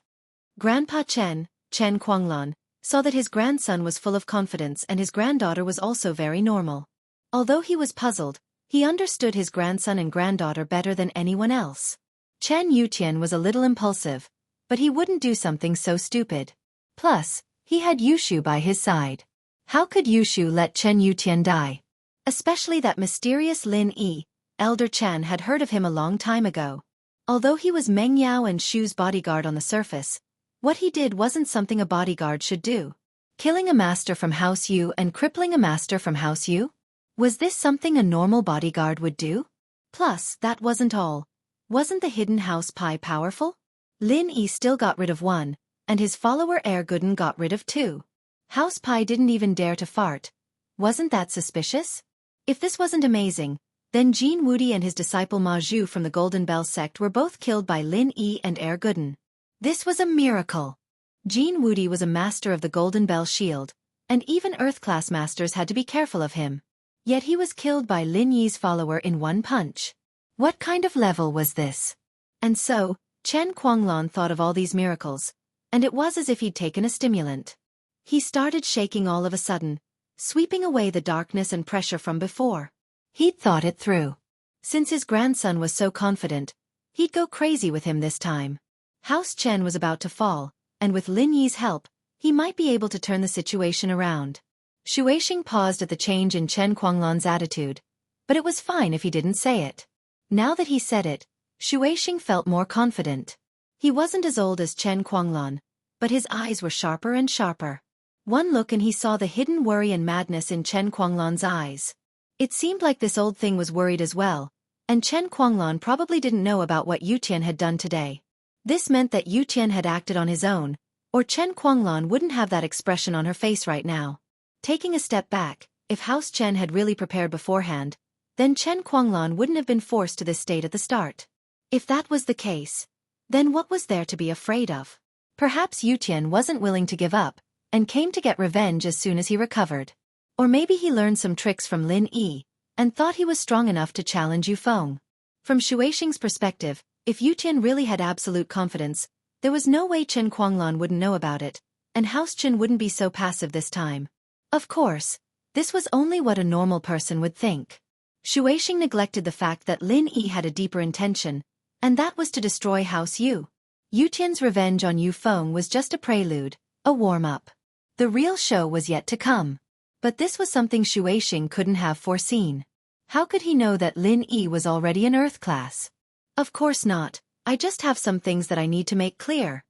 B: Grandpa Chen Kuanglan, saw that his grandson was full of confidence and his granddaughter was also very normal. Although he was puzzled, he understood his grandson and granddaughter better than anyone else. Chen Yutian was a little impulsive, but he wouldn't do something so stupid. Plus, he had Yushu by his side. How could Yushu let Chen Yutian die? Especially that mysterious Lin Yi, Elder Chen had heard of him a long time ago. Although he was Meng Yao and Shu's bodyguard on the surface, what he did wasn't something a bodyguard should do. Killing a master from House Yu and crippling a master from House Yu? Was this something a normal bodyguard would do? Plus, that wasn't all. Wasn't the hidden House Pai powerful? Lin Yi still got rid of one, and his follower Erguden got rid of two. House Pai didn't even dare to fart. Wasn't that suspicious? If this wasn't amazing, then Jin Wudi and his disciple Ma Zhu from the Golden Bell sect were both killed by Lin Yi and Erguden. This was a miracle. Jin Wudi was a master of the Golden Bell shield, and even Earth-class masters had to be careful of him. Yet he was killed by Lin Yi's follower in one punch. What kind of level was this? And so, Chen Kuanglan thought of all these miracles, and it was as if he'd taken a stimulant. He started shaking all of a sudden, sweeping away the darkness and pressure from before. He'd thought it through. Since his grandson was so confident, he'd go crazy with him this time. House Chen was about to fall, and with Lin Yi's help, he might be able to turn the situation around. Shueixing paused at the change in Chen Kuanglan's attitude, but it was fine if he didn't say it. Now that he said it, Shueixing felt more confident. He wasn't as old as Chen Kuanglan, but his eyes were sharper and sharper. One look and he saw the hidden worry and madness in Chen Kuanglan's eyes. It seemed like this old thing was worried as well, and Chen Kuanglan probably didn't know about what Yutian had done today. This meant that Yutian had acted on his own, or Chen Kuanglan wouldn't have that expression on her face right now. Taking a step back, if House Chen had really prepared beforehand, then Chen Guanglan wouldn't have been forced to this state at the start. If that was the case, then what was there to be afraid of? Perhaps Yu Tian wasn't willing to give up, and came to get revenge as soon as he recovered. Or maybe he learned some tricks from Lin Yi, and thought he was strong enough to challenge Yu Feng. From Shuixing's perspective, if Yu Tian really had absolute confidence, there was no way Chen Guanglan wouldn't know about it, and House Chen wouldn't be so passive this time. Of course, this was only what a normal person would think. Shuixing neglected the fact that Lin Yi had a deeper intention, and that was to destroy House Yu. Yu Tian's revenge on Yu Feng was just a prelude, a warm-up. The real show was yet to come. But this was something Shuixing couldn't have foreseen. How could he know that Lin Yi was already an Earth class? Of course not, I just have some things that I need to make clear.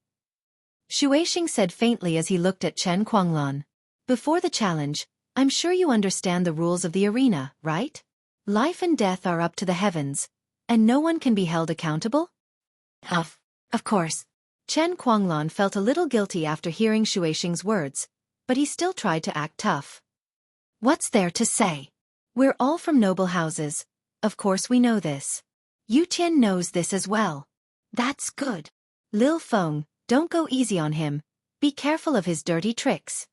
B: Shuixing said faintly as he looked at Chen Guanglan. Before the challenge, I'm sure you understand the rules of the arena, right? Life and death are up to the heavens, and no one can be held accountable? Of course. Chen Guanglan felt a little guilty after hearing Shuixing's words, but he still tried to act tough. What's there to say? We're all from noble houses, of course we know this. Yu Tian knows this as well. That's good. Lil Feng, don't go easy on him, be careful of his dirty tricks.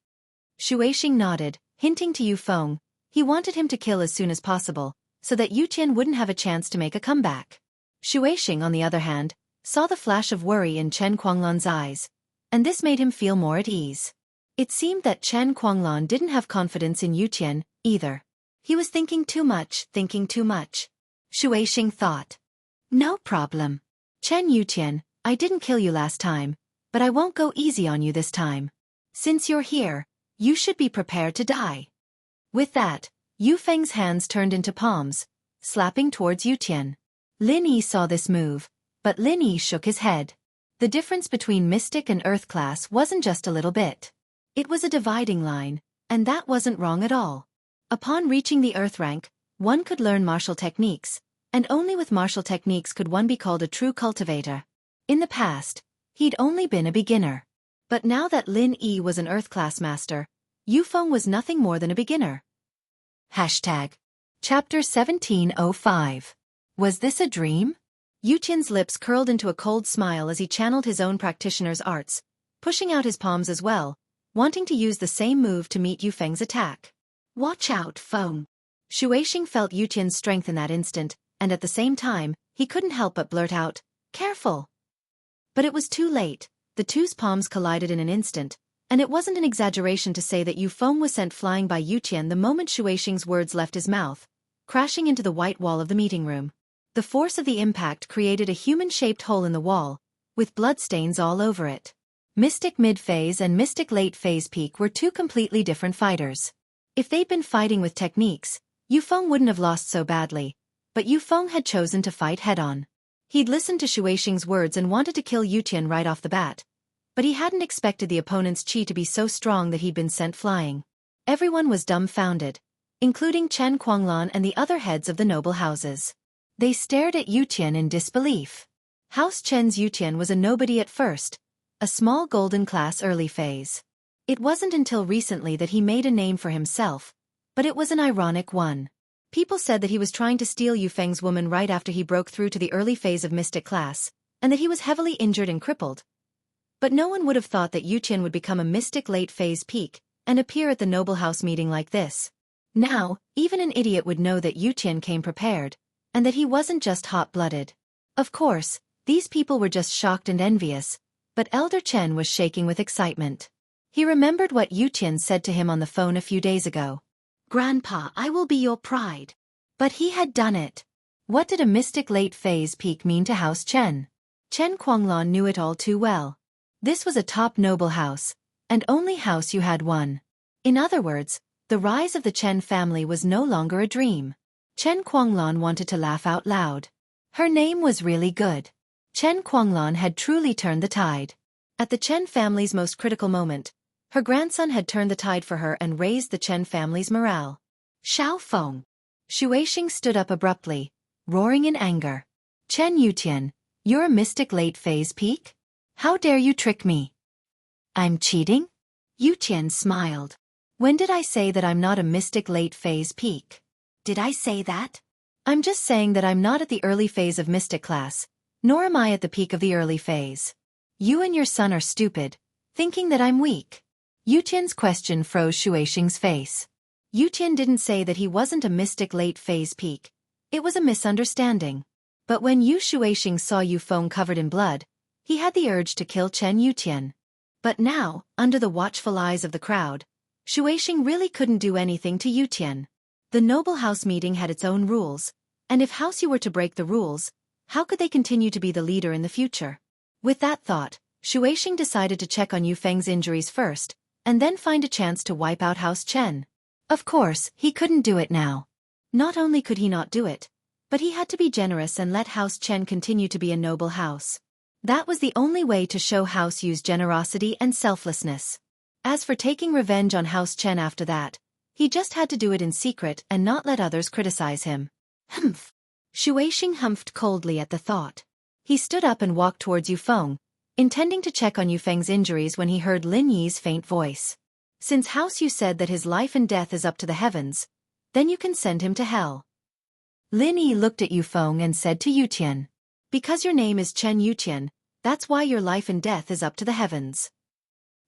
B: Shuixing nodded, hinting to Yu Feng, he wanted him to kill as soon as possible, so that Yu Tian wouldn't have a chance to make a comeback. Shuixing, on the other hand, saw the flash of worry in Chen Guanglan's eyes, and this made him feel more at ease. It seemed that Chen Guanglan didn't have confidence in Yu Tian, either. He was thinking too much. Shuixing thought. No problem. Chen Yu Tian, I didn't kill you last time, but I won't go easy on you this time. Since you're here, you should be prepared to die. With that, Yu Feng's hands turned into palms, slapping towards Yu Tian. Lin Yi saw this move, but Lin Yi shook his head. The difference between Mystic and Earth class wasn't just a little bit. It was a dividing line, and that wasn't wrong at all. Upon reaching the Earth rank, one could learn martial techniques, and only with martial techniques could one be called a true cultivator. In the past, he'd only been a beginner. But now that Lin Yi was an Earth class master, Yu Feng was nothing more than a beginner. Chapter 1705. Was this a dream? Yu Tian's lips curled into a cold smile as he channeled his own practitioner's arts, pushing out his palms as well, wanting to use the same move to meet Yu Feng's attack. Watch out, Feng. Shuixing felt Yu Tian's strength in that instant, and at the same time, he couldn't help but blurt out, "Careful!" But it was too late. The two's palms collided in an instant, and it wasn't an exaggeration to say that Yu Feng was sent flying by Yu Tian the moment Shuixing's words left his mouth, crashing into the white wall of the meeting room. The force of the impact created a human-shaped hole in the wall, with bloodstains all over it. Mystic mid-phase and Mystic late-phase peak were two completely different fighters. If they'd been fighting with techniques, Yu Feng wouldn't have lost so badly, but Yu Feng had chosen to fight head-on. He'd listened to Shuixing's words and wanted to kill Yu Tian right off the bat, but he hadn't expected the opponent's chi to be so strong that he'd been sent flying. Everyone was dumbfounded, including Chen Guanglan and the other heads of the noble houses. They stared at Yu Tian in disbelief. House Chen's Yu Tian was a nobody at first, a small golden class early phase. It wasn't until recently that he made a name for himself, but it was an ironic one. People said that he was trying to steal Yu Feng's woman right after he broke through to the early phase of Mystic class, and that he was heavily injured and crippled. But no one would have thought that Yu Tian would become a Mystic late phase peak, and appear at the noble house meeting like this. Now, even an idiot would know that Yu Tian came prepared, and that he wasn't just hot-blooded. Of course, these people were just shocked and envious, but Elder Chen was shaking with excitement. He remembered what Yu Tian said to him on the phone a few days ago. "Grandpa, I will be your pride." But he had done it. What did a Mystic late phase peak mean to House Chen? Chen Guanglan knew it all too well. This was a top noble house, and only house you had one. In other words, the rise of the Chen family was no longer a dream. Chen Guanglan wanted to laugh out loud. Her name was really good. Chen Guanglan had truly turned the tide. At the Chen family's most critical moment, her grandson had turned the tide for her and raised the Chen family's morale. Xiao Feng. Shuixing stood up abruptly, roaring in anger. Chen Yutian, you're a Mystic late phase peak? How dare you trick me? I'm cheating? Yutian smiled. When did I say that I'm not a mystic late phase peak? Did I say that? I'm just saying that I'm not at the early phase of mystic class, nor am I at the peak of the early phase. You and your son are stupid, thinking that I'm weak. Yutian's question froze Shuixing's face. Yutian didn't say that he wasn't a mystic late phase peak. It was a misunderstanding. But when Yu Shuixing saw Yufeng covered in blood, he had the urge to kill Chen Yutian. But now, under the watchful eyes of the crowd, Shuixing really couldn't do anything to Yutian. The noble house meeting had its own rules, and if House Yu were to break the rules, how could they continue to be the leader in the future? With that thought, Shuixing decided to check on Yufeng's injuries first, and then find a chance to wipe out House Chen. Of course, he couldn't do it now. Not only could he not do it, but he had to be generous and let House Chen continue to be a noble house. That was the only way to show House Yu's generosity and selflessness. As for taking revenge on House Chen after that, he just had to do it in secret and not let others criticize him. Humph. Shuixing humphed coldly at the thought. He stood up and walked towards Yufeng, intending to check on Yufeng's injuries when he heard Lin Yi's faint voice. Since House Yu said that his life and death is up to the heavens, then you can send him to hell. Lin Yi looked at Yufeng and said to Yutian, because your name is Chen Yutian, that's why your life and death is up to the heavens.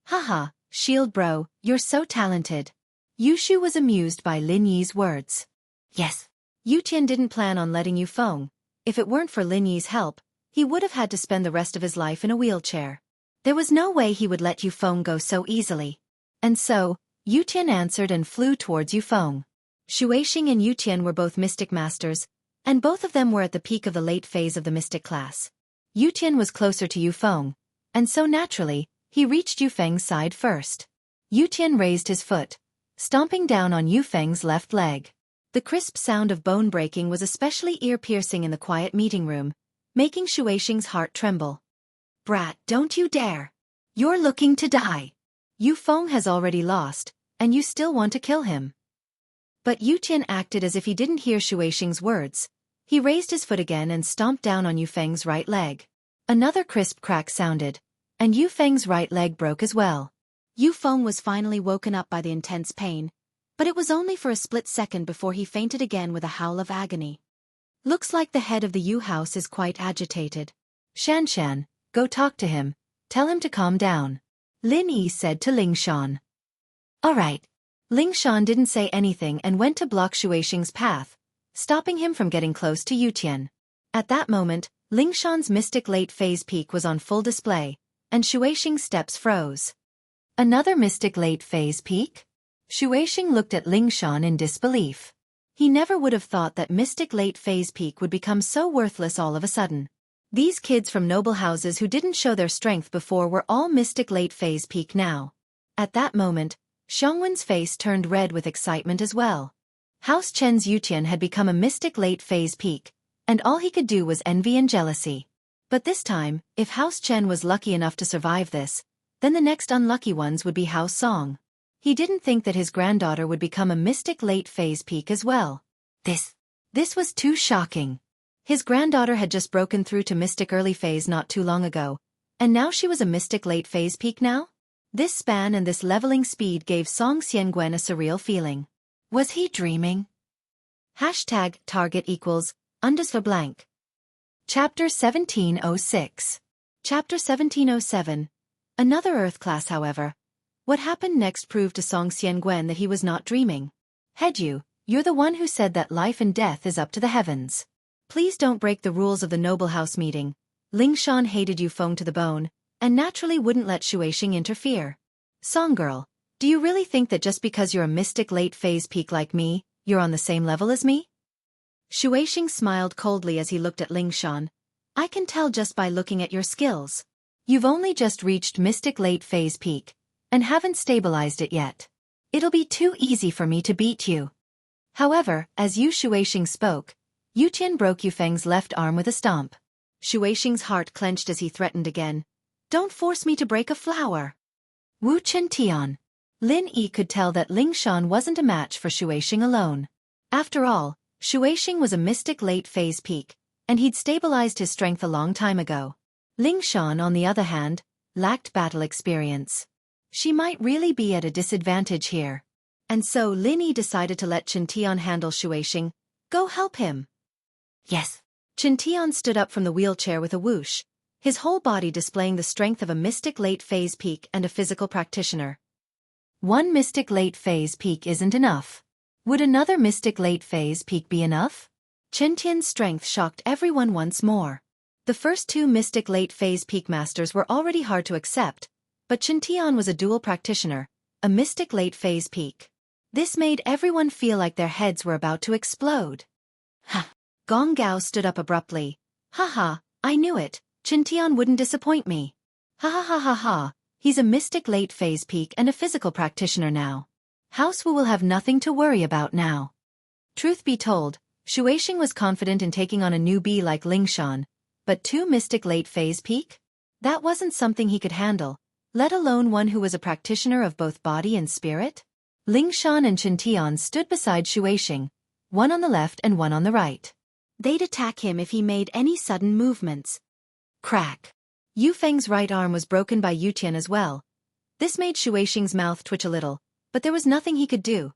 B: Haha, shield bro, you're so talented. Yushu was amused by Lin Yi's words. Yes. Yutian didn't plan on letting Yufeng. If it weren't for Lin Yi's help, he would have had to spend the rest of his life in a wheelchair. There was no way he would let Yufeng go so easily. And so, Yutian answered and flew towards Yufeng. Shuixing and Yutian were both mystic masters, and both of them were at the peak of the late phase of the mystic class. Yutian was closer to Yufeng, and so naturally, he reached Yufeng's side first. Yutian raised his foot, stomping down on Yufeng's left leg. The crisp sound of bone breaking was especially ear-piercing in the quiet meeting room, making Shuixing's heart tremble. Brat, don't you dare! You're looking to die! Yufeng has already lost, and you still want to kill him. But Yutian acted as if he didn't hear Shuixing's words. He raised his foot again and stomped down on Yufeng's right leg. Another crisp crack sounded, and Yufeng's right leg broke as well. Yufeng was finally woken up by the intense pain, but it was only for a split second before he fainted again with a howl of agony. Looks like the head of the Yu house is quite agitated. Xianxia, go talk to him, tell him to calm down. Lin Yi said to Lingshan. All right. Lingshan didn't say anything and went to block Shuixing's path, stopping him from getting close to Yutian. At that moment, Lingshan's mystic late phase peak was on full display, and Shuixing's steps froze. Another mystic late phase peak? Shuixing looked at Lingshan in disbelief. He never would have thought that mystic late phase peak would become so worthless all of a sudden. These kids from noble houses who didn't show their strength before were all mystic late phase peak now. At that moment, Xiangwen's face turned red with excitement as well. House Chen's Yutian had become a mystic late phase peak, and all he could do was envy and jealousy. But this time, if House Chen was lucky enough to survive this, then the next unlucky ones would be House Song. He didn't think that his granddaughter would become a mystic late phase peak as well. This was too shocking. His granddaughter had just broken through to mystic early phase not too long ago, and now she was a mystic late phase peak now? This span and this leveling speed gave Song Xiangwen a surreal feeling. Was he dreaming? #target = blank. Chapter 1706. Chapter 1707. Another Earth class, however. What happened next proved to Song Xiangwen that he was not dreaming. Headyu, you're the one who said that life and death is up to the heavens. Please don't break the rules of the noble house meeting. Lingshan hated Yufeng to the bone, and naturally wouldn't let Shuixing interfere. Songgirl, do you really think that just because you're a mystic late phase peak like me, you're on the same level as me? Shuixing smiled coldly as he looked at Lingshan. I can tell just by looking at your skills. You've only just reached mystic late phase peak, and haven't stabilized it yet. It'll be too easy for me to beat you. However, as Yu Shuixing spoke, Yutian broke Yufeng's left arm with a stomp. Shuixing's heart clenched as he threatened again. Don't force me to break a flower. Wu Chen Tian. Lin Yi could tell that Lingshan wasn't a match for Shuixing alone. After all, Shuixing was a mystic late phase peak, and he'd stabilized his strength a long time ago. Lingshan, on the other hand, lacked battle experience. She might really be at a disadvantage here. And so Lin Yi decided to let Chen Tian handle Shuixing. Go help him. Yes. Chen Tian stood up from the wheelchair with a whoosh, his whole body displaying the strength of a mystic late phase peak and a physical practitioner. One mystic late phase peak isn't enough. Would another mystic late phase peak be enough? Chen Tian's strength shocked everyone once more. The first two mystic late phase peak masters were already hard to accept, but Chen Tian was a dual practitioner, a mystic late phase peak. This made everyone feel like their heads were about to explode. Ha! Gong Gao stood up abruptly. Ha, I knew it, Chen Tian wouldn't disappoint me. Ha. He's a mystic late phase peak and a physical practitioner now. House Wu will have nothing to worry about now. Truth be told, Shuixing was confident in taking on a newbie like Lingshan, but two mystic late phase peak? That wasn't something he could handle, let alone one who was a practitioner of both body and spirit. Lingshan and Chen Tian stood beside Shuixing, one on the left and one on the right. They'd attack him if he made any sudden movements. Crack. Yu Feng's right arm was broken by Yu Tian as well. This made Shuixing's mouth twitch a little, but there was nothing he could do.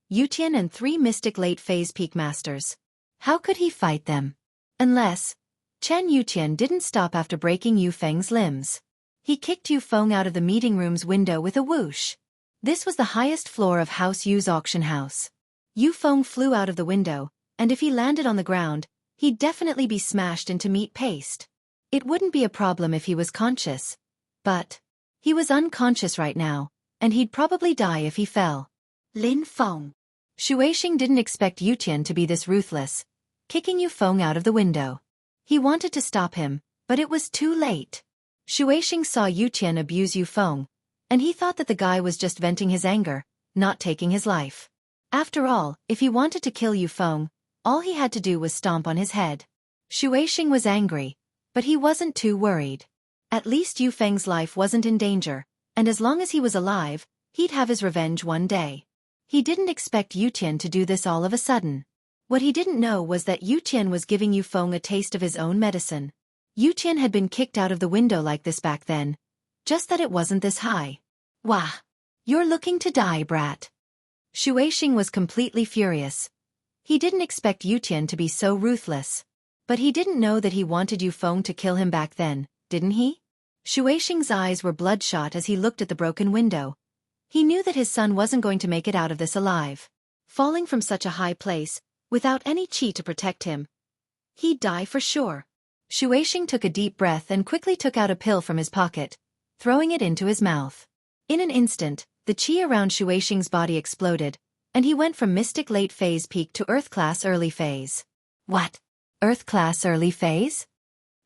B: Yu Tian and three mystic late phase peak masters. How could he fight them? Unless Chen Yu Tian didn't stop after breaking Yu Feng's limbs. He kicked Yu Feng out of the meeting room's window with a whoosh. This was the highest floor of House Yu's auction house. Yu Feng flew out of the window, and if he landed on the ground, he'd definitely be smashed into meat paste. It wouldn't be a problem if he was conscious. But he was unconscious right now, and he'd probably die if he fell. Lin Feng. Shuixing didn't expect Yu Tian to be this ruthless, kicking Yu Feng out of the window. He wanted to stop him, but it was too late. Shuixing saw Yu Tian abuse Yu Feng, and he thought that the guy was just venting his anger, not taking his life. After all, if he wanted to kill Yu Feng, all he had to do was stomp on his head. Shuixing was angry, but he wasn't too worried. At least Yu Feng's life wasn't in danger, and as long as he was alive, he'd have his revenge one day. He didn't expect Yu Tian to do this all of a sudden. What he didn't know was that Yu Tian was giving Yu Feng a taste of his own medicine. Yu Tian had been kicked out of the window like this back then, just that it wasn't this high. Wah! You're looking to die, brat. Shuixing was completely furious. He didn't expect Yu Tian to be so ruthless. But he didn't know that he wanted Yu Feng to kill him back then, didn't he? Shuixing's eyes were bloodshot as he looked at the broken window. He knew that his son wasn't going to make it out of this alive. Falling from such a high place, without any chi to protect him, he'd die for sure. Shuixing took a deep breath and quickly took out a pill from his pocket, throwing it into his mouth. In an instant, the chi around Shuixing's body exploded, and he went from mystic late phase peak to earth class early phase. What? Earth class early phase?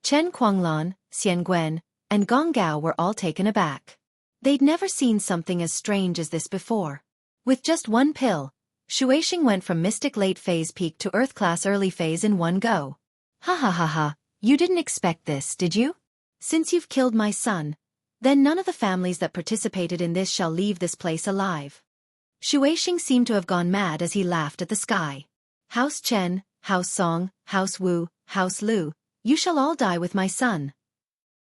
B: Chen Kuanglan, Xian Guen, and Gong Gao were all taken aback. They'd never seen something as strange as this before. With just one pill, Shuixing went from mystic late phase peak to earth class early phase in one go. Ha, you didn't expect this, did you? Since you've killed my son, then none of the families that participated in this shall leave this place alive. Shuixing seemed to have gone mad as he laughed at the sky. House Chen, House Song, House Wu, House Lu, you shall all die with my son.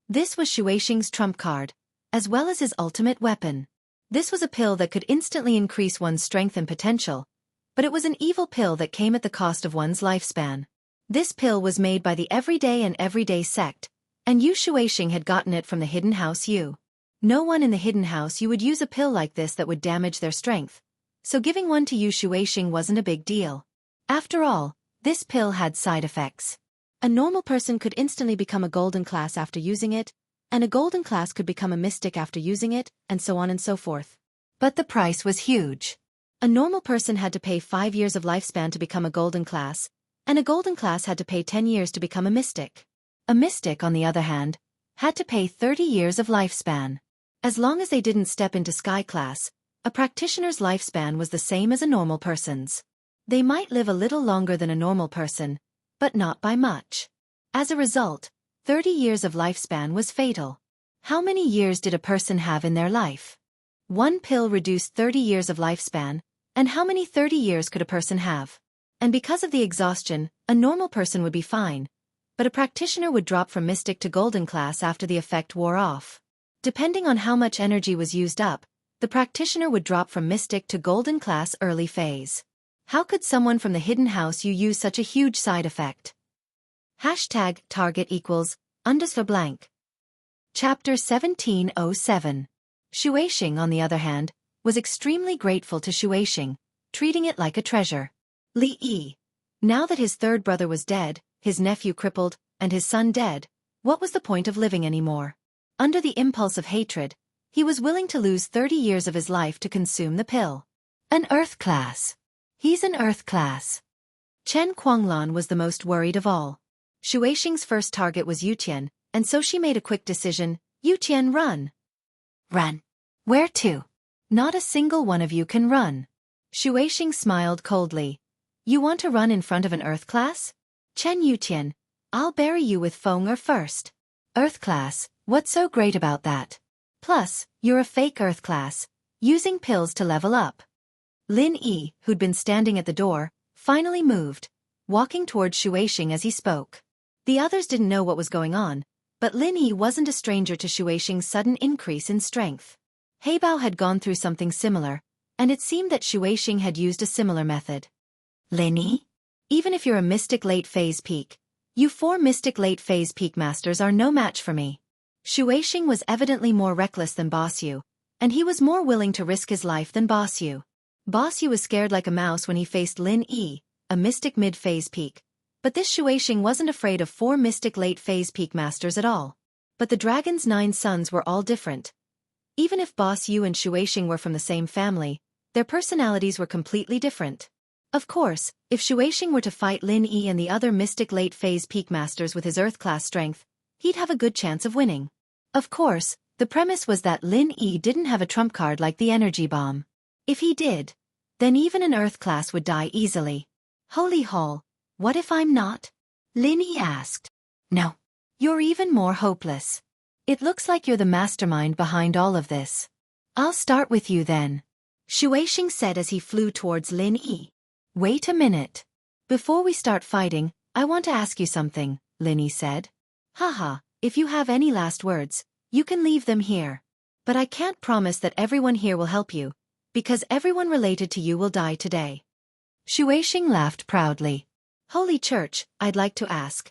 B: This was Shuixing's trump card, as well as his ultimate weapon. This was a pill that could instantly increase one's strength and potential, but it was an evil pill that came at the cost of one's lifespan. This pill was made by the Everyday and Everyday sect, and Yu Shuixing had gotten it from the Hidden House Yu. No one in the Hidden House Yu would use a pill like this that would damage their strength, so giving one to Yu Shuixing wasn't a big deal. After all, this pill had side effects. A normal person could instantly become a golden class after using it, and a golden class could become a mystic after using it, and so on and so forth. But the price was huge. A normal person had to pay 5 years of lifespan to become a golden class, and a golden class had to pay 10 years to become a mystic. A mystic, on the other hand, had to pay 30 years of lifespan. As long as they didn't step into sky class, a practitioner's lifespan was the same as a normal person's. They might live a little longer than a normal person, but not by much. As a result, 30 years of lifespan was fatal. How many years did a person have in their life? One pill reduced 30 years of lifespan, and how many 30 years could a person have? And because of the exhaustion, a normal person would be fine, but a practitioner would drop from mystic to golden class after the effect wore off. Depending on how much energy was used up, the practitioner would drop from mystic to golden class early phase. How could someone from the hidden house use such a huge side effect? Hashtag target equals _blank. Chapter 1707. Shuixing, on the other hand, was extremely grateful to Shuixing, treating it like a treasure. Li Yi. Now that his third brother was dead, his nephew crippled, and his son dead, what was the point of living anymore? Under the impulse of hatred, he was willing to lose 30 years of his life to consume the pill. An earth class. He's an earth class. Chen Kuanglan was the most worried of all. Shuixing's first target was Yutian, and so she made a quick decision. Yutian, run. Run. Where to? Not a single one of you can run. Shuixing smiled coldly. You want to run in front of an earth class? Chen Yutian, I'll bury you with Feng first. Earth class, what's so great about that? Plus, you're a fake earth class, using pills to level up. Lin Yi, who'd been standing at the door, finally moved, walking towards Shuixing as he spoke. The others didn't know what was going on, but Lin Yi wasn't a stranger to Shuixing's sudden increase in strength. Heibao had gone through something similar, and it seemed that Shuixing had used a similar method. Lin Yi? Even if you're a mystic late phase peak, you 4 mystic late phase peak masters are no match for me. Shuixing was evidently more reckless than Boss Yu, and he was more willing to risk his life than Boss Yu. Boss Yu was scared like a mouse when he faced Lin Yi, a mystic mid-phase peak, but this Shuixing wasn't afraid of 4 mystic late phase peak masters at all. But the dragon's 9 sons were all different. Even if Boss Yu and Shuixing were from the same family, their personalities were completely different. Of course, if Shuixing were to fight Lin Yi and the other mystic late phase peak masters with his earth class strength, he'd have a good chance of winning. Of course, the premise was that Lin Yi didn't have a trump card like the energy bomb. If he did, then even an earth class would die easily. Holy hall, what if I'm not? Lin Yi asked. No. You're even more hopeless. It looks like you're the mastermind behind all of this. I'll start with you then. Shuixing said as he flew towards Lin Yi. Wait a minute. Before we start fighting, I want to ask you something, Lin Yi said. Haha, if you have any last words, you can leave them here. But I can't promise that everyone here will help you, because everyone related to you will die today. Shuixing laughed proudly. Holy Church, I'd like to ask.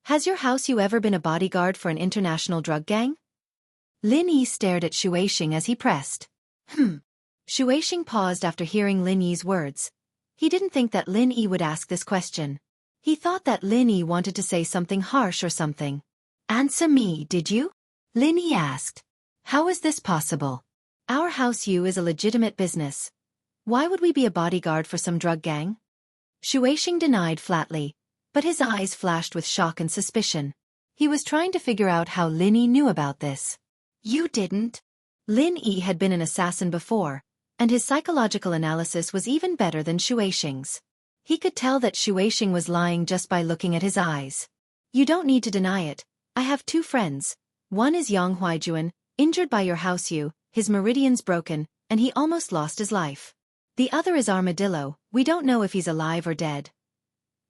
B: Has your house you ever been a bodyguard for an international drug gang? Lin Yi stared at Shuixing as he pressed. Shuixing paused after hearing Lin Yi's words. He didn't think that Lin Yi would ask this question. He thought that Lin Yi wanted to say something harsh or something. Answer me, did you? Lin Yi asked. How is this possible? Our house you is a legitimate business. Why would we be a bodyguard for some drug gang? Shuixing denied flatly, but his eyes flashed with shock and suspicion. He was trying to figure out how Lin Yi knew about this. You didn't? Lin Yi had been an assassin before, and his psychological analysis was even better than Shuixing's. He could tell that Shuixing was lying just by looking at his eyes. You don't need to deny it. I have 2 friends. One is Yang Huaijuan, injured by your house you, his meridians broken, and he almost lost his life. The other is Armadillo, we don't know if he's alive or dead.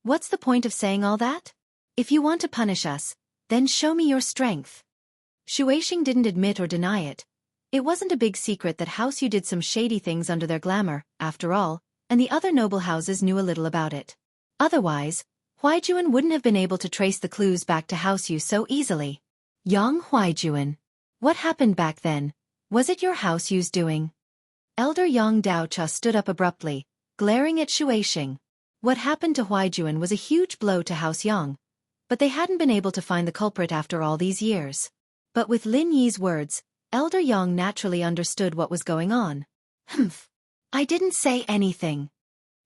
B: What's the point of saying all that? If you want to punish us, then show me your strength. Shuixing didn't admit or deny it. It wasn't a big secret that House Yu did some shady things under their glamour, after all, and the other noble houses knew a little about it. Otherwise, Huaijuan wouldn't have been able to trace the clues back to House Yu so easily. Yang Huaijuan. What happened back then? Was it your House Yu's doing? Elder Yang Daocha stood up abruptly, glaring at Shuixing. What happened to Huaijuan was a huge blow to House Yang, but they hadn't been able to find the culprit after all these years. But with Lin Yi's words, Elder Yang naturally understood what was going on. I didn't say anything.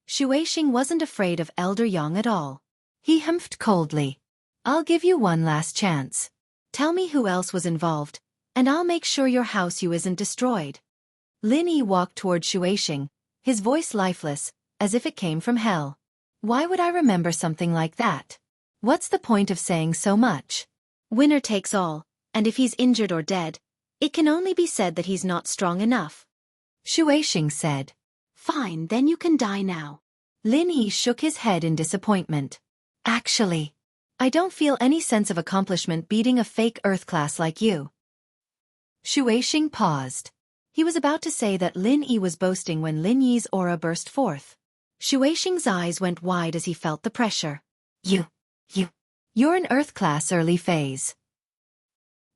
B: Shuixing wasn't afraid of Elder Yang at all. He humphed coldly. I'll give you one last chance. Tell me who else was involved, and I'll make sure your house you isn't destroyed. Lin Yi walked toward Shuixing, his voice lifeless, as if it came from hell. Why would I remember something like that? What's the point of saying so much? Winner takes all, and if he's injured or dead, it can only be said that he's not strong enough. Shuixing said. Fine, then you can die now. Lin Yi shook his head in disappointment. Actually, I don't feel any sense of accomplishment beating a fake Earth class like you. Shuixing paused. He was about to say that Lin Yi was boasting when Lin Yi's aura burst forth. Xueqing's eyes went wide as he felt the pressure. You're an Earth class early phase.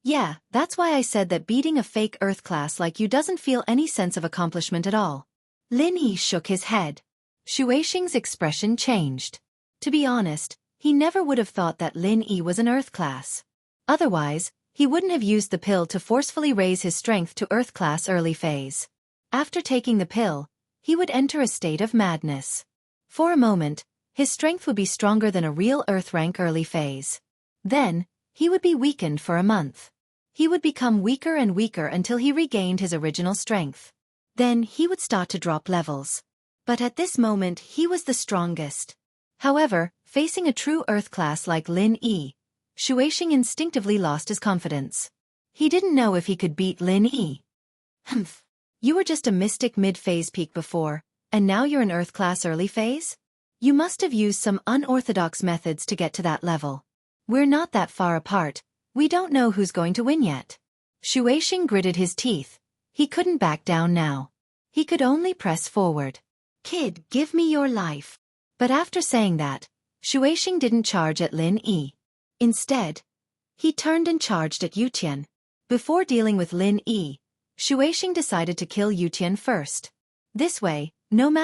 B: Yeah, that's why I said that beating a fake Earth class like you doesn't feel any sense of accomplishment at all. Lin Yi shook his head. Xueqing's expression changed. To be honest, he never would have thought that Lin Yi was an Earth class. Otherwise, he wouldn't have used the pill to forcefully raise his strength to Earth class early phase. After taking the pill, he would enter a state of madness. For a moment, his strength would be stronger than a real Earth rank early phase. Then, he would be weakened for a month. He would become weaker and weaker until he regained his original strength. Then he would start to drop levels. But at this moment he was the strongest. However, facing a true Earth class like Lin Yi, Xueqing instinctively lost his confidence. He didn't know if he could beat Lin Yi. Humph. You were just a mystic mid-phase peak before, and now you're an Earth class early phase? You must have used some unorthodox methods to get to that level. We're not that far apart, we don't know who's going to win yet. Xueqing gritted his teeth. He couldn't back down now. He could only press forward. Kid, give me your life. But after saying that, Xueqing didn't charge at Lin Yi. Instead, he turned and charged at Yutian. Before dealing with Lin Yi, Xueqing decided to kill Yutian first. This way, no matter